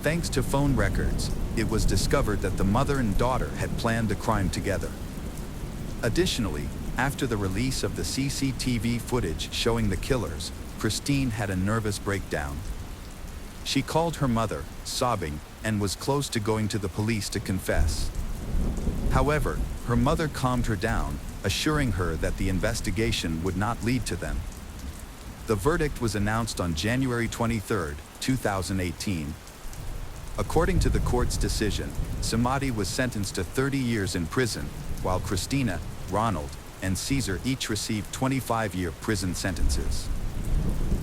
Speaker 1: Thanks to phone records, it was discovered that the mother and daughter had planned the crime together. Additionally, after the release of the CCTV footage showing the killers, Christine had a nervous breakdown. She called her mother, sobbing, and was close to going to the police to confess. However, her mother calmed her down, assuring her that the investigation would not lead to them. The verdict was announced on January 23, 2018. According to the court's decision, Samadhi was sentenced to 30 years in prison, while Christina, Ronald, and Caesar each received 25-year prison sentences.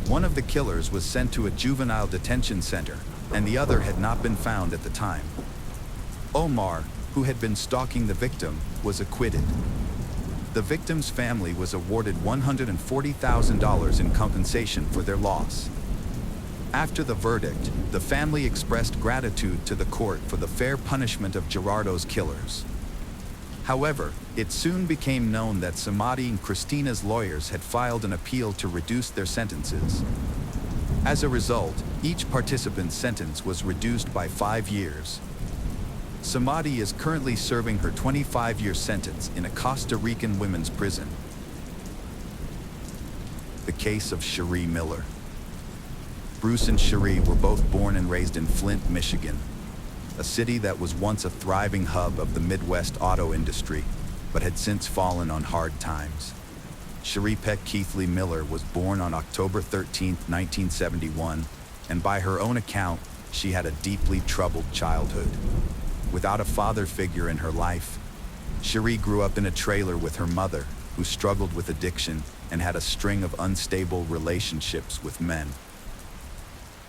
Speaker 1: One of the killers was sent to a juvenile detention center, and the other had not been found at the time. Omar, who had been stalking the victim, was acquitted. The victim's family was awarded $140,000 in compensation for their loss. After the verdict, the family expressed gratitude to the court for the fair punishment of Gerardo's killers. However, it soon became known that Samadhi and Christina's lawyers had filed an appeal to reduce their sentences. As a result, each participant's sentence was reduced by 5 years. Samadhi is currently serving her 25-year sentence in a Costa Rican women's prison. The case of Cherie Miller. Bruce and Cherie were both born and raised in Flint, Michigan, a city that was once a thriving hub of the Midwest auto industry, but had since fallen on hard times. Cherie Peck Keithley Miller was born on October 13, 1971, and by her own account, she had a deeply troubled childhood. Without a father figure in her life, Cherie grew up in a trailer with her mother, who struggled with addiction and had a string of unstable relationships with men.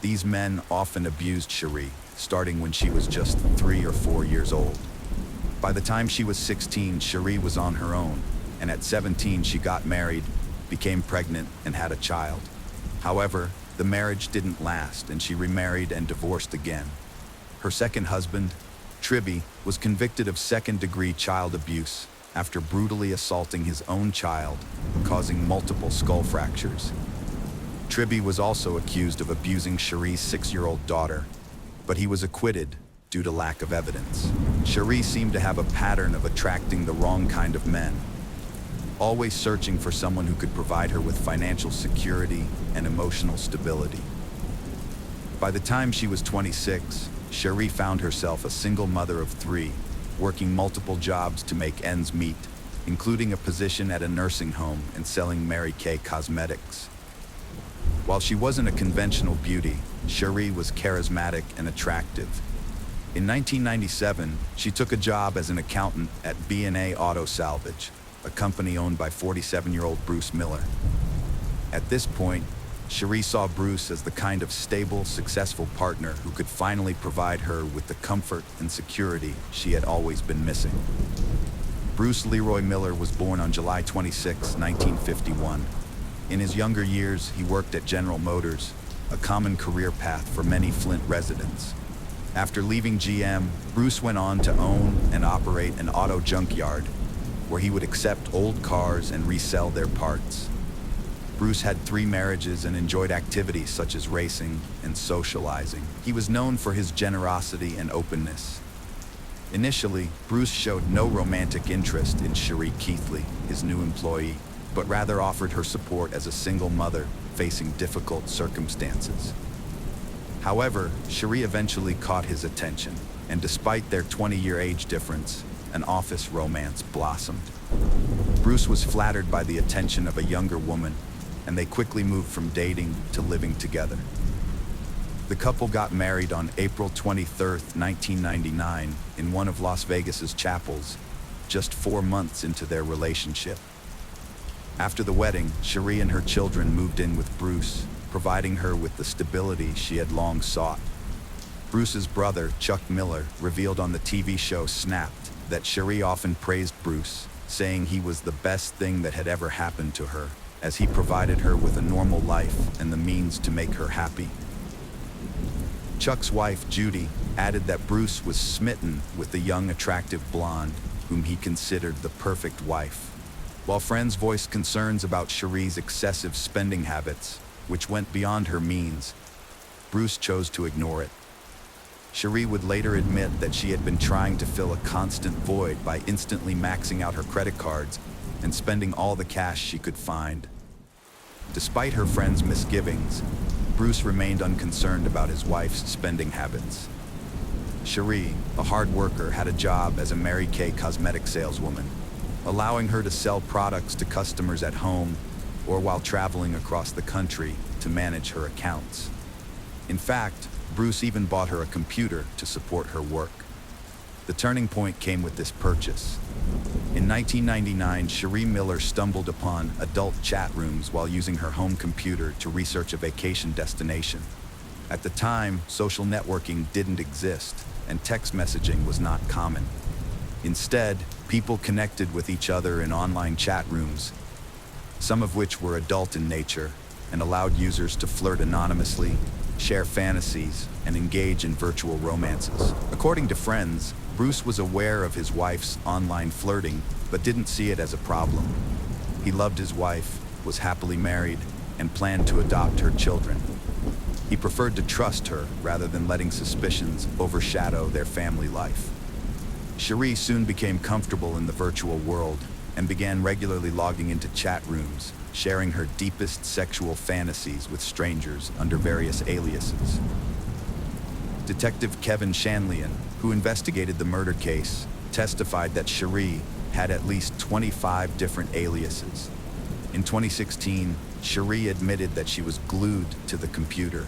Speaker 1: These men often abused Cherie, starting when she was just 3 or 4 years old. By the time she was 16, Cherie was on her own, and at 17 she got married, became pregnant, and had a child. However, the marriage didn't last, and she remarried and divorced again. Her second husband, Tribby, was convicted of second-degree child abuse after brutally assaulting his own child, causing multiple skull fractures. Tribby was also accused of abusing Cherie's 6-year-old daughter, but he was acquitted due to lack of evidence. Cherie seemed to have a pattern of attracting the wrong kind of men, always searching for someone who could provide her with financial security and emotional stability. By the time she was 26, Cherie found herself a single mother of 3, working multiple jobs to make ends meet, including a position at a nursing home and selling Mary Kay cosmetics. While she wasn't a conventional beauty, Cherie was charismatic and attractive. In 1997, she took a job as an accountant at B&A Auto Salvage, a company owned by 47-year-old Bruce Miller. At this point, Cherie saw Bruce as the kind of stable, successful partner who could finally provide her with the comfort and security she had always been missing. Bruce Leroy Miller was born on July 26, 1951. In his younger years, he worked at General Motors, a common career path for many Flint residents. After leaving GM, Bruce went on to own and operate an auto junkyard, where he would accept old cars and resell their parts. Bruce had 3 marriages and enjoyed activities such as racing and socializing. He was known for his generosity and openness. Initially, Bruce showed no romantic interest in Cherie Keithley, his new employee, but rather offered her support as a single mother facing difficult circumstances. However, Cherie eventually caught his attention, and despite their 20-year age difference, an office romance blossomed. Bruce was flattered by the attention of a younger woman, and they quickly moved from dating to living together. The couple got married on April 23, 1999, in one of Las Vegas's chapels, just 4 months into their relationship. After the wedding, Cherie and her children moved in with Bruce, providing her with the stability she had long sought. Bruce's brother, Chuck Miller, revealed on the TV show Snapped that Cherie often praised Bruce, saying he was the best thing that had ever happened to her, as he provided her with a normal life and the means to make her happy. Chuck's wife, Judy, added that Bruce was smitten with the young, attractive blonde, whom he considered the perfect wife. While friends voiced concerns about Cherie's excessive spending habits, which went beyond her means, Bruce chose to ignore it. Cherie would later admit that she had been trying to fill a constant void by instantly maxing out her credit cards and spending all the cash she could find. Despite her friends' misgivings, Bruce remained unconcerned about his wife's spending habits. Cherie, a hard worker, had a job as a Mary Kay cosmetic saleswoman, allowing her to sell products to customers at home or while traveling across the country to manage her accounts. In fact, Bruce even bought her a computer to support her work. The turning point came with this purchase. In 1999, Cherie Miller stumbled upon adult chat rooms while using her home computer to research a vacation destination. At the time, social networking didn't exist, and text messaging was not common. Instead, people connected with each other in online chat rooms, some of which were adult in nature and allowed users to flirt anonymously, share fantasies, and engage in virtual romances. According to friends, Bruce was aware of his wife's online flirting, but didn't see it as a problem. He loved his wife, was happily married, and planned to adopt her children. He preferred to trust her rather than letting suspicions overshadow their family life. Cherie soon became comfortable in the virtual world and began regularly logging into chat rooms, sharing her deepest sexual fantasies with strangers under various aliases. Detective Kevin Shanlian, who investigated the murder case, testified that Cherie had at least 25 different aliases. In 2016, Cherie admitted that she was glued to the computer.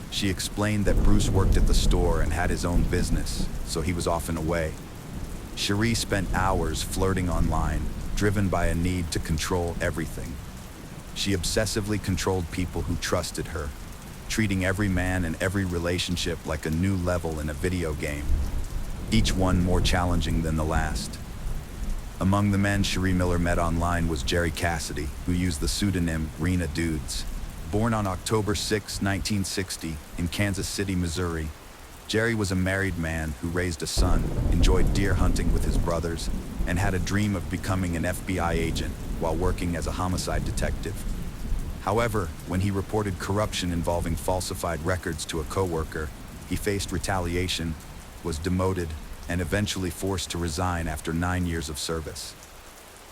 Speaker 1: She explained that Bruce worked at the store and had his own business, so he was often away. Cherie spent hours flirting online, driven by a need to control everything. She obsessively controlled people who trusted her, treating every man and every relationship like a new level in a video game, each one more challenging than the last. Among the men Cherie Miller met online was Jerry Cassidy, who used the pseudonym Rena Dudes. Born on October 6, 1960, in Kansas City, Missouri, Jerry was a married man who raised a son, enjoyed deer hunting with his brothers, and had a dream of becoming an FBI agent while working as a homicide detective. However, when he reported corruption involving falsified records to a coworker, he faced retaliation, was demoted, and eventually forced to resign after 9 years of service.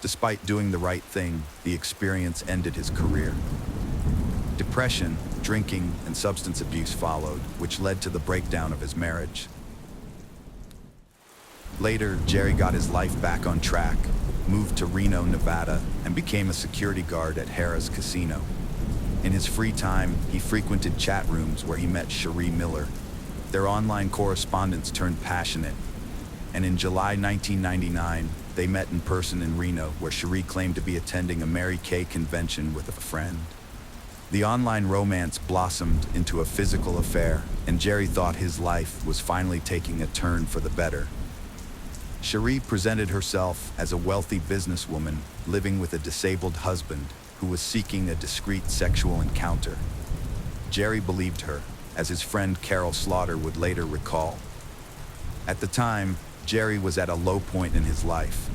Speaker 1: Despite doing the right thing, the experience ended his career. Depression, drinking, and substance abuse followed, which led to the breakdown of his marriage. Later, Jerry got his life back on track, moved to Reno, Nevada, and became a security guard at Harrah's Casino. In his free time, he frequented chat rooms where he met Cherie Miller. Their online correspondence turned passionate, and in July 1999, they met in person in Reno, where Cherie claimed to be attending a Mary Kay convention with a friend. The online romance blossomed into a physical affair, and Jerry thought his life was finally taking a turn for the better. Cherie presented herself as a wealthy businesswoman living with a disabled husband who was seeking a discreet sexual encounter. Jerry believed her, as his friend Carol Slaughter would later recall. At the time, Jerry was at a low point in his life.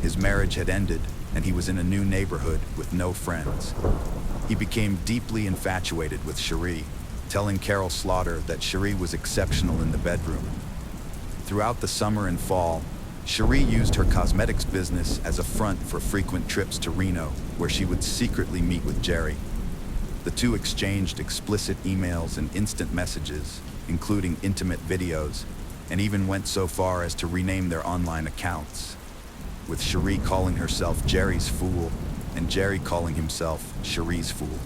Speaker 1: His marriage had ended, and he was in a new neighborhood with no friends. He became deeply infatuated with Cherie, telling Carol Slaughter that Cherie was exceptional in the bedroom. Throughout the summer and fall, Cherie used her cosmetics business as a front for frequent trips to Reno, where she would secretly meet with Jerry. The two exchanged explicit emails and instant messages, including intimate videos, and even went so far as to rename their online accounts, with Cherie calling herself Jerry's Fool and Jerry calling himself Cherie's Fool.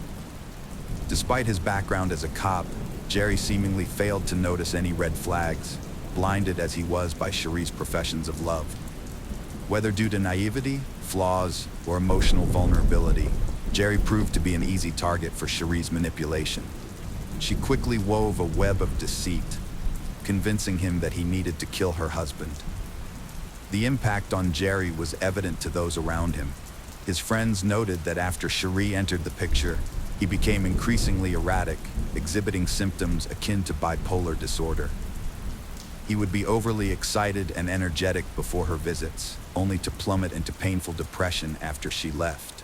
Speaker 1: Despite his background as a cop, Jerry seemingly failed to notice any red flags, blinded as he was by Cherie's professions of love. Whether due to naivety, flaws, or emotional vulnerability, Jerry proved to be an easy target for Cherie's manipulation. She quickly wove a web of deceit, convincing him that he needed to kill her husband. The impact on Jerry was evident to those around him. His friends noted that after Cherie entered the picture, he became increasingly erratic, exhibiting symptoms akin to bipolar disorder. He would be overly excited and energetic before her visits, only to plummet into painful depression after she left.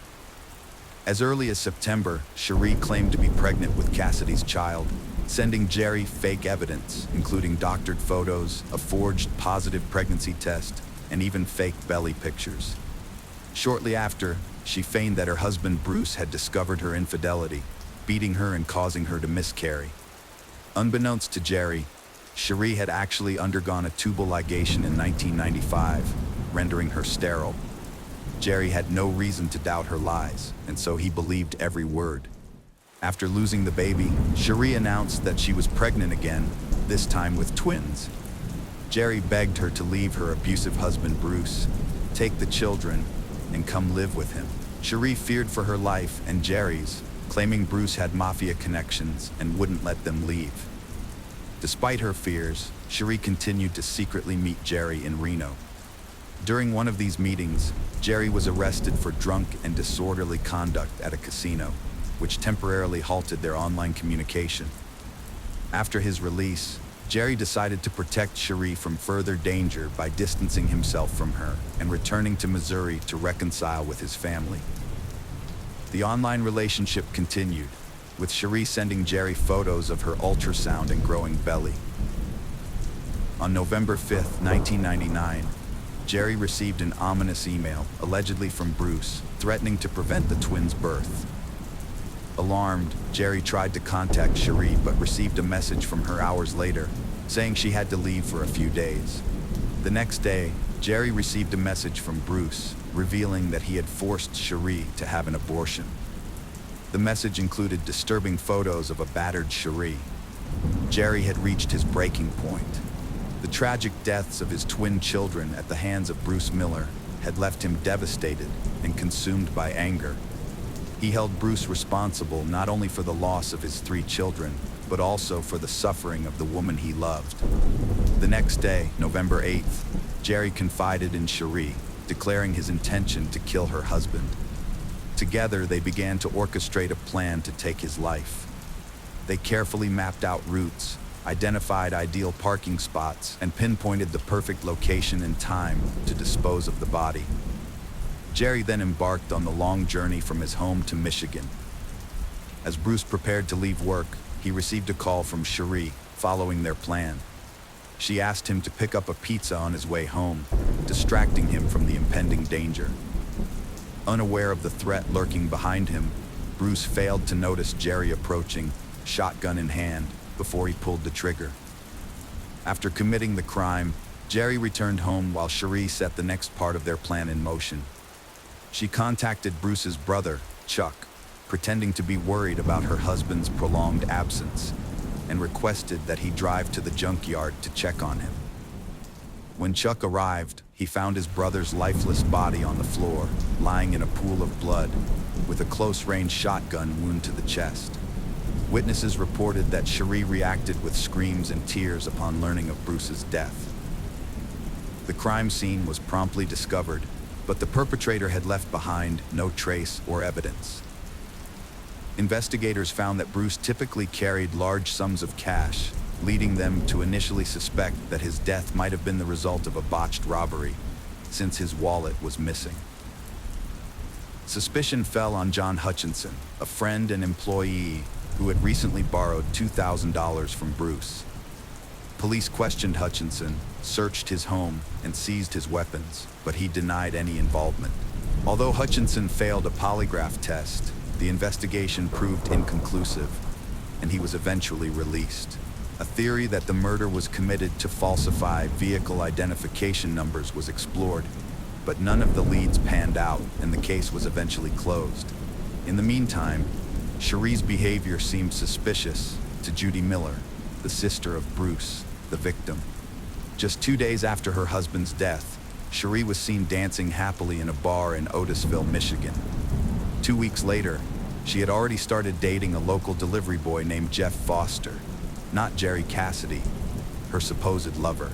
Speaker 1: As early as September, Cherie claimed to be pregnant with Cassidy's child, sending Jerry fake evidence, including doctored photos, a forged positive pregnancy test, and even fake belly pictures. Shortly after, she feigned that her husband Bruce had discovered her infidelity, beating her and causing her to miscarry. Unbeknownst to Jerry, Cherie had actually undergone a tubal ligation in 1995, rendering her sterile. Jerry had no reason to doubt her lies, and so he believed every word. After losing the baby, Cherie announced that she was pregnant again, this time with twins. Jerry begged her to leave her abusive husband Bruce, take the children, and come live with him. Cherie feared for her life and Jerry's, claiming Bruce had mafia connections and wouldn't let them leave. Despite her fears, Cherie continued to secretly meet Jerry in Reno. During one of these meetings, Jerry was arrested for drunk and disorderly conduct at a casino, which temporarily halted their online communication. After his release, Jerry decided to protect Cherie from further danger by distancing himself from her and returning to Missouri to reconcile with his family. The online relationship continued, with Cherie sending Jerry photos of her ultrasound and growing belly. On November 5, 1999, Jerry received an ominous email, allegedly from Bruce, threatening to prevent the twins' birth. Alarmed, Jerry tried to contact Cherie but received a message from her hours later, saying she had to leave for a few days. The next day, Jerry received a message from Bruce, revealing that he had forced Cherie to have an abortion. The message included disturbing photos of a battered Cherie. Jerry had reached his breaking point. The tragic deaths of his twin children at the hands of Bruce Miller had left him devastated and consumed by anger. He held Bruce responsible not only for the loss of his 3 children, but also for the suffering of the woman he loved. The next day, November 8th, Jerry confided in Cherie, declaring his intention to kill her husband. Together, they began to orchestrate a plan to take his life. They carefully mapped out routes, identified ideal parking spots, and pinpointed the perfect location and time to dispose of the body. Jerry then embarked on the long journey from his home to Michigan. As Bruce prepared to leave work, he received a call from Cherie, following their plan. She asked him to pick up a pizza on his way home, distracting him from the impending danger. Unaware of the threat lurking behind him, Bruce failed to notice Jerry approaching, shotgun in hand, before he pulled the trigger. After committing the crime, Jerry returned home while Cherie set the next part of their plan in motion. She contacted Bruce's brother, Chuck, pretending to be worried about her husband's prolonged absence, and requested that he drive to the junkyard to check on him. When Chuck arrived, he found his brother's lifeless body on the floor, lying in a pool of blood, with a close-range shotgun wound to the chest. Witnesses reported that Cherie reacted with screams and tears upon learning of Bruce's death. The crime scene was promptly discovered, but the perpetrator had left behind no trace or evidence. Investigators found that Bruce typically carried large sums of cash, leading them to initially suspect that his death might have been the result of a botched robbery, since his wallet was missing. Suspicion fell on John Hutchinson, a friend and employee who had recently borrowed $2,000 from Bruce. Police questioned Hutchinson, searched his home, and seized his weapons, but he denied any involvement. Although Hutchinson failed a polygraph test, the investigation proved inconclusive, and he was eventually released. A theory that the murder was committed to falsify vehicle identification numbers was explored, but none of the leads panned out, and the case was eventually closed. In the meantime, Cherie's behavior seemed suspicious to Judy Miller, the sister of Bruce, the victim. Just 2 days after her husband's death, Cherie was seen dancing happily in a bar in Otisville, Michigan. 2 weeks later, she had already started dating a local delivery boy named Jeff Foster, not Jerry Cassidy, her supposed lover.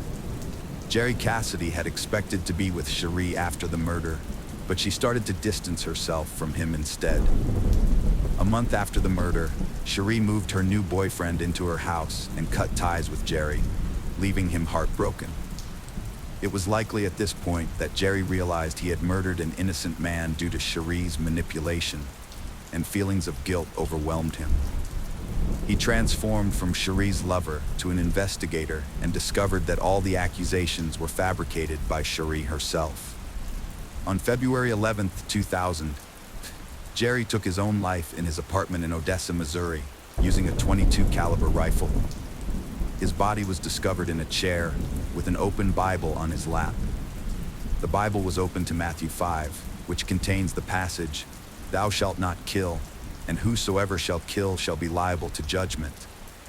Speaker 1: Jerry Cassidy had expected to be with Cherie after the murder, but she started to distance herself from him instead. A month after the murder, Cherie moved her new boyfriend into her house and cut ties with Jerry, leaving him heartbroken. It was likely at this point that Jerry realized he had murdered an innocent man due to Cherie's manipulation, and feelings of guilt overwhelmed him. He transformed from Cherie's lover to an investigator and discovered that all the accusations were fabricated by Cherie herself. On February 11, 2000, Jerry took his own life in his apartment in Odessa, Missouri, using a .22 caliber rifle. His body was discovered in a chair with an open Bible on his lap. The Bible was open to Matthew 5, which contains the passage, "Thou shalt not kill, and whosoever shall kill shall be liable to judgment."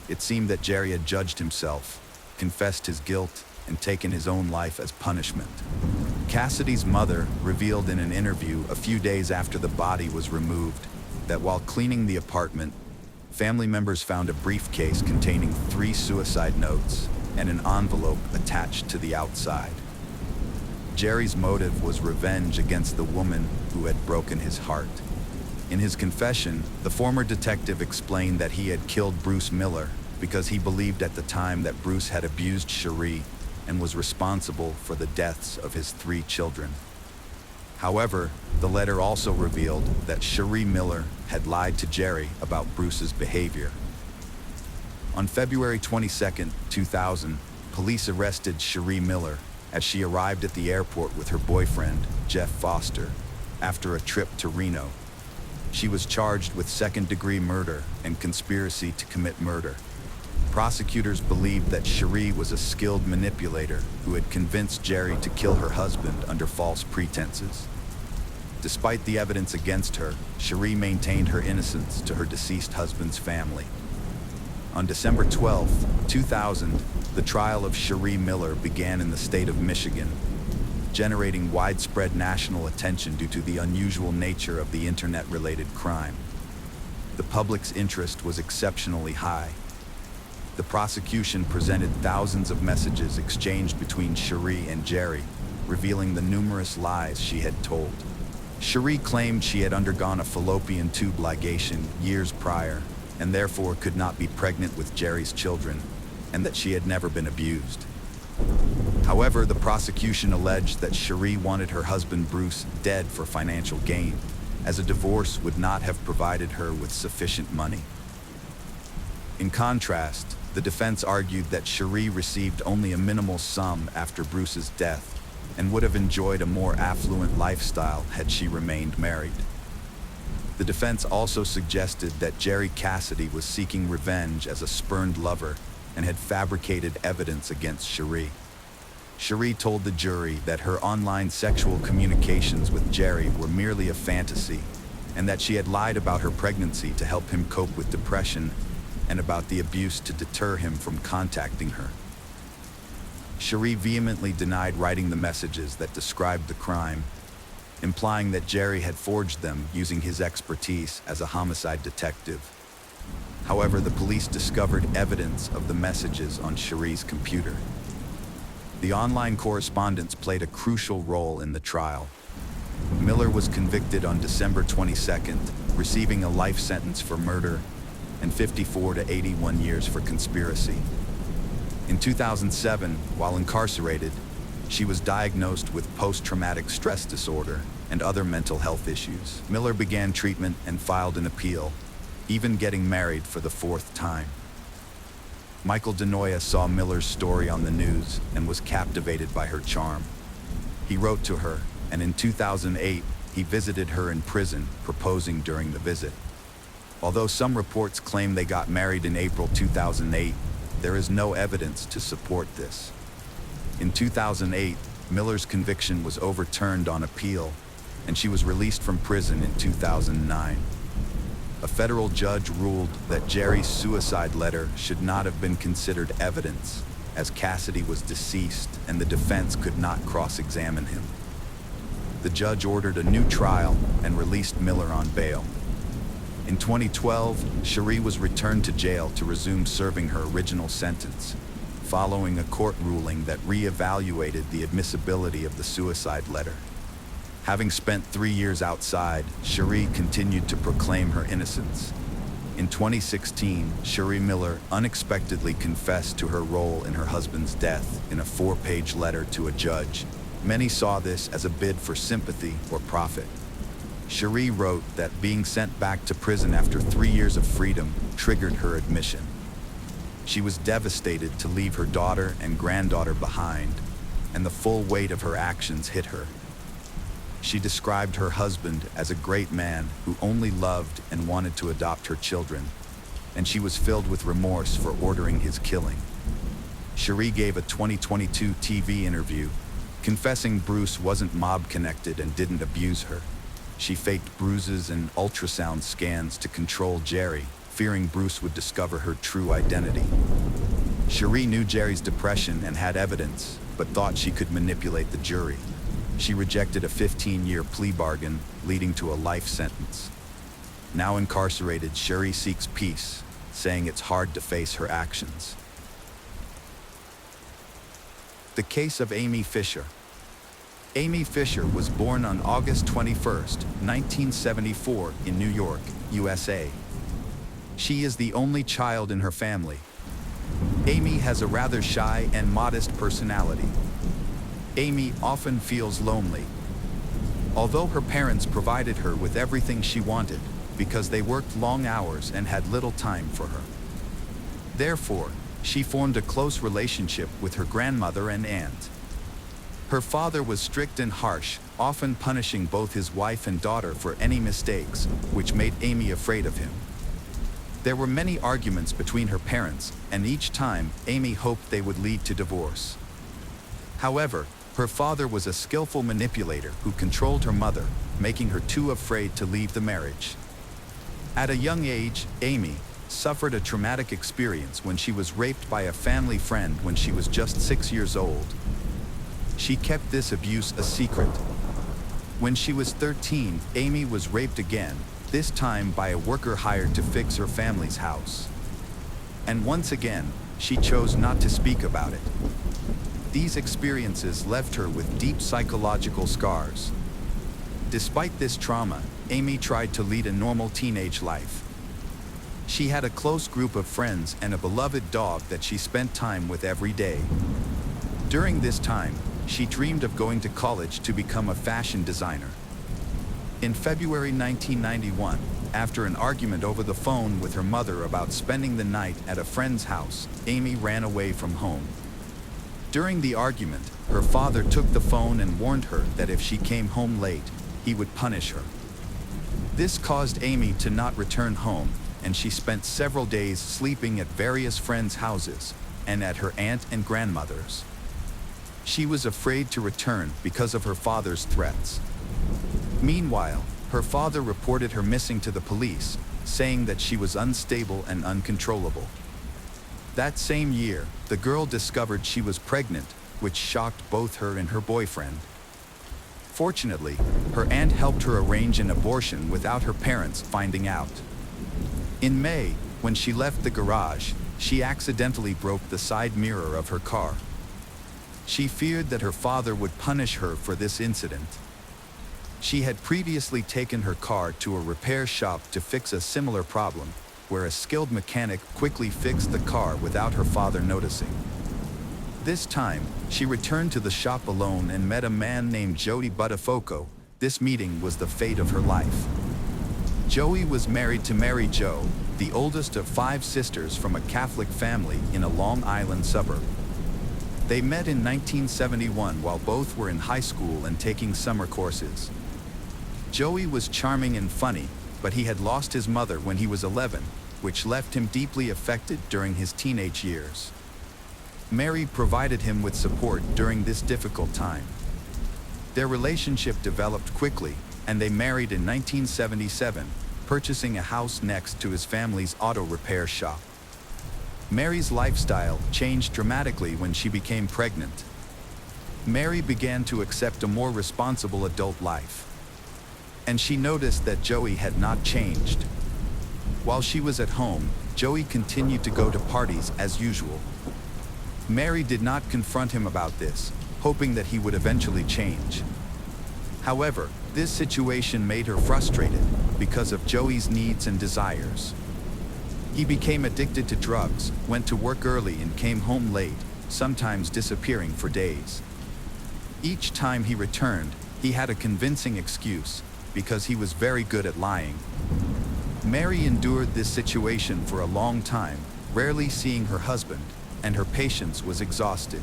Speaker 1: It seemed that Jerry had judged himself, confessed his guilt, and taken his own life as punishment. Cassidy's mother revealed in an interview a few days after the body was removed that while cleaning the apartment, family members found a briefcase containing 3 suicide notes and an envelope attached to the outside. Jerry's motive was revenge against the woman who had broken his heart. In his confession, the former detective explained that he had killed Bruce Miller because he believed at the time that Bruce had abused Cherie and was responsible for the deaths of his 3 children. However, the letter also revealed that Cherie Miller had lied to Jerry about Bruce's behavior. On February 22, 2000, police arrested Cherie Miller as she arrived at the airport with her boyfriend, Jeff Foster, after a trip to Reno. She was charged with second-degree murder and conspiracy to commit murder. Prosecutors believed that Cherie was a skilled manipulator who had convinced Jerry to kill her husband under false pretenses. Despite the evidence against her, Cherie maintained her innocence to her deceased husband's family. On December 12, 2000, the trial of Cherie Miller began in the state of Michigan, generating widespread national attention due to the unusual nature of the internet-related crime. The public's interest was exceptionally high. The prosecution presented thousands of messages exchanged between Cherie and Jerry, revealing the numerous lies she had told. Cherie claimed she had undergone a fallopian tube ligation years prior, and therefore could not be pregnant with Jerry's children, and that she had never been abused. However, the prosecution alleged that Cherie wanted her husband Bruce dead for financial gain, as a divorce would not have provided her with sufficient money. In contrast, the defense argued that Cherie received only a minimal sum after Bruce's death and would have enjoyed a more affluent lifestyle had she remained married. The defense also suggested that Jerry Cassidy was seeking revenge as a spurned lover and had fabricated evidence against Cherie. Cherie told the jury that her online sexual communications with Jerry were merely a fantasy, and that she had lied about her pregnancy to help him cope with depression and about the abuse to deter him from contacting her. Cherie vehemently denied writing the messages that described the crime, implying that Jerry had forged them using his expertise as a homicide detective. However, the police discovered evidence of the messages on Cherie's computer. The online correspondence played a crucial role in the trial. Miller was convicted on December 22nd, receiving a life sentence for murder and 54 to 81 years for conspiracy. In 2007, while incarcerated, she was diagnosed with post-traumatic stress disorder and other mental health issues. Miller began treatment and filed an appeal, even getting married for the fourth time. Michael DeNoia saw Miller's story on the news and was captivated by her charm. He wrote to her, and in 2008, he visited her in prison, proposing during the visit. Although some reports claim they got married in April 2008, there is no evidence to support this. In 2008, Miller's conviction was overturned on appeal, and she was released from prison in 2009. A federal judge ruled that Jerry's suicide letter should not have been considered evidence, as Cassidy was deceased and the defense could not cross-examine him. The judge ordered a new trial and released Miller on bail. In 2012, Cherie was returned to jail to resume serving her original sentence, following a court ruling that re-evaluated the admissibility of the suicide letter. Having spent 3 years outside, Cherie continued to proclaim her innocence. In 2016, Cherie Miller unexpectedly confessed to her role in her husband's death in a 4-page letter to a judge. Many saw this as a bid for sympathy or profit. Cherie wrote that being sent back to prison after 3 years of freedom triggered her admission. She was devastated to leave her daughter and granddaughter behind, and the full weight of her actions hit her. She described her husband as a great man who only loved and wanted to adopt her children, and she was filled with remorse for ordering his killing. Cherie gave a 2022 TV interview, confessing Bruce wasn't mob-connected and didn't abuse her. She faked bruises and ultrasound scans to control Jerry, fearing Bruce would discover her true identity. Cherie knew Jerry's depression and had evidence, but thought she could manipulate the jury. She rejected a 15-year plea bargain, leading to a life sentence. Now incarcerated, Cherie seeks peace, saying it's hard to face her actions. The case of Amy Fisher. Amy Fisher was born on August 21, 1974, in New York, USA. She is the only child in her family. Amy has a rather shy and modest personality. Amy often feels lonely. Although her parents provided her with everything she wanted, because they worked long hours and had little time for her. Therefore, she formed a close relationship with her grandmother and aunt. Her father was strict and harsh, often punishing both his wife and daughter for any mistakes, which made Amy afraid of him. There were many arguments between her parents, and each time, Amy hoped they would lead to divorce. However, her father was a skillful manipulator who controlled her mother, making her too afraid to leave the marriage. At a young age, Amy suffered a traumatic experience when she was raped by a family friend when she was just 6 years old. She kept this abuse a secret. When she was 13, Amy was raped again, this time by a worker hired to fix her family's house. And once again, she chose not to speak about it. These experiences left her with deep psychological scars. Despite this trauma, Amy tried to lead a normal teenage life. She had a close group of friends and a beloved dog that she spent time with every day. During this time, she dreamed of going to college to become a fashion designer. In February 1991, after an argument over the phone with her mother about spending the night at a friend's house, Amy ran away from home. During the argument, her father took the phone and warned her that if she came home late, he would punish her. This caused Amy to not return home, and she spent several days sleeping at various friends' houses and at her aunt and grandmother's. She was afraid to return because of her father's threats. Meanwhile, her father reported her missing to the police, saying that she was unstable and uncontrollable. That same year, the girl discovered she was pregnant, which shocked both her and her boyfriend. Fortunately, her aunt helped her arrange an abortion without her parents finding out. In May, when she left the garage, she accidentally broke the side mirror of her car. She feared that her father would punish her for this incident. She had previously taken her car to a repair shop to fix a similar problem, where a skilled mechanic quickly fixed the car without her father noticing. This time, she returned to the shop alone and met a man named Jody Buttafoco. This meeting was the fate of her life. Joey was married to Mary Jo, the oldest of 5 sisters from a Catholic family in a Long Island suburb. They met in 1971 while both were in high school and taking summer courses. Joey was charming and funny, but he had lost his mother when he was 11, which left him deeply affected during his teenage years. Mary provided him with support during this difficult time. Their relationship developed quickly, and they married in 1977, purchasing a house next to his family's auto repair shop. Mary's lifestyle changed dramatically when she became pregnant. Mary began to accept a more responsible adult life. And she noticed that Joey had not changed. While she was at home, Joey continued to go to parties as usual. Mary did not confront him about this, hoping that he would eventually change. However, this situation made her frustrated because of Joey's needs and desires. He became addicted to drugs, went to work early and came home late, sometimes disappearing for days. Each time he returned, he had a convincing excuse, because he was very good at lying. Mary endured this situation for a long time, rarely seeing her husband, and her patience was exhausted.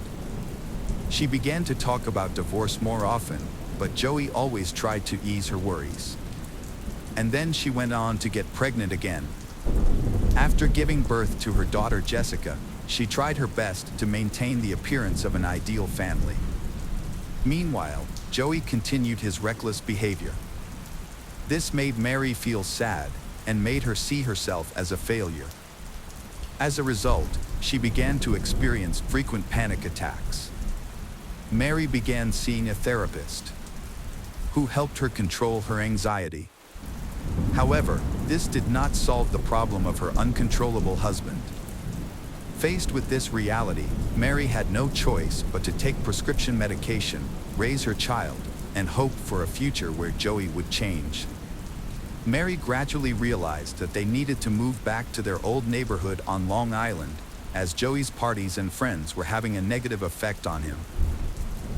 Speaker 1: She began to talk about divorce more often, but Joey always tried to ease her worries. And then she went on to get pregnant again. After giving birth to her daughter Jessica, she tried her best to maintain the appearance of an ideal family. Meanwhile, Joey continued his reckless behavior. This made Mary feel sad and made her see herself as a failure. As a result, she began to experience frequent panic attacks. Mary began seeing a therapist who helped her control her anxiety. However, this did not solve the problem of her uncontrollable husband. Faced with this reality, Mary had no choice but to take prescription medication, raise her child, and hope for a future where Joey would change. Mary gradually realized that they needed to move back to their old neighborhood on Long Island, as Joey's parties and friends were having a negative effect on him.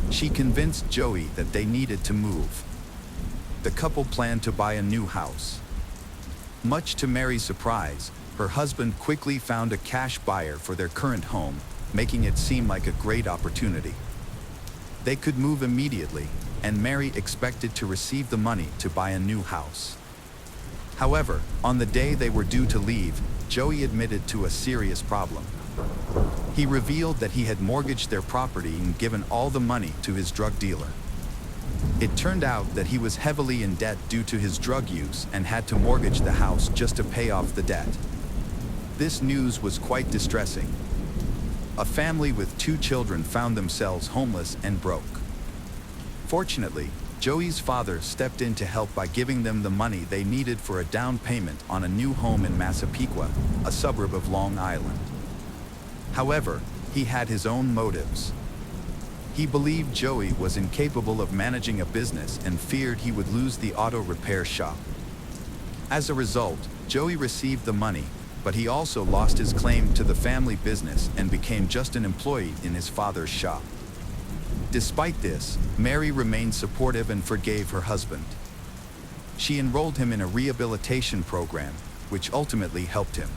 Speaker 1: She convinced Joey that they needed to move. The couple planned to buy a new house. Much to Mary's surprise, her husband quickly found a cash buyer for their current home, making it seem like a great opportunity. They could move immediately, and Mary expected to receive the money to buy a new house. However, on the day they were due to leave, Joey admitted to a serious problem. He revealed that he had mortgaged their property and given all the money to his drug dealer. It turned out that he was heavily in debt due to his drug use and had to mortgage the house just to pay off the debt. This news was quite distressing. A family with 2 children found themselves homeless and broke. Fortunately, Joey's father stepped in to help by giving them the money they needed for a down payment on a new home in Massapequa, a suburb of Long Island. However, he had his own motives. He believed Joey was incapable of managing a business and feared he would lose the auto repair shop. As a result, Joey received the money, but he also lost his claim to the family business and became just an employee in his father's shop. Despite this, Mary remained supportive and forgave her husband. She enrolled him in a rehabilitation program, which ultimately helped him.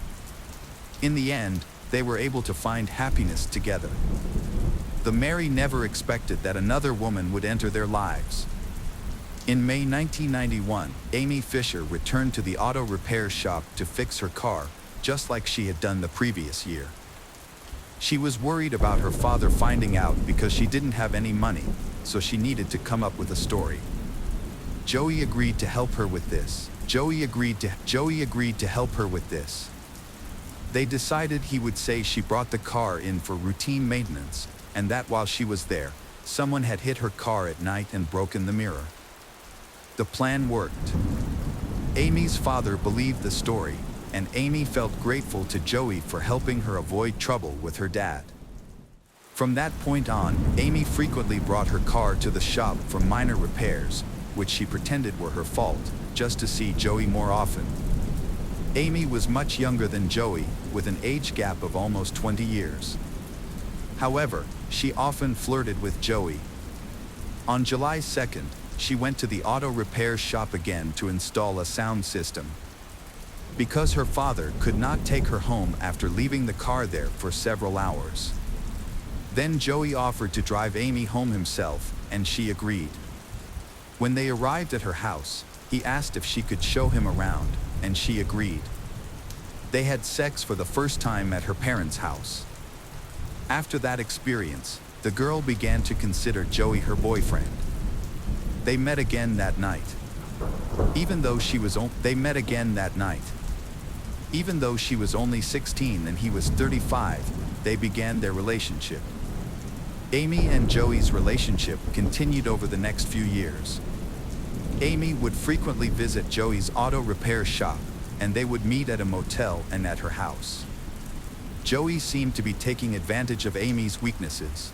Speaker 1: In the end, they were able to find happiness together. The Mary never expected that another woman would enter their lives. In May 1991, Amy Fisher returned to the auto repair shop to fix her car, just like she had done the previous year. She was worried about her father finding out because she didn't have any money, so she needed to come up with a story. Joey agreed to help her with this. Joey agreed to help her with this. They decided he would say she brought the car in for routine maintenance, and that while she was there, someone had hit her car at night and broken the mirror. The plan worked. Amy's father believed the story, and Amy felt grateful to Joey for helping her avoid trouble with her dad. From that point on, Amy frequently brought her car to the shop for minor repairs, which she pretended were her fault, just to see Joey more often. Amy was much younger than Joey, with an age gap of almost 20 years. However, she often flirted with Joey. On July 2nd, she went to the auto repair shop again to install a sound system. Because her father could not take her home after leaving the car there for several hours. Then Joey offered to drive Amy home himself, and she agreed. When they arrived at her house, he asked if she could show him around, and she agreed. They had sex for the first time at her parents' house. After that experience, the girl began to consider Joey her boyfriend. They met again that night. Even though she was only 16 and he was 35, they began their relationship. Amy and Joey's relationship continued over the next few years. Amy would frequently visit Joey's auto repair shop, and they would meet at a motel and at her house. Joey seemed to be taking advantage of Amy's weaknesses.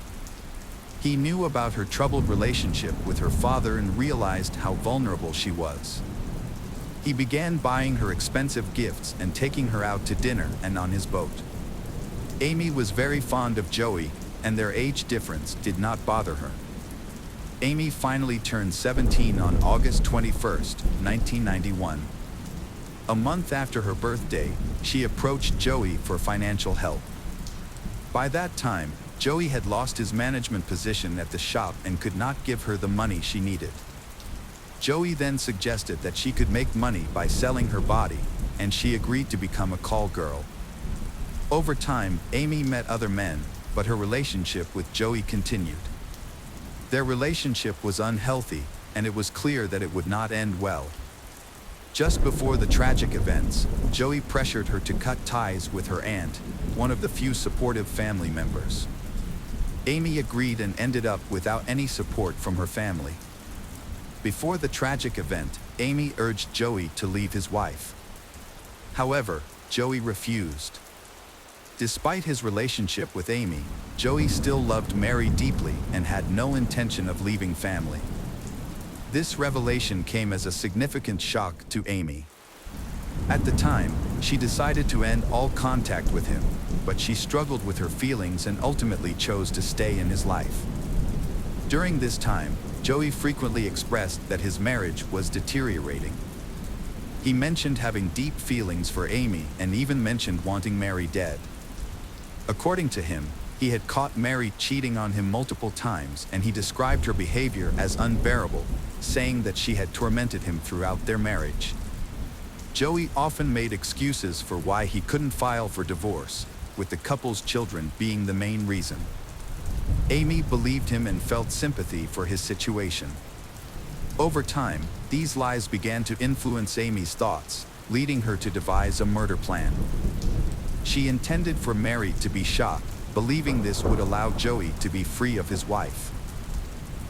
Speaker 1: He knew about her troubled relationship with her father and realized how vulnerable she was. He began buying her expensive gifts and taking her out to dinner and on his boat. Amy was very fond of Joey, and their age difference did not bother her. Amy finally turned 17 on August 21, 1991. A month after her birthday, she approached Joey for financial help. By that time, Joey had lost his management position at the shop and could not give her the money she needed. Joey then suggested that she could make money by selling her body, and she agreed to become a call girl. Over time, Amy met other men, but her relationship with Joey continued. Their relationship was unhealthy, and it was clear that it would not end well. Just before the tragic events, Joey pressured her to cut ties with her aunt, one of the few supportive family members. Amy agreed and ended up without any support from her family. Before the tragic event, Amy urged Joey to leave his wife. However, Joey refused. Despite his relationship with Amy, Joey still loved Mary deeply and had no intention of leaving family. This revelation came as a significant shock to Amy. At the time, she decided to end all contact with him, but she struggled with her feelings and ultimately chose to stay in his life. During this time, Joey frequently expressed that his marriage was deteriorating. He mentioned having deep feelings for Amy and even mentioned wanting Mary dead. According to him, he had caught Mary cheating on him multiple times, and he described her behavior as unbearable, saying that she had tormented him throughout their marriage. Joey often made excuses for why he couldn't file for divorce, with the couple's children being the main reason. Amy believed him and felt sympathy for his situation. Over time, these lies began to influence Amy's thoughts, leading her to devise a murder plan. She intended for Mary to be shot, believing this would allow Joey to be free of his wife.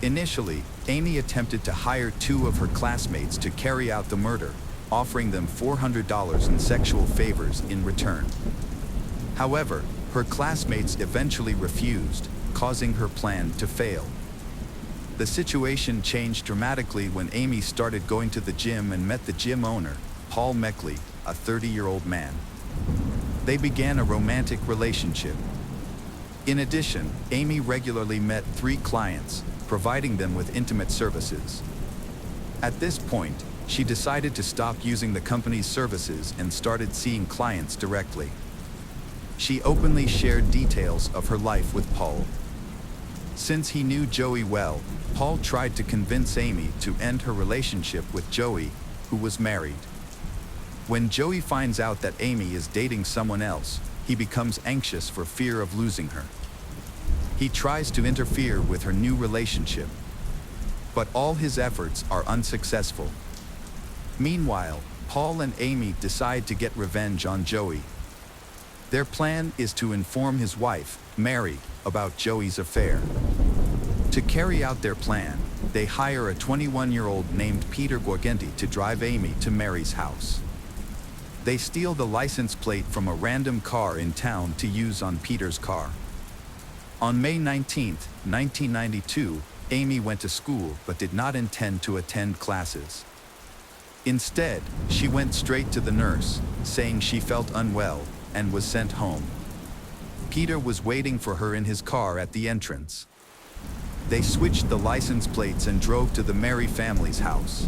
Speaker 1: Initially, Amy attempted to hire two of her classmates to carry out the murder, offering them $400 in sexual favors in return. However, her classmates eventually refused, causing her plan to fail. The situation changed dramatically when Amy started going to the gym and met the gym owner, Paul Meckley, a 30-year-old man. They began a romantic relationship. In addition, Amy regularly met 3 clients, providing them with intimate services. At this point, she decided to stop using the company's services and started seeing clients directly. She openly shared details of her life with Paul. Since he knew Joey well, Paul tried to convince Amy to end her relationship with Joey, who was married. When Joey finds out that Amy is dating someone else, he becomes anxious for fear of losing her. He tries to interfere with her new relationship, but all his efforts are unsuccessful. Meanwhile, Paul and Amy decide to get revenge on Joey. Their plan is to inform his wife, Mary, about Joey's affair. To carry out their plan, they hire a 21-year-old named Peter Gorgenti to drive Amy to Mary's house. They steal the license plate from a random car in town to use on Peter's car. On May 19, 1992, Amy went to school but did not intend to attend classes. Instead, she went straight to the nurse, saying she felt unwell, and was sent home. Peter was waiting for her in his car at the entrance. They switched the license plates and drove to the Mary family's house.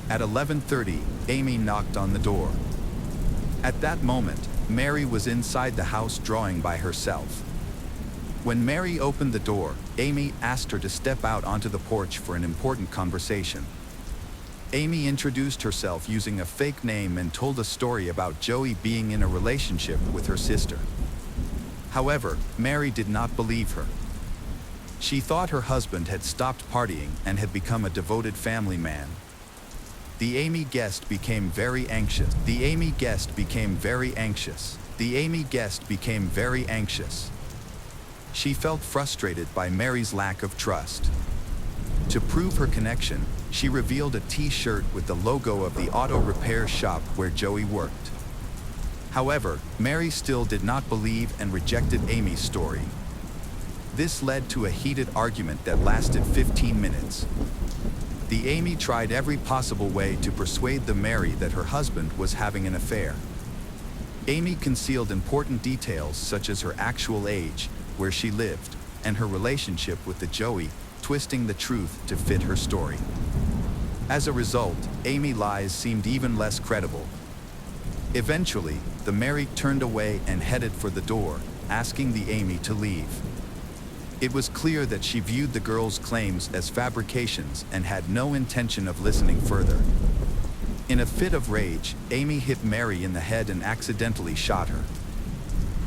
Speaker 1: At 11:30, Amy knocked on the door. At that moment, Mary was inside the house drawing by herself. When Mary opened the door, Amy asked her to step out onto the porch for an important conversation. Amy introduced herself using a fake name and told a story about Joey being in a relationship with her sister. However, Mary did not believe her. She thought her husband had stopped partying and had become a devoted family man. The Amy guest became very anxious. The Amy guest became very anxious. The Amy guest became very anxious. She felt frustrated by Mary's lack of trust. To prove her connection, she revealed a T-shirt with the logo of the auto repair shop where Joey worked. However, Mary still did not believe and rejected Amy's story. This led to a heated argument that lasted 15 minutes. The Amy tried every possible way to persuade the Mary that her husband was having an affair. Amy concealed important details such as her actual age, where she lived, and her relationship with the Joey, twisting the truth to fit her story. As a result, Amy's lies seemed even less credible. Eventually, the Mary turned away and headed for the door, asking the Amy to leave. It was clear that she viewed the girl's claims as fabrications and had no intention of listening further. In a fit of rage, Amy hit Mary in the head and accidentally shot her.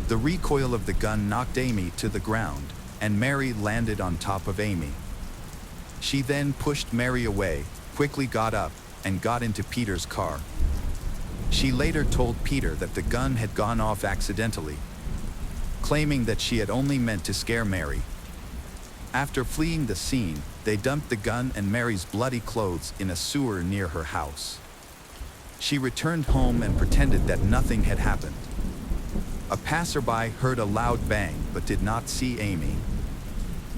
Speaker 1: The recoil of the gun knocked Amy to the ground, and Mary landed on top of Amy. She then pushed Mary away, quickly got up, and got into Peter's car. She later told Peter that the gun had gone off accidentally, claiming that she had only meant to scare Mary. After fleeing the scene, they dumped the gun and Mary's bloody clothes in a sewer near her house. She returned home and pretended that nothing had happened. A passerby heard a loud bang but did not see Amy.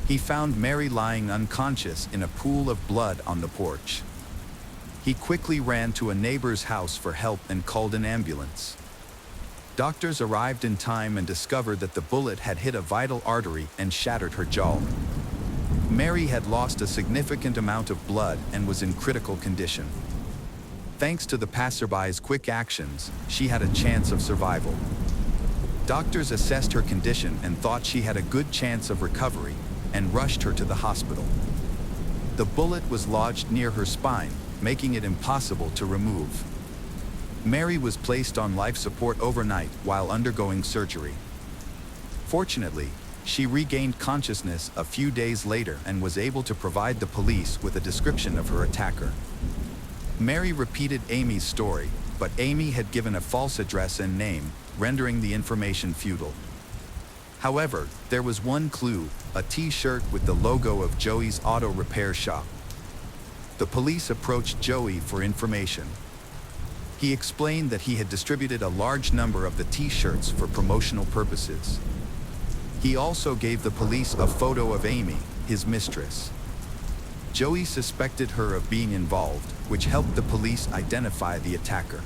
Speaker 1: He found Mary lying unconscious in a pool of blood on the porch. He quickly ran to a neighbor's house for help and called an ambulance. Doctors arrived in time and discovered that the bullet had hit a vital artery and shattered her jaw. Mary had lost a significant amount of blood and was in critical condition. Thanks to the passerby's quick actions, she had a chance of survival. Doctors assessed her condition and thought she had a good chance of recovery and rushed her to the hospital. The bullet was lodged near her spine, making it impossible to remove. Mary was placed on life support overnight while undergoing surgery. Fortunately, she regained consciousness a few days later and was able to provide the police with a description of her attacker. Mary repeated Amy's story, but Amy had given a false address and name, rendering the information futile. However, there was one clue, a T-shirt with the logo of Joey's auto repair shop. The police approached Joey for information. He explained that he had distributed a large number of the T-shirts for promotional purposes. He also gave the police a photo of Amy, his mistress. Joey suspected her of being involved, which helped the police identify the attacker.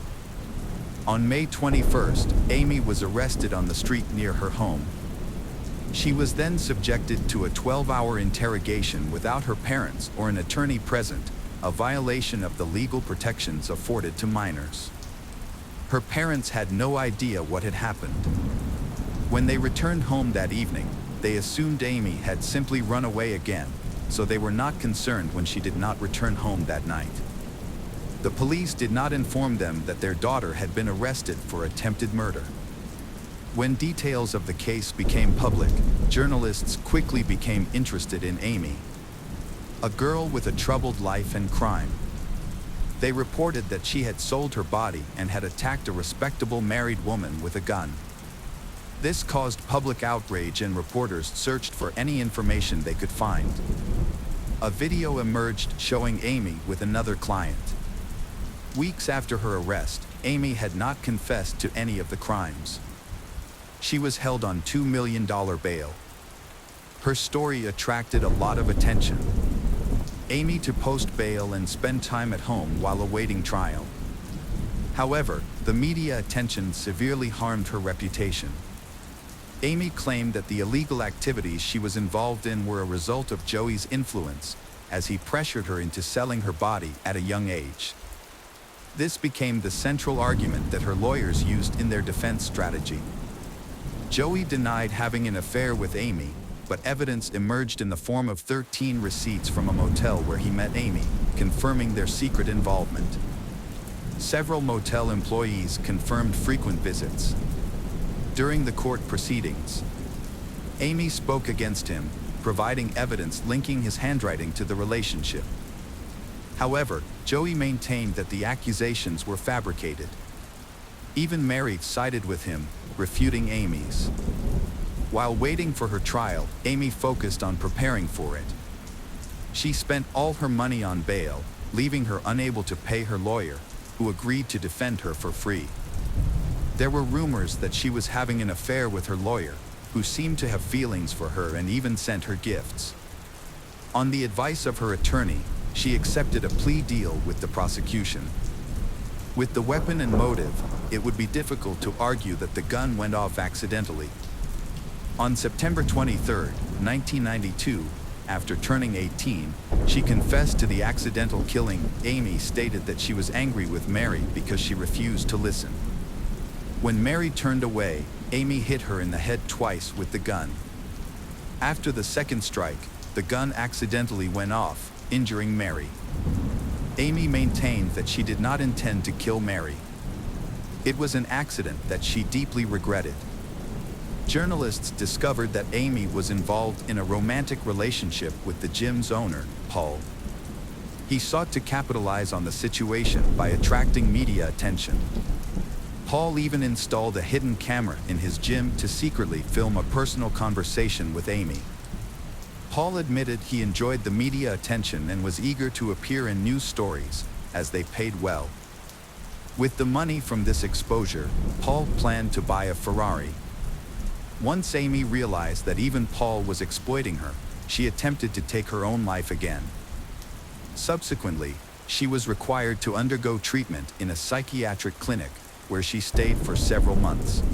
Speaker 1: On May 21st, Amy was arrested on the street near her home. She was then subjected to a 12-hour interrogation without her parents or an attorney present, a violation of the legal protections afforded to minors. Her parents had no idea what had happened. When they returned home that evening, they assumed Amy had simply run away again, so they were not concerned when she did not return home that night. The police did not inform them that their daughter had been arrested for attempted murder. When details of the case became public, journalists quickly became interested in Amy, a girl with a troubled life and crime. They reported that she had sold her body and had attacked a respectable married woman with a gun. This caused public outrage and reporters searched for any information they could find. A video emerged showing Amy with another client. Weeks after her arrest, Amy had not confessed to any of the crimes. She was held on $2 million bail. Her story attracted a lot of attention. Amy to post bail and spend time at home while awaiting trial. However, the media attention severely harmed her reputation. Amy claimed that the illegal activities she was involved in were a result of Joey's influence, as he pressured her into selling her body at a young age. This became the central argument that her lawyers used in their defense strategy. Joey denied having an affair with Amy, but evidence emerged in the form of 13 receipts from a motel where he met Amy, confirming their secret involvement. Several motel employees confirmed frequent visits. During the court proceedings, Amy spoke against him, providing evidence linking his handwriting to the relationship. However, Joey maintained that the accusations were fabricated. Even Mary sided with him, refuting Amy's. While waiting for her trial, Amy focused on preparing for it. She spent all her money on bail, leaving her unable to pay her lawyer, who agreed to defend her for free. There were rumors that she was having an affair with her lawyer, who seemed to have feelings for her and even sent her gifts. On the advice of her attorney, she accepted a plea deal with the prosecution. With the weapon and motive, it would be difficult to argue that the gun went off accidentally. On September 23, 1992, after turning 18, she confessed to the accidental killing. Amy stated that she was angry with Mary because she refused to listen. When Mary turned away, Amy hit her in the head twice with the gun. After the second strike, the gun accidentally went off, injuring Mary. Amy maintained that she did not intend to kill Mary. It was an accident that she deeply regretted. Journalists discovered that Amy was involved in a romantic relationship with the gym's owner, Paul. He sought to capitalize on the situation by attracting media attention. Paul even installed a hidden camera in his gym to secretly film a personal conversation with Amy. Paul admitted he enjoyed the media attention and was eager to appear in news stories, as they paid well. With the money from this exposure, Paul planned to buy a Ferrari. Once Amy realized that even Paul was exploiting her, she attempted to take her own life again. Subsequently, she was required to undergo treatment in a psychiatric clinic, where she stayed for several months.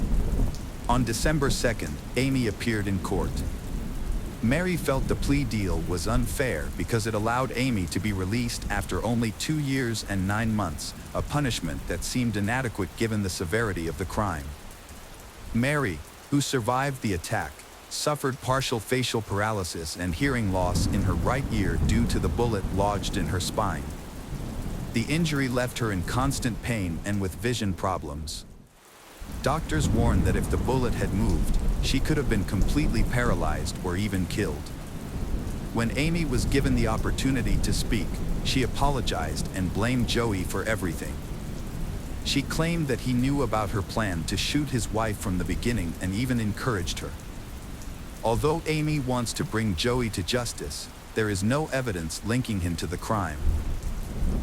Speaker 1: On December 2nd, Amy appeared in court. Mary felt the plea deal was unfair because it allowed Amy to be released after only 2 years and 9 months, a punishment that seemed inadequate given the severity of the crime. Mary, who survived the attack, suffered partial facial paralysis and hearing loss in her right ear due to the bullet lodged in her spine. The injury left her in constant pain and with vision problems. Doctors warned that if the bullet had moved, she could have been completely paralyzed or even killed. When Amy was given the opportunity to speak, she apologized and blamed Joey for everything. She claimed that he knew about her plan to shoot his wife from the beginning and even encouraged her. Although Amy wants to bring Joey to justice, there is no evidence linking him to the crime.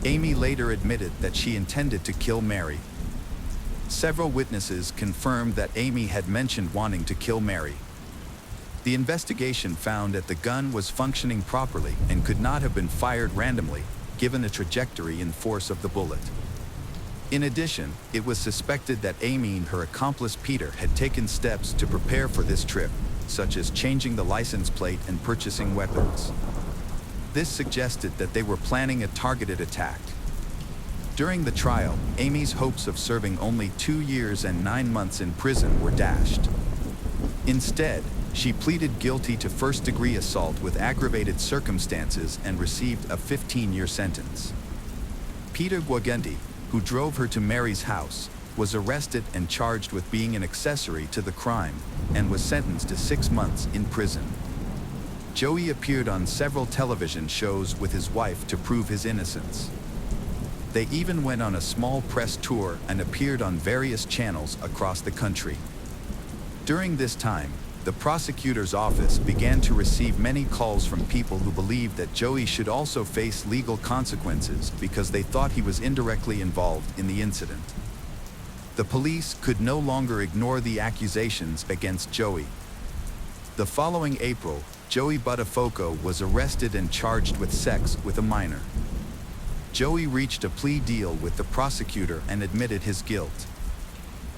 Speaker 1: Amy later admitted that she intended to kill Mary. Several witnesses confirmed that Amy had mentioned wanting to kill Mary. The investigation found that the gun was functioning properly and could not have been fired randomly, given the trajectory and force of the bullet. In addition, it was suspected that Amy and her accomplice Peter had taken steps to prepare for this trip, such as changing the license plate and purchasing weapons. This suggested that they were planning a targeted attack. During the trial, Amy's hopes of serving only 2 years and 9 months in prison were dashed. Instead, she pleaded guilty to first-degree assault with aggravated circumstances and received a 15-year sentence. Peter Guagenti, who drove her to Mary's house, was arrested and charged with being an accessory to the crime and was sentenced to 6 months in prison. Joey appeared on several television shows with his wife to prove his innocence. They even went on a small press tour and appeared on various channels across the country. During this time, the prosecutor's office began to receive many calls from people who believed that Joey should also face legal consequences because they thought he was indirectly involved in the incident. The police could no longer ignore the accusations against Joey. The following April, Joey Buttafogo was arrested and charged with sex with a minor. Joey reached a plea deal with the prosecutor and admitted his guilt.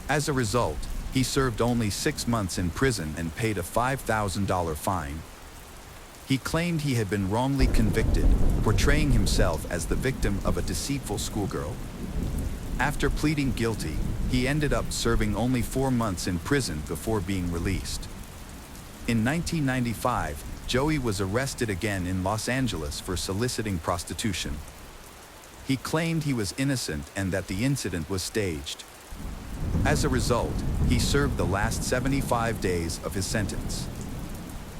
Speaker 1: As a result, He served only 6 months in prison and paid a $5,000 fine. He claimed he had been wrongly convicted, portraying himself as the victim of a deceitful schoolgirl. After pleading guilty, he ended up serving only 4 months in prison before being released. In 1995, Joey was arrested again in Los Angeles for soliciting prostitution. He claimed he was innocent and that the incident was staged. As a result, he served the last 75 days of his sentence.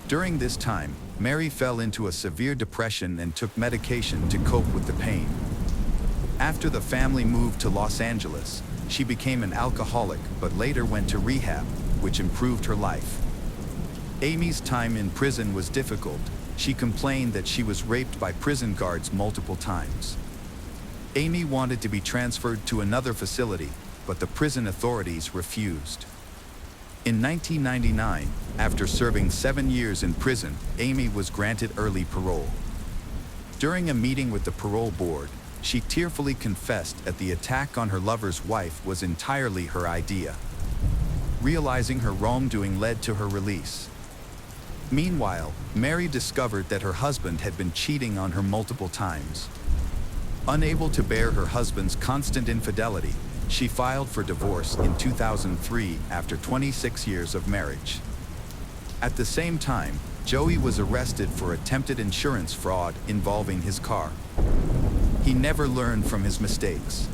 Speaker 1: During this time, Mary fell into a severe depression and took medication to cope with the pain. After the family moved to Los Angeles, she became an alcoholic but later went to rehab, which improved her life. Amy's time in prison was difficult. She complained that she was raped by prison guards multiple times. Amy wanted to be transferred to another facility, but the prison authorities refused. In 1999, after serving 7 years in prison, Amy was granted early parole. During a meeting with the parole board, she tearfully confessed that the attack on her lover's wife was entirely her idea. Realizing her wrongdoing led to her release. Meanwhile, Mary discovered that her husband had been cheating on her multiple times. Unable to bear her husband's constant infidelity, she filed for divorce in 2003 after 26 years of marriage. At the same time, Joey was arrested for attempted insurance fraud involving his car. He never learned from his mistakes.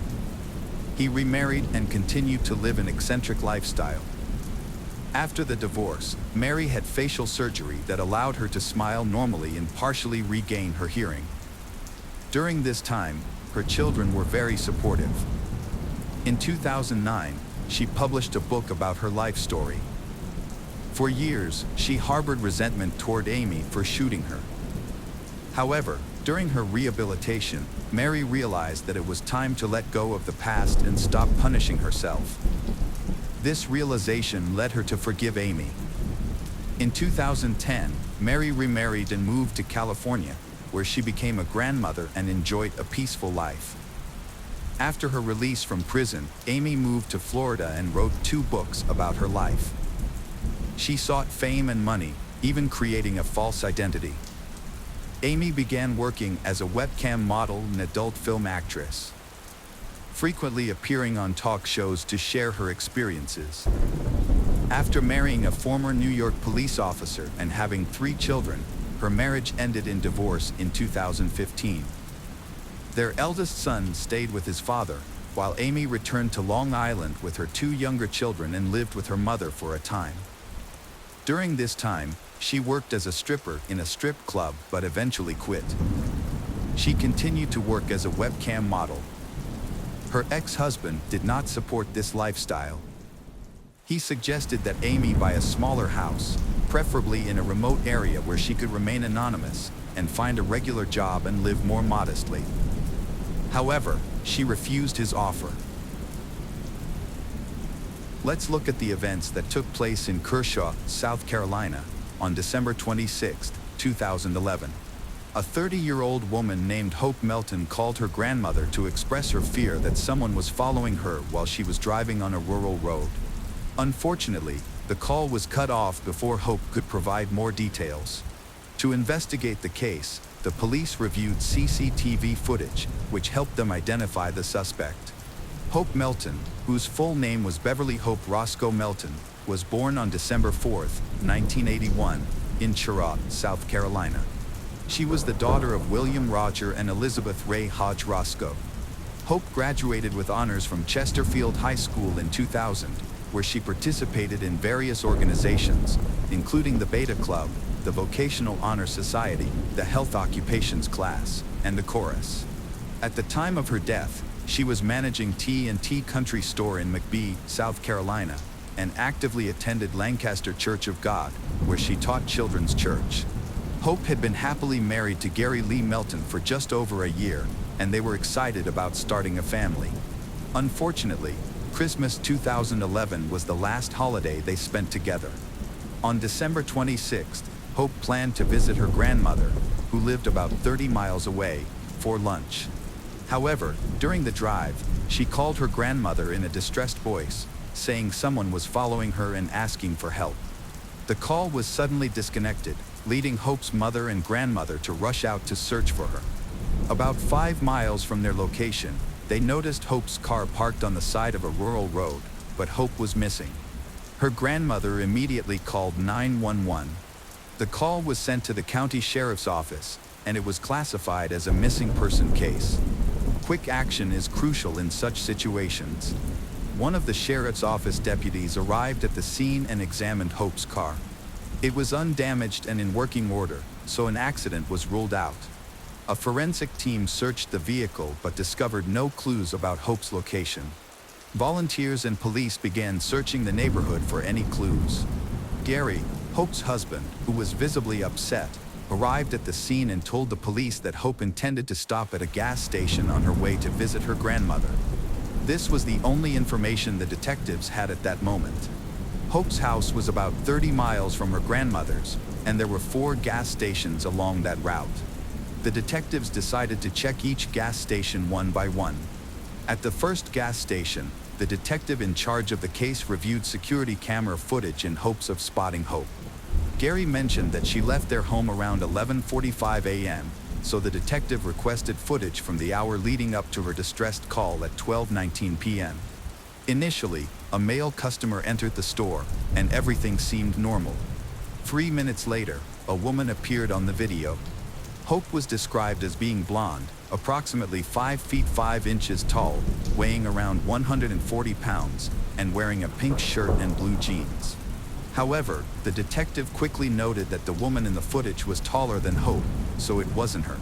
Speaker 1: He remarried and continued to live an eccentric lifestyle. After the divorce, Mary had facial surgery that allowed her to smile normally and partially regain her hearing. During this time, her children were very supportive. In 2009, she published a book about her life story. For years, she harbored resentment toward Amy for shooting her. However, during her rehabilitation, Mary realized that it was time to let go of the past and stop punishing herself. This realization led her to forgive Amy. In 2010, Mary remarried and moved to California, where she became a grandmother and enjoyed a peaceful life. After her release from prison, Amy moved to Florida and wrote 2 books about her life. She sought fame and money, even creating a false identity. Amy began working as a webcam model and adult film actress, frequently appearing on talk shows to share her experiences. After marrying a former New York police officer and having 3 children, her marriage ended in divorce in 2015. Their eldest son stayed with his father, while Amy returned to Long Island with her 2 younger children and lived with her mother for a time. During this time, she worked as a stripper in a strip club but eventually quit. She continued to work as a webcam model. Her ex-husband did not support this lifestyle. He suggested that Amy buy a smaller house, preferably in a remote area where she could remain anonymous and find a regular job and live more modestly. However, she refused his offer. Let's look at the events that took place in Kershaw, South Carolina, on December 26, 2011. A 30-year-old woman named Hope Melton called her grandmother to express her fear that someone was following her while she was driving on a rural road. Unfortunately, the call was cut off before Hope could provide more details. To investigate the case, the police reviewed CCTV footage, which helped them identify the suspect. Hope Melton, whose full name was Beverly Hope Roscoe Melton, was born on December 4, 1981, in Cheraw, South Carolina. She was the daughter of William Roger and Elizabeth Ray Hodge Roscoe. Hope graduated with honors from Chesterfield High School in 2000, where she participated in various organizations, including the Beta Club, the Vocational Honor Society, the Health Occupations Class, and the Chorus. At the time of her death, she was managing T&T Country Store in McBee, South Carolina, and actively attended Lancaster Church of God, where she taught children's church. Hope had been happily married to Gary Lee Melton for just over a year, and they were excited about starting a family. Unfortunately, Christmas 2011 was the last holiday they spent together. On December 26th, Hope planned to visit her grandmother, who lived about 30 miles away, for lunch. However, during the drive, she called her grandmother in a distressed voice, saying someone was following her and asking for help. The call was suddenly disconnected, leading Hope's mother and grandmother to rush out to search for her. About 5 miles from their location, they noticed Hope's car parked on the side of a rural road, but Hope was missing. Her grandmother immediately called 911. The call was sent to the county sheriff's office, and it was classified as a missing person case. Quick action is crucial in such situations. One of the sheriff's office deputies arrived at the scene and examined Hope's car. It was undamaged and in working order, so an accident was ruled out. A forensic team searched the vehicle but discovered no clues about Hope's location. Volunteers and police began searching the neighborhood for any clues. Gary, Hope's husband, who was visibly upset, arrived at the scene and told the police that Hope intended to stop at a gas station on her way to visit her grandmother. This was the only information the detectives had at that moment. Hope's house was about 30 miles from her grandmother's, and there were 4 gas stations along that route. The detectives decided to check each gas station one by one. At the first gas station, the detective in charge of the case reviewed security camera footage in hopes of spotting Hope. Gary mentioned that she left their home around 11:45 a.m., so the detective requested footage from the hour leading up to her distressed call at 12:19 p.m. Initially, a male customer entered the store, and everything seemed normal. 3 minutes later, a woman appeared on the video. Hope was described as being blonde, approximately 5 feet 5 inches tall, weighing around 140 pounds, and wearing a pink shirt and blue jeans. However, the detective quickly noted that the woman in the footage was taller than Hope, so it wasn't her.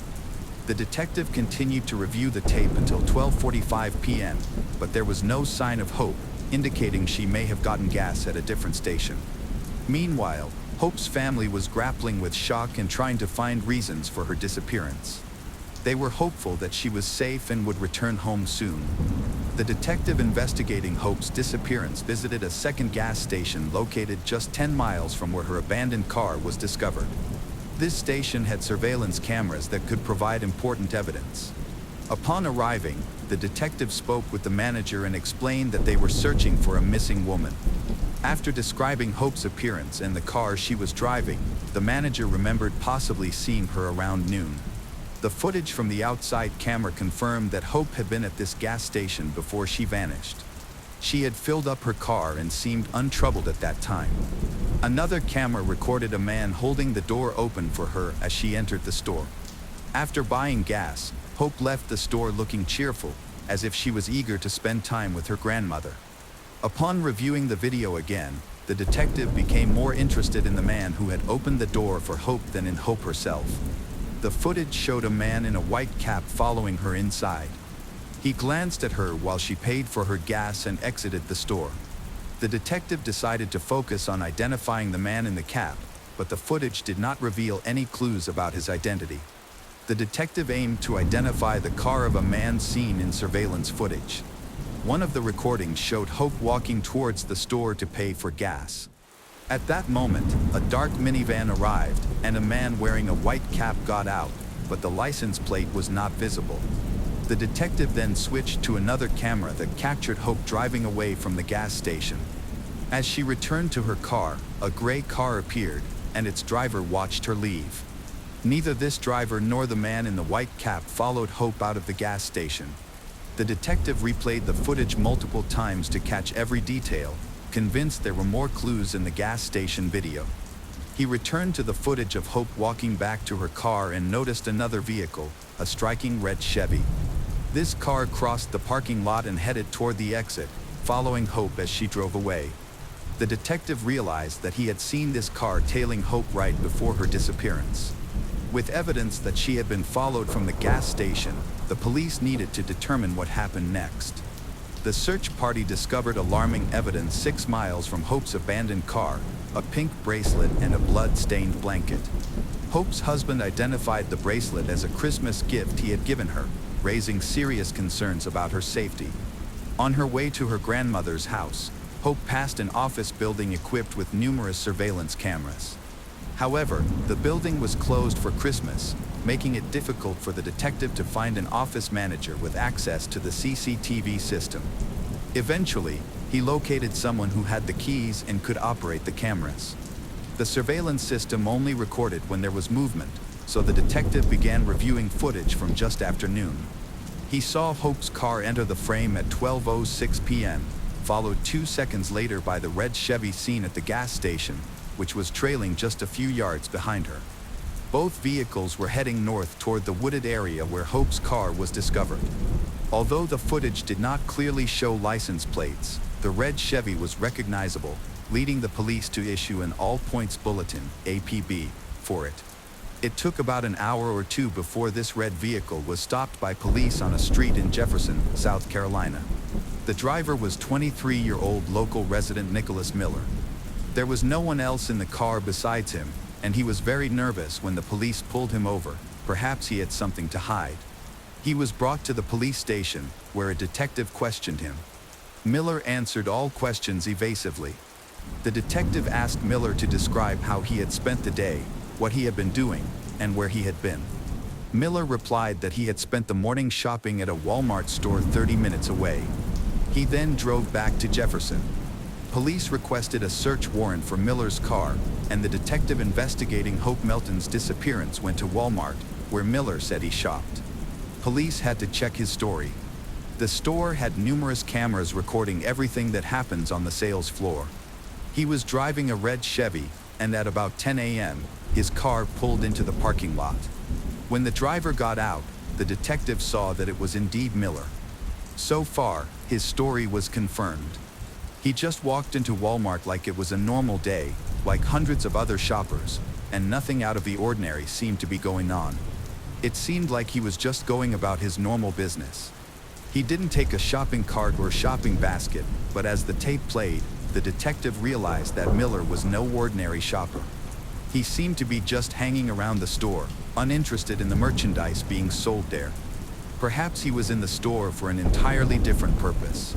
Speaker 1: The detective continued to review the tape until 12:45 p.m., but there was no sign of Hope, indicating she may have gotten gas at a different station. Meanwhile, Hope's family was grappling with shock and trying to find reasons for her disappearance. They were hopeful that she was safe and would return home soon. The detective investigating Hope's disappearance visited a second gas station located just 10 miles from where her abandoned car was discovered. This station had surveillance cameras that could provide important evidence. Upon arriving, the detective spoke with the manager and explained that they were searching for a missing woman. After describing Hope's appearance and the car she was driving, the manager remembered possibly seeing her around noon. The footage from the outside camera confirmed that Hope had been at this gas station before she vanished. She had filled up her car and seemed untroubled at that time. Another camera recorded a man holding the door open for her as she entered the store. After buying gas, Hope left the store looking cheerful, as if she was eager to spend time with her grandmother. Upon reviewing the video again, the detective became more interested in the man who had opened the door for Hope than in Hope herself. The footage showed a man in a white cap following her inside. He glanced at her while she paid for her gas and exited the store. The detective decided to focus on identifying the man in the cap, but the footage did not reveal any clues about his identity. The detective aimed to identify the car of a man seen in surveillance footage. One of the recordings showed Hope walking towards the store to pay for gas. At that moment, a dark minivan arrived, and a man wearing a white cap got out, but the license plate was not visible. The detective then switched to another camera that captured Hope driving away from the gas station. As she returned to her car, a gray car appeared, and its driver watched her leave. Neither this driver nor the man in the white cap followed Hope out of the gas station. The detective replayed the footage multiple times to catch every detail, convinced there were more clues in the gas station video. He returned to the footage of Hope walking back to her car and noticed another vehicle, a striking red Chevy. This car crossed the parking lot and headed toward the exit, following Hope as she drove away. The detective realized that he had seen this car tailing Hope right before her disappearance. With evidence that she had been followed from the gas station, the police needed to determine what happened next. The search party discovered alarming evidence 6 miles from Hope's abandoned car, a pink bracelet and a blood-stained blanket. Hope's husband identified the bracelet as a Christmas gift he had given her, raising serious concerns about her safety. On her way to her grandmother's house, Hope passed an office building equipped with numerous surveillance cameras. However, the building was closed for Christmas, making it difficult for the detective to find an office manager with access to the CCTV system. Eventually, He located someone who had the keys and could operate the cameras. The surveillance system only recorded when there was movement, so the detective began reviewing footage from just after noon. He saw Hope's car enter the frame at 12:06 p.m., followed 2 seconds later by the red Chevy seen at the gas station, which was trailing just a few yards behind her. Both vehicles were heading north toward the wooded area where Hope's car was discovered. Although the footage did not clearly show license plates, the red Chevy was recognizable, leading the police to issue an all-points bulletin, APB, for it. It took about an hour or two before this red vehicle was stopped by police on a street in Jefferson, South Carolina. The driver was 23-year-old local resident Nicholas Miller. There was no one else in the car besides him, and he was very nervous when the police pulled him over. Perhaps he had something to hide. He was brought to the police station, where a detective questioned him. Miller answered all questions evasively. The detective asked Miller to describe how he had spent the day, what he had been doing, and where he had been. Miller replied that he had spent the morning shopping at a Walmart store 30 minutes away. He then drove back to Jefferson. Police requested a search warrant for Miller's car, and the detective investigating Hope Melton's disappearance went to Walmart, where Miller said he shopped. Police had to check his story. The store had numerous cameras recording everything that happens on the sales floor. He was driving a red Chevy, and at about 10 a.m., his car pulled into the parking lot. When the driver got out, the detective saw that it was indeed Miller. So far, his story was confirmed. He just walked into Walmart like it was a normal day, like hundreds of other shoppers, and nothing out of the ordinary seemed to be going on. It seemed like he was just going about his normal business. He didn't take a shopping cart or shopping basket, but as the tape played, the detective realized that Miller was no ordinary shopper. He seemed to be just hanging around the store, uninterested in the merchandise being sold there. Perhaps he was in the store for an entirely different purpose.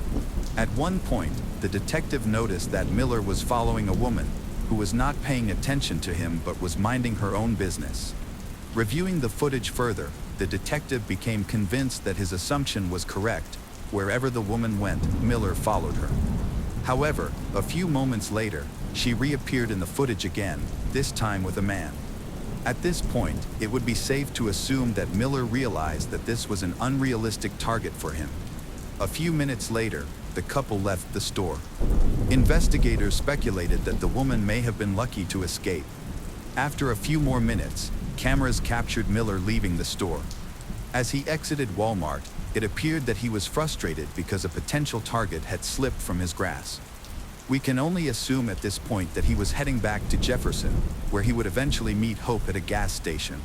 Speaker 1: At one point, the detective noticed that Miller was following a woman who was not paying attention to him but was minding her own business. Reviewing the footage further, the detective became convinced that his assumption was correct. Wherever the woman went, Miller followed her. However, a few moments later, she reappeared in the footage again, this time with a man. At this point, it would be safe to assume that Miller realized that this was an unrealistic target for him. A few minutes later, the couple left the store. Investigators speculated that the woman may have been lucky to escape. After a few more minutes, cameras captured Miller leaving the store. As he exited Walmart, it appeared that he was frustrated because a potential target had slipped from his grasp. We can only assume at this point that he was heading back to Jefferson, where he would eventually meet Hope at a gas station.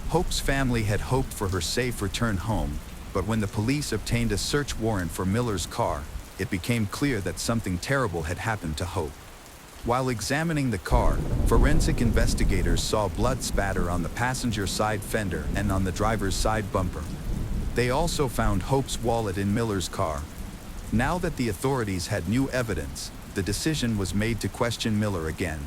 Speaker 1: Hope's family had hoped for her safe return home, but when the police obtained a search warrant for Miller's car, it became clear that something terrible had happened to Hope. While examining the car, forensic investigators saw blood spatter on the passenger side fender and on the driver's side bumper. They also found Hope's wallet in Miller's car. Now that the authorities had new evidence, the decision was made to question Miller again.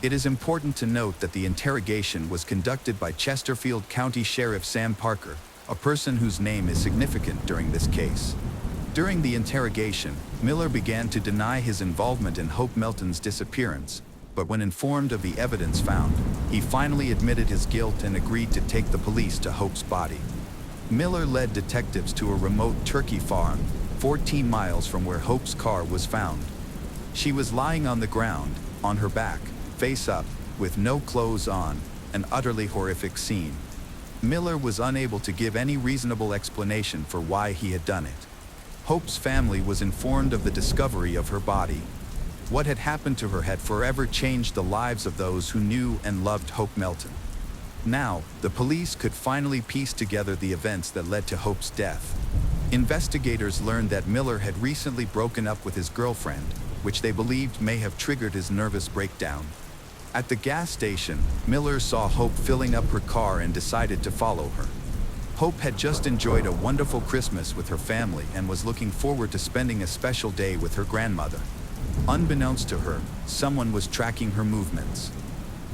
Speaker 1: It is important to note that the interrogation was conducted by Chesterfield County Sheriff Sam Parker, a person whose name is significant during this case. During the interrogation, Miller began to deny his involvement in Hope Melton's disappearance, but when informed of the evidence found, he finally admitted his guilt and agreed to take the police to Hope's body. Miller led detectives to a remote turkey farm, 14 miles from where Hope's car was found. She was lying on the ground, on her back, face up, with no clothes on, an utterly horrific scene. Miller was unable to give any reasonable explanation for why he had done it. Hope's family was informed of the discovery of her body. What had happened to her had forever changed the lives of those who knew and loved Hope Melton. Now, the police could finally piece together the events that led to Hope's death. Investigators learned that Miller had recently broken up with his girlfriend, which they believed may have triggered his nervous breakdown. At the gas station, Miller saw Hope filling up her car and decided to follow her. Hope had just enjoyed a wonderful Christmas with her family and was looking forward to spending a special day with her grandmother. Unbeknownst to her, someone was tracking her movements.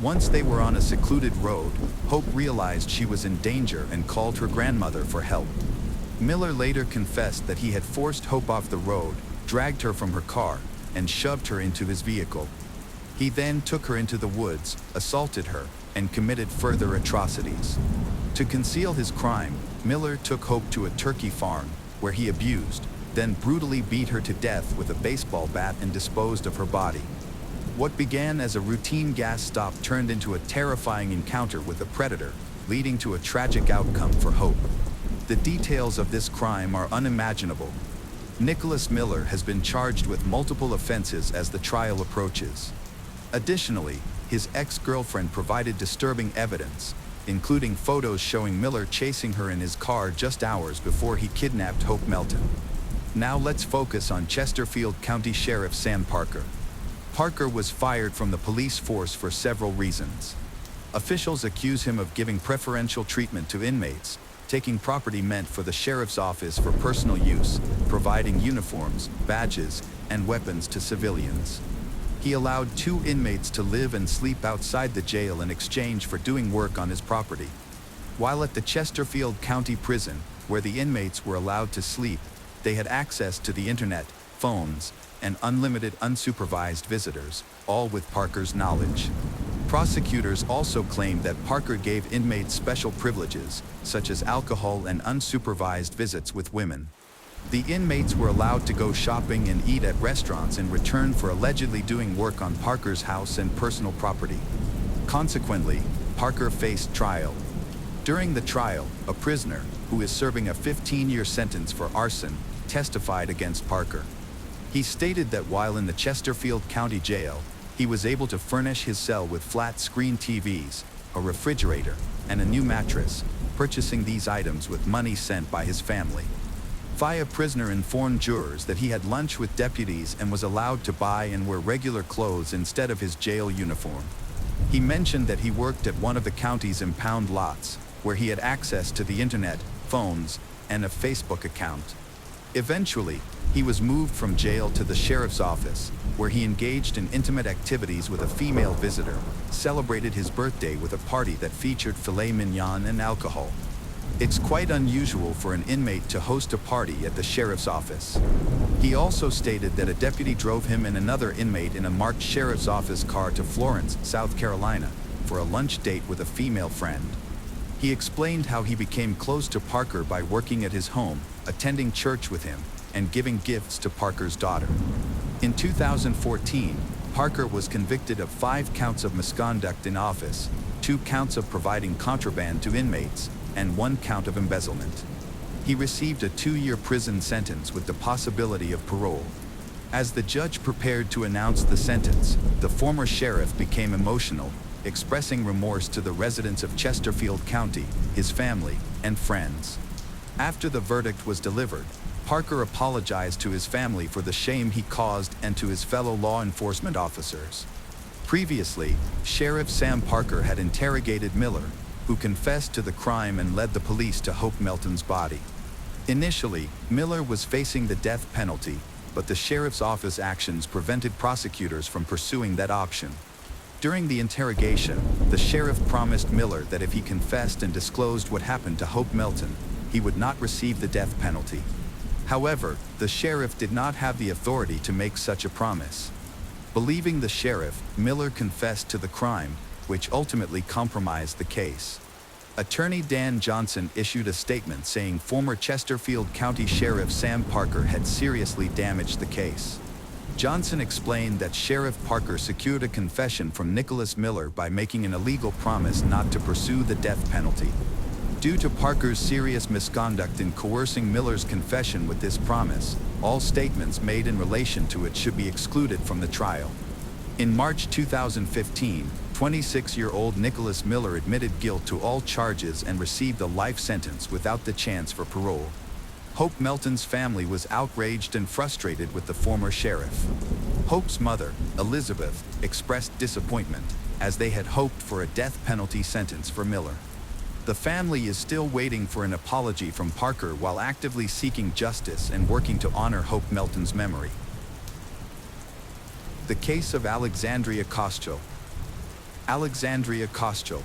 Speaker 1: Once they were on a secluded road, Hope realized she was in danger and called her grandmother for help. Miller later confessed that he had forced Hope off the road, dragged her from her car, and shoved her into his vehicle. He then took her into the woods, assaulted her, and committed further atrocities. To conceal his crime, Miller took Hope to a turkey farm, where he abused, then brutally beat her to death with a baseball bat and disposed of her body. What began as a routine gas stop turned into a terrifying encounter with a predator, leading to a tragic outcome for Hope. The details of this crime are unimaginable. Nicholas Miller has been charged with multiple offenses as the trial approaches. Additionally, his ex-girlfriend provided disturbing evidence, including photos showing Miller chasing her in his car just hours before he kidnapped Hope Melton. Now let's focus on Chesterfield County Sheriff Sam Parker. Parker was fired from the police force for several reasons. Officials accuse him of giving preferential treatment to inmates, taking property meant for the sheriff's office for personal use, providing uniforms, badges, and weapons to civilians. He allowed 2 inmates to live and sleep outside the jail in exchange for doing work on his property. While at the Chesterfield County Prison, where the inmates were allowed to sleep, they had access to the internet, phones, and unlimited unsupervised visitors, all with Parker's knowledge. Prosecutors also claimed that Parker gave inmates special privileges, such as alcohol and unsupervised visits with women. The inmates were allowed to go shopping and eat at restaurants in return for allegedly doing work on Parker's house and personal property. Consequently, Parker faced trial. During the trial, a prisoner, who is serving a 15-year sentence for arson, testified against Parker. He stated that while in the Chesterfield County Jail, he was able to furnish his cell with flat-screen TVs, a refrigerator, and a new mattress, purchasing these items with money sent by his family. A prisoner informed jurors that he had lunch with deputies and was allowed to buy and wear regular clothes instead of his jail uniform. He mentioned that he worked at one of the county's impound lots, where he had access to the internet, phones, and a Facebook account. Eventually, he was moved from jail to the sheriff's office, where he engaged in intimate activities with a female visitor, celebrated his birthday with a party that featured filet mignon and alcohol. It's quite unusual for an inmate to host a party at the sheriff's office. He also stated that a deputy drove him and another inmate in a marked sheriff's office car to Florence, South Carolina, for a lunch date with a female friend. He explained how he became close to Parker by working at his home, attending church with him, and giving gifts to Parker's daughter. In 2014, Parker was convicted of 5 counts of misconduct in office, 2 counts of providing contraband to inmates, and 1 count of embezzlement. He received a 2-year prison sentence with the possibility of parole. As the judge prepared to announce the sentence, the former sheriff became emotional, expressing remorse to the residents of Chesterfield County, his family, and friends. After the verdict was delivered, Parker apologized to his family for the shame he caused and to his fellow law enforcement officers. Previously, Sheriff Sam Parker had interrogated Miller, who confessed to the crime and led the police to Hope Melton's body. Initially, Miller was facing the death penalty, but the sheriff's office actions prevented prosecutors from pursuing that option. During the interrogation, the sheriff promised Miller that if he confessed and disclosed what happened to Hope Melton, he would not receive the death penalty. However, the sheriff did not have the authority to make such a promise. Believing the sheriff, Miller confessed to the crime, which ultimately compromised the case. Attorney Dan Johnson issued a statement saying former Chesterfield County Sheriff Sam Parker had seriously damaged the case. Johnson explained that Sheriff Parker secured a confession from Nicholas Miller by making an illegal promise not to pursue the death penalty. Due to Parker's serious misconduct in coercing Miller's confession with this promise, all statements made in relation to it should be excluded from the trial. In March 2015, 26-year-old Nicholas Miller admitted guilt to all charges and received a life sentence without the chance for parole. Hope Melton's family was outraged and frustrated with the former sheriff. Hope's mother, Elizabeth, expressed disappointment, as they had hoped for a death penalty sentence for Miller. The family is still waiting for an apology from Parker while actively seeking justice and working to honor Hope Melton's memory. The case of Alexandria Koschel. Alexandria Koschel.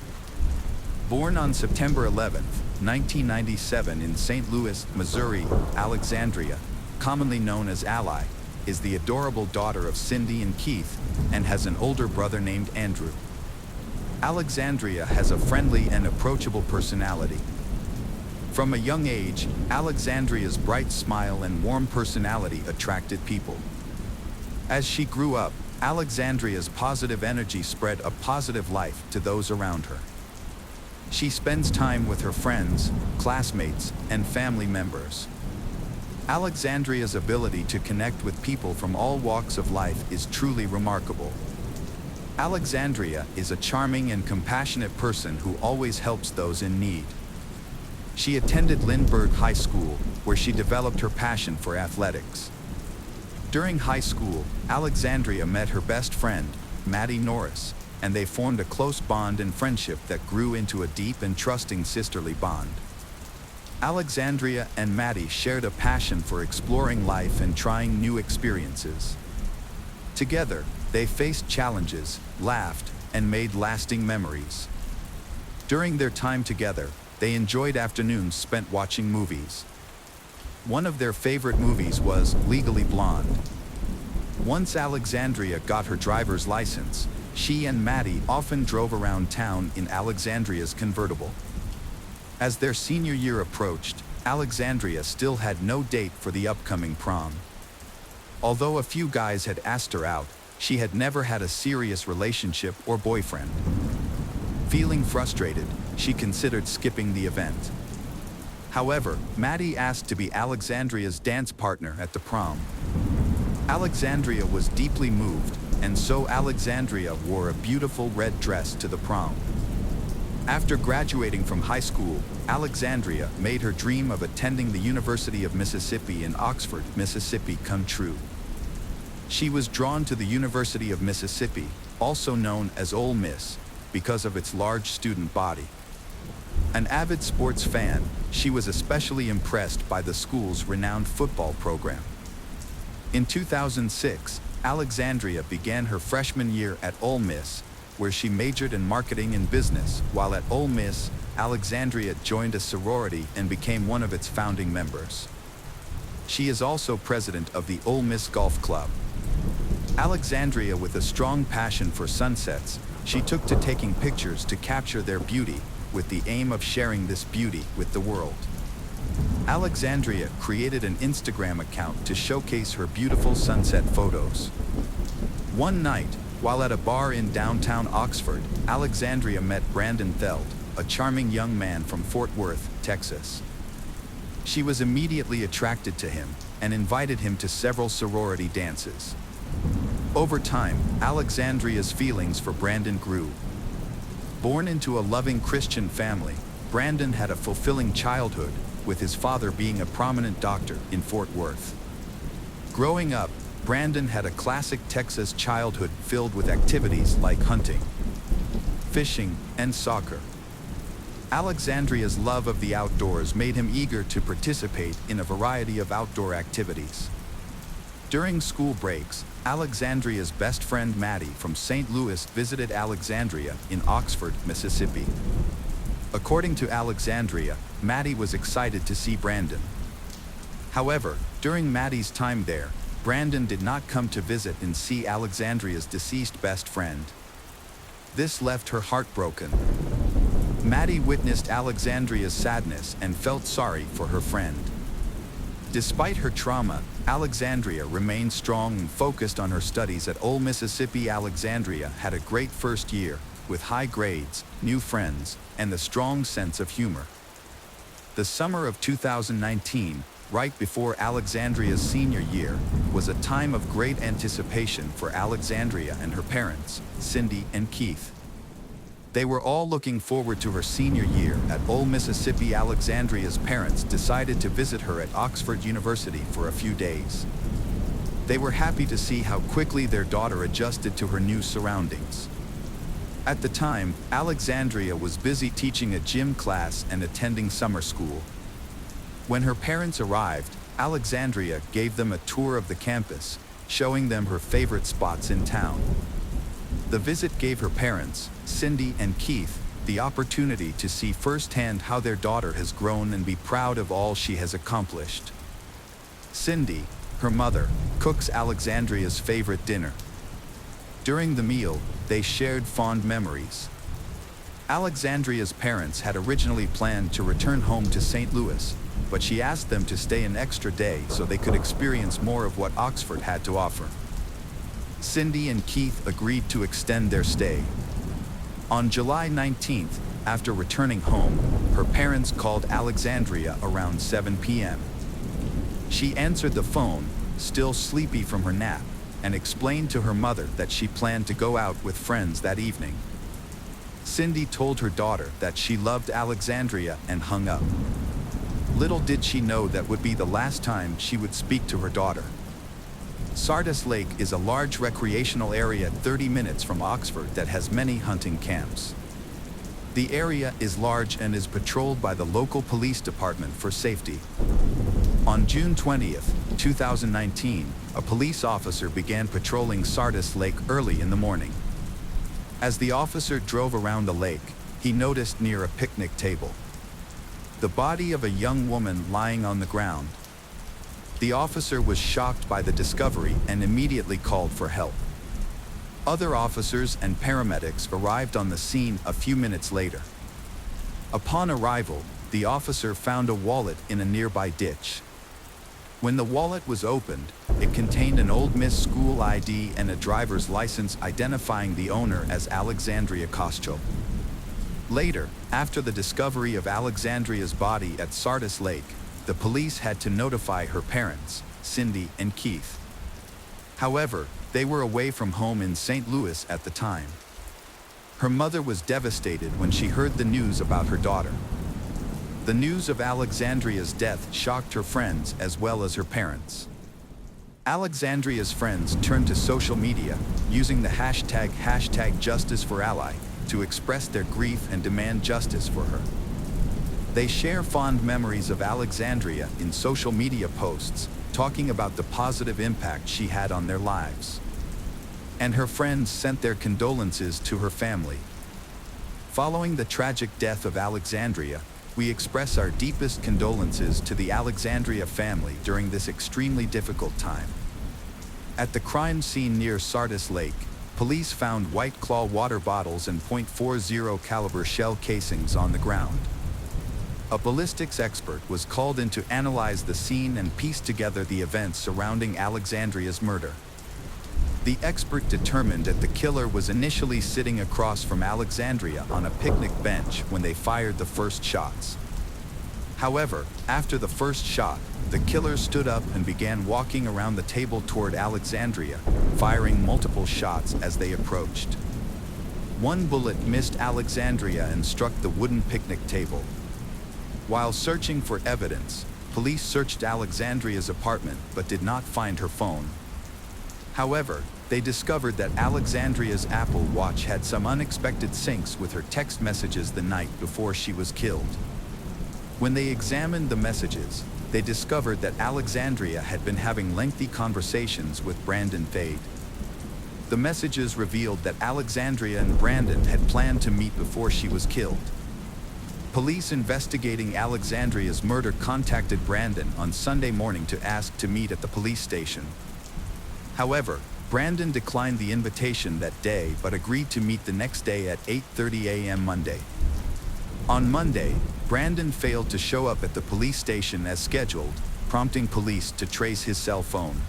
Speaker 1: Born on September 11, 1997 in St. Louis, Missouri, Alexandria, commonly known as Ally, is the adorable daughter of Cindy and Keith and has an older brother named Andrew. Alexandria has a friendly and approachable personality. From a young age, Alexandria's bright smile and warm personality attracted people. As she grew up, Alexandria's positive energy spread a positive life to those around her. She spends time with her friends, classmates, and family members. Alexandria's ability to connect with people from all walks of life is truly remarkable. Alexandria is a charming and compassionate person who always helps those in need. She attended Lindbergh High School, where she developed her passion for athletics. During high school, Alexandria met her best friend, Maddie Norris, and they formed a close bond and friendship that grew into a deep and trusting sisterly bond. Alexandria and Maddie shared a passion for exploring life and trying new experiences. Together, they faced challenges, laughed, and made lasting memories. During their time together, they enjoyed afternoons spent watching movies. One of their favorite movies was Legally Blonde. Once Alexandria got her driver's license, she and Maddie often drove around town in Alexandria's convertible. As their senior year approached, Alexandria still had no date for the upcoming prom. Although a few guys had asked her out, she had never had a serious relationship or boyfriend. Feeling frustrated, she considered skipping the event. However, Maddie asked to be Alexandria's dance partner at the prom. Alexandria was deeply moved, and so Alexandria wore a beautiful red dress to the prom. After graduating from high school, Alexandria made her dream of attending the University of Mississippi in Oxford, Mississippi come true. She was drawn to the University of Mississippi, also known as Ole Miss, because of its large student body. An avid sports fan, she was especially impressed by the school's renowned football program. In 2006, Alexandria began her freshman year at Ole Miss, where she majored in marketing and business. While at Ole Miss, Alexandria joined a sorority and became one of its founding members. She is also president of the Ole Miss Golf Club. Alexandria, with a strong passion for sunsets, she took to taking pictures to capture their beauty, with the aim of sharing this beauty with the world. Alexandria created an Instagram account to showcase her beautiful sunset photos. One night, while at a bar in downtown Oxford, Alexandria met Brandon Theld, a charming young man from Fort Worth, Texas. She was immediately attracted to him and invited him to several sorority dances. Over time, Alexandria's feelings for Brandon grew. Born into a loving Christian family, Brandon had a fulfilling childhood, with his father being a prominent doctor in Fort Worth. Growing up, Brandon had a classic Texas childhood filled with activities like hunting, fishing, and soccer. Alexandria's love of the outdoors made him eager to participate in a variety of outdoor activities. During school breaks, Alexandria's best friend Maddie from St. Louis visited Alexandria in Oxford, Mississippi. According to Alexandria, Maddie was excited to see Brandon. However, during Maddie's time there, Brandon did not come to visit and see Alexandria's deceased best friend. This left her heartbroken. Maddie witnessed Alexandria's sadness and felt sorry for her friend. Despite her trauma, Alexandria remained strong and focused on her studies at Ole Mississippi. Alexandria had a great first year, with high grades, new friends, and a strong sense of humor. The summer of 2019, right before Alexandria's senior year, was a time of great anticipation for Alexandria and her parents, Cindy and Keith. They were all looking forward to her senior year at Ole Mississippi. Alexandria's parents decided to visit her at Oxford University for a few days. They were happy to see how quickly their daughter adjusted to her new surroundings. At the time, Alexandria was busy teaching a gym class and attending summer school. When her parents arrived, Alexandria gave them a tour of the campus, showing them her favorite spots in town. The visit gave her parents, Cindy and Keith, the opportunity to see firsthand how their daughter has grown and be proud of all she has accomplished. Cindy, her mother, cooks Alexandria's favorite dinner. During the meal, they shared fond memories. Alexandria's parents had originally planned to return home to St. Louis, but she asked them to stay an extra day so they could experience more of what Oxford had to offer. Cindy and Keith agreed to extend their stay. On July 19th, after returning home, her parents called Alexandria around 7 p.m. She answered the phone, still sleepy from her nap, and explained to her mother that she planned to go out with friends that evening. Cindy told her daughter that she loved Alexandria and hung up. Little did she know that would be the last time she would speak to her daughter. Sardis Lake is a large recreational area 30 minutes from Oxford that has many hunting camps. The area is large and is patrolled by the local police department for safety. On June 20th, 2019, a police officer began patrolling Sardis Lake early in the morning. As the officer drove around the lake, he noticed near a picnic table the body of a young woman lying on the ground. The officer was shocked by the discovery and immediately called for help. Other officers and paramedics arrived on the scene a few minutes later. Upon arrival, the officer found a wallet in a nearby ditch. When the wallet was opened, it contained an Old Miss school ID and a driver's license identifying the owner as Alexandria Koschel. Later, after the discovery of Alexandria's body at Sardis Lake, the police had to notify her parents, Cindy and Keith. However, they were away from home in St. Louis at the time. Her mother was devastated when she heard the news about her daughter. The news of Alexandria's death shocked her friends as well as her parents. Alexandria's friends turned to social media, using the hashtag #JusticeForAllie to express their grief and demand justice for her. They share fond memories of Alexandria in social media posts, talking about the positive impact she had on their lives. And her friends sent their condolences to her family. Following the tragic death of Alexandria, we express our deepest condolences to the Alexandria family during this extremely difficult time. At the crime scene near Sardis Lake, police found White Claw water bottles and .40 caliber shell casings on the ground. A ballistics expert was called in to analyze the scene and piece together the events surrounding Alexandria's murder. The expert determined that the killer was initially sitting across from Alexandria on a picnic bench when they fired the first shots. However, after the first shot, the killer stood up and began walking around the table toward Alexandria, firing multiple shots as they approached. One bullet missed Alexandria and struck the wooden picnic table. While searching for evidence, police searched Alexandria's apartment but did not find her phone. However, they discovered that Alexandria's Apple Watch had some unexpected syncs with her text messages the night before she was killed. When they examined the messages, they discovered that Alexandria had been having lengthy conversations with Brandon Fade. The messages revealed that Alexandria and Brandon had planned to meet before she was killed. Police investigating Alexandria's murder contacted Brandon on Sunday morning to ask to meet at the police station. However, Brandon declined the invitation that day but agreed to meet the next day at 8:30 a.m. Monday. On Monday, Brandon failed to show up at the police station as scheduled, prompting police to trace his cell phone.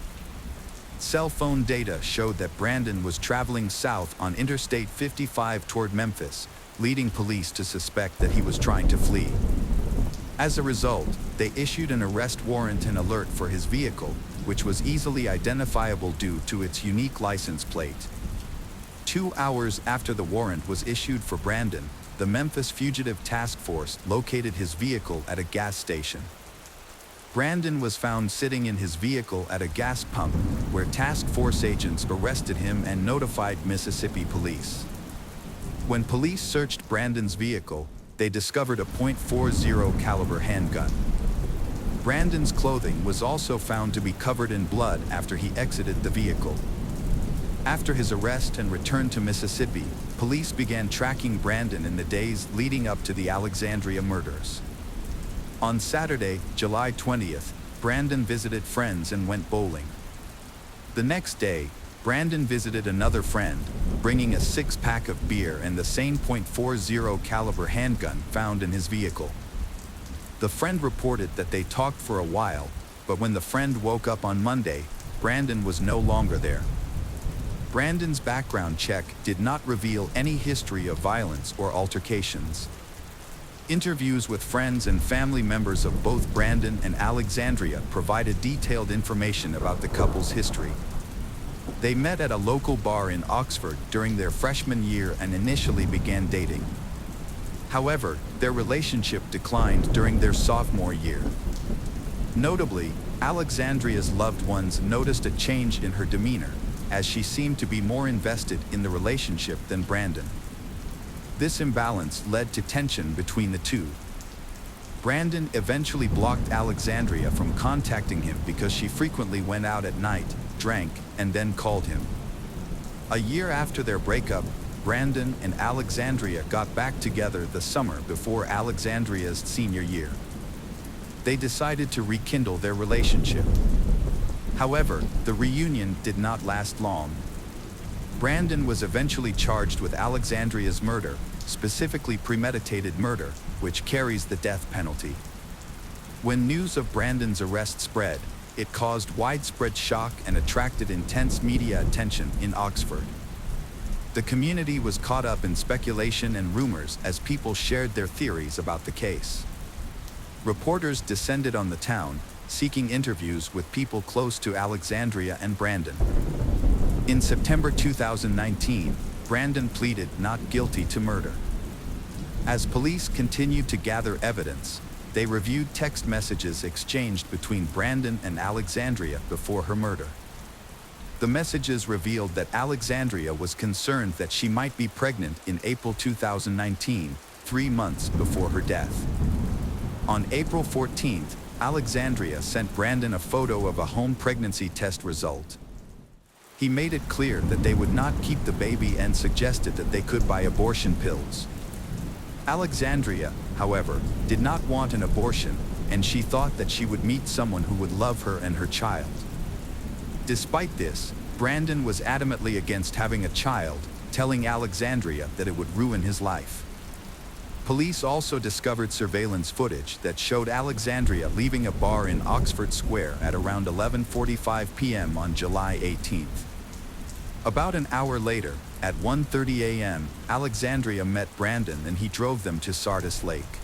Speaker 1: Cell phone data showed that Brandon was traveling south on Interstate 55 toward Memphis, leading police to suspect that he was trying to flee. As a result, they issued an arrest warrant and alert for his vehicle, which was easily identifiable due to its unique license plate. 2 hours after the warrant was issued for Brandon, the Memphis Fugitive Task Force located his vehicle at a gas station. Brandon was found sitting in his vehicle at a gas pump, where task force agents arrested him and notified Mississippi police. When police searched Brandon's vehicle, they discovered a .40 caliber handgun. Brandon's clothing was also found to be covered in blood after he exited the vehicle. After his arrest and return to Mississippi, police began tracking Brandon in the days leading up to the Alexandria murders. On Saturday, July 20th, Brandon visited friends and went bowling. The next day, Brandon visited another friend, bringing a six-pack of beer and the same .40 caliber handgun found in his vehicle. The friend reported that they talked for a while, but when the friend woke up on Monday, Brandon was no longer there. Brandon's background check did not reveal any history of violence or altercations. Interviews with friends and family members of both Brandon and Alexandria provided detailed information about the couple's history. They met at a local bar in Oxford during their freshman year and initially began dating. However, their relationship declined during their sophomore year. Notably, Alexandria's loved ones noticed a change in her demeanor, as she seemed to be more invested in the relationship than Brandon. This imbalance led to tension between the two. Brandon eventually blocked Alexandria from contacting him because she frequently went out at night, drank, and then called him. A year after their breakup, Brandon and Alexandria got back together the summer before Alexandria's senior year. They decided to rekindle their relationship. However, the reunion did not last long. Brandon was eventually charged with Alexandria's murder, specifically premeditated murder, which carries the death penalty. When news of Brandon's arrest spread, it caused widespread shock and attracted intense media attention in Oxford. The community was caught up in speculation and rumors as people shared their theories about the case. Reporters descended on the town, seeking interviews with people close to Alexandria and Brandon. In September 2019, Brandon pleaded not guilty to murder. As police continued to gather evidence, they reviewed text messages exchanged between Brandon and Alexandria before her murder. The messages revealed that Alexandria was concerned that she might be pregnant in April 2019, 3 months before her death. On April 14th, Alexandria sent Brandon a photo of a home pregnancy test result. He made it clear that they would not keep the baby and suggested that they could buy abortion pills. Alexandria, however, did not want an abortion, and she thought that she would meet someone who would love her and her child. Despite this, Brandon was adamantly against having a child, telling Alexandria that it would ruin his life. Police also discovered surveillance footage that showed Alexandria leaving a bar in Oxford Square at around 11:45 p.m. on July 18th. About an hour later, at 1:30 a.m., Alexandria met Brandon and he drove them to Sardis Lake.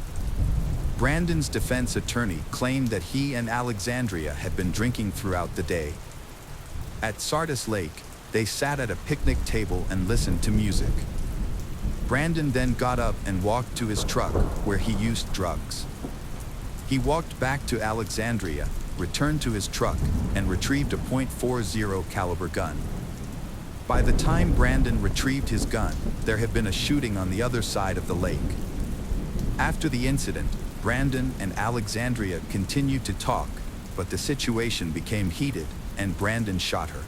Speaker 1: Brandon's defense attorney claimed that he and Alexandria had been drinking throughout the day. At Sardis Lake, they sat at a picnic table and listened to music. Brandon then got up and walked to his truck, where he used drugs. He walked back to Alexandria, returned to his truck, and retrieved a .40 caliber gun. By the time Brandon retrieved his gun, there had been a shooting on the other side of the lake. After the incident, Brandon and Alexandria continued to talk, but the situation became heated, and Brandon shot her.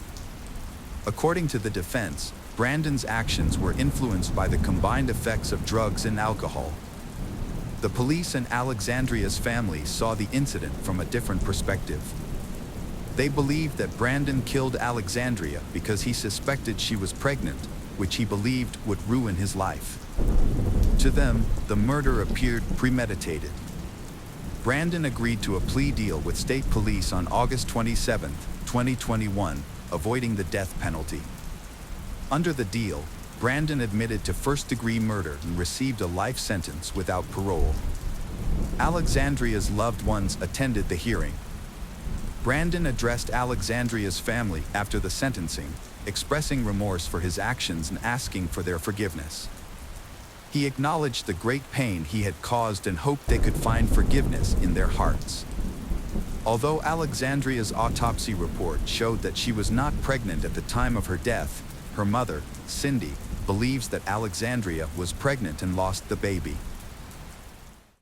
Speaker 1: According to the defense, Brandon's actions were influenced by the combined effects of drugs and alcohol. The police and Alexandria's family saw the incident from a different perspective. They believed that Brandon killed Alexandria because he suspected she was pregnant, which he believed would ruin his life. To them, the murder appeared premeditated. Brandon agreed to a plea deal with state police on August 27, 2021, avoiding the death penalty. Under the deal, Brandon admitted to first-degree murder and received a life sentence without parole. Alexandria's loved ones attended the hearing. Brandon addressed Alexandria's family after the sentencing, expressing remorse for his actions and asking for their forgiveness. He acknowledged the great pain he had caused and hoped they could find forgiveness in their hearts. Although Alexandria's autopsy report showed that she was not pregnant at the time of her death, her mother, Cindy, believes that Alexandria was pregnant and lost the baby.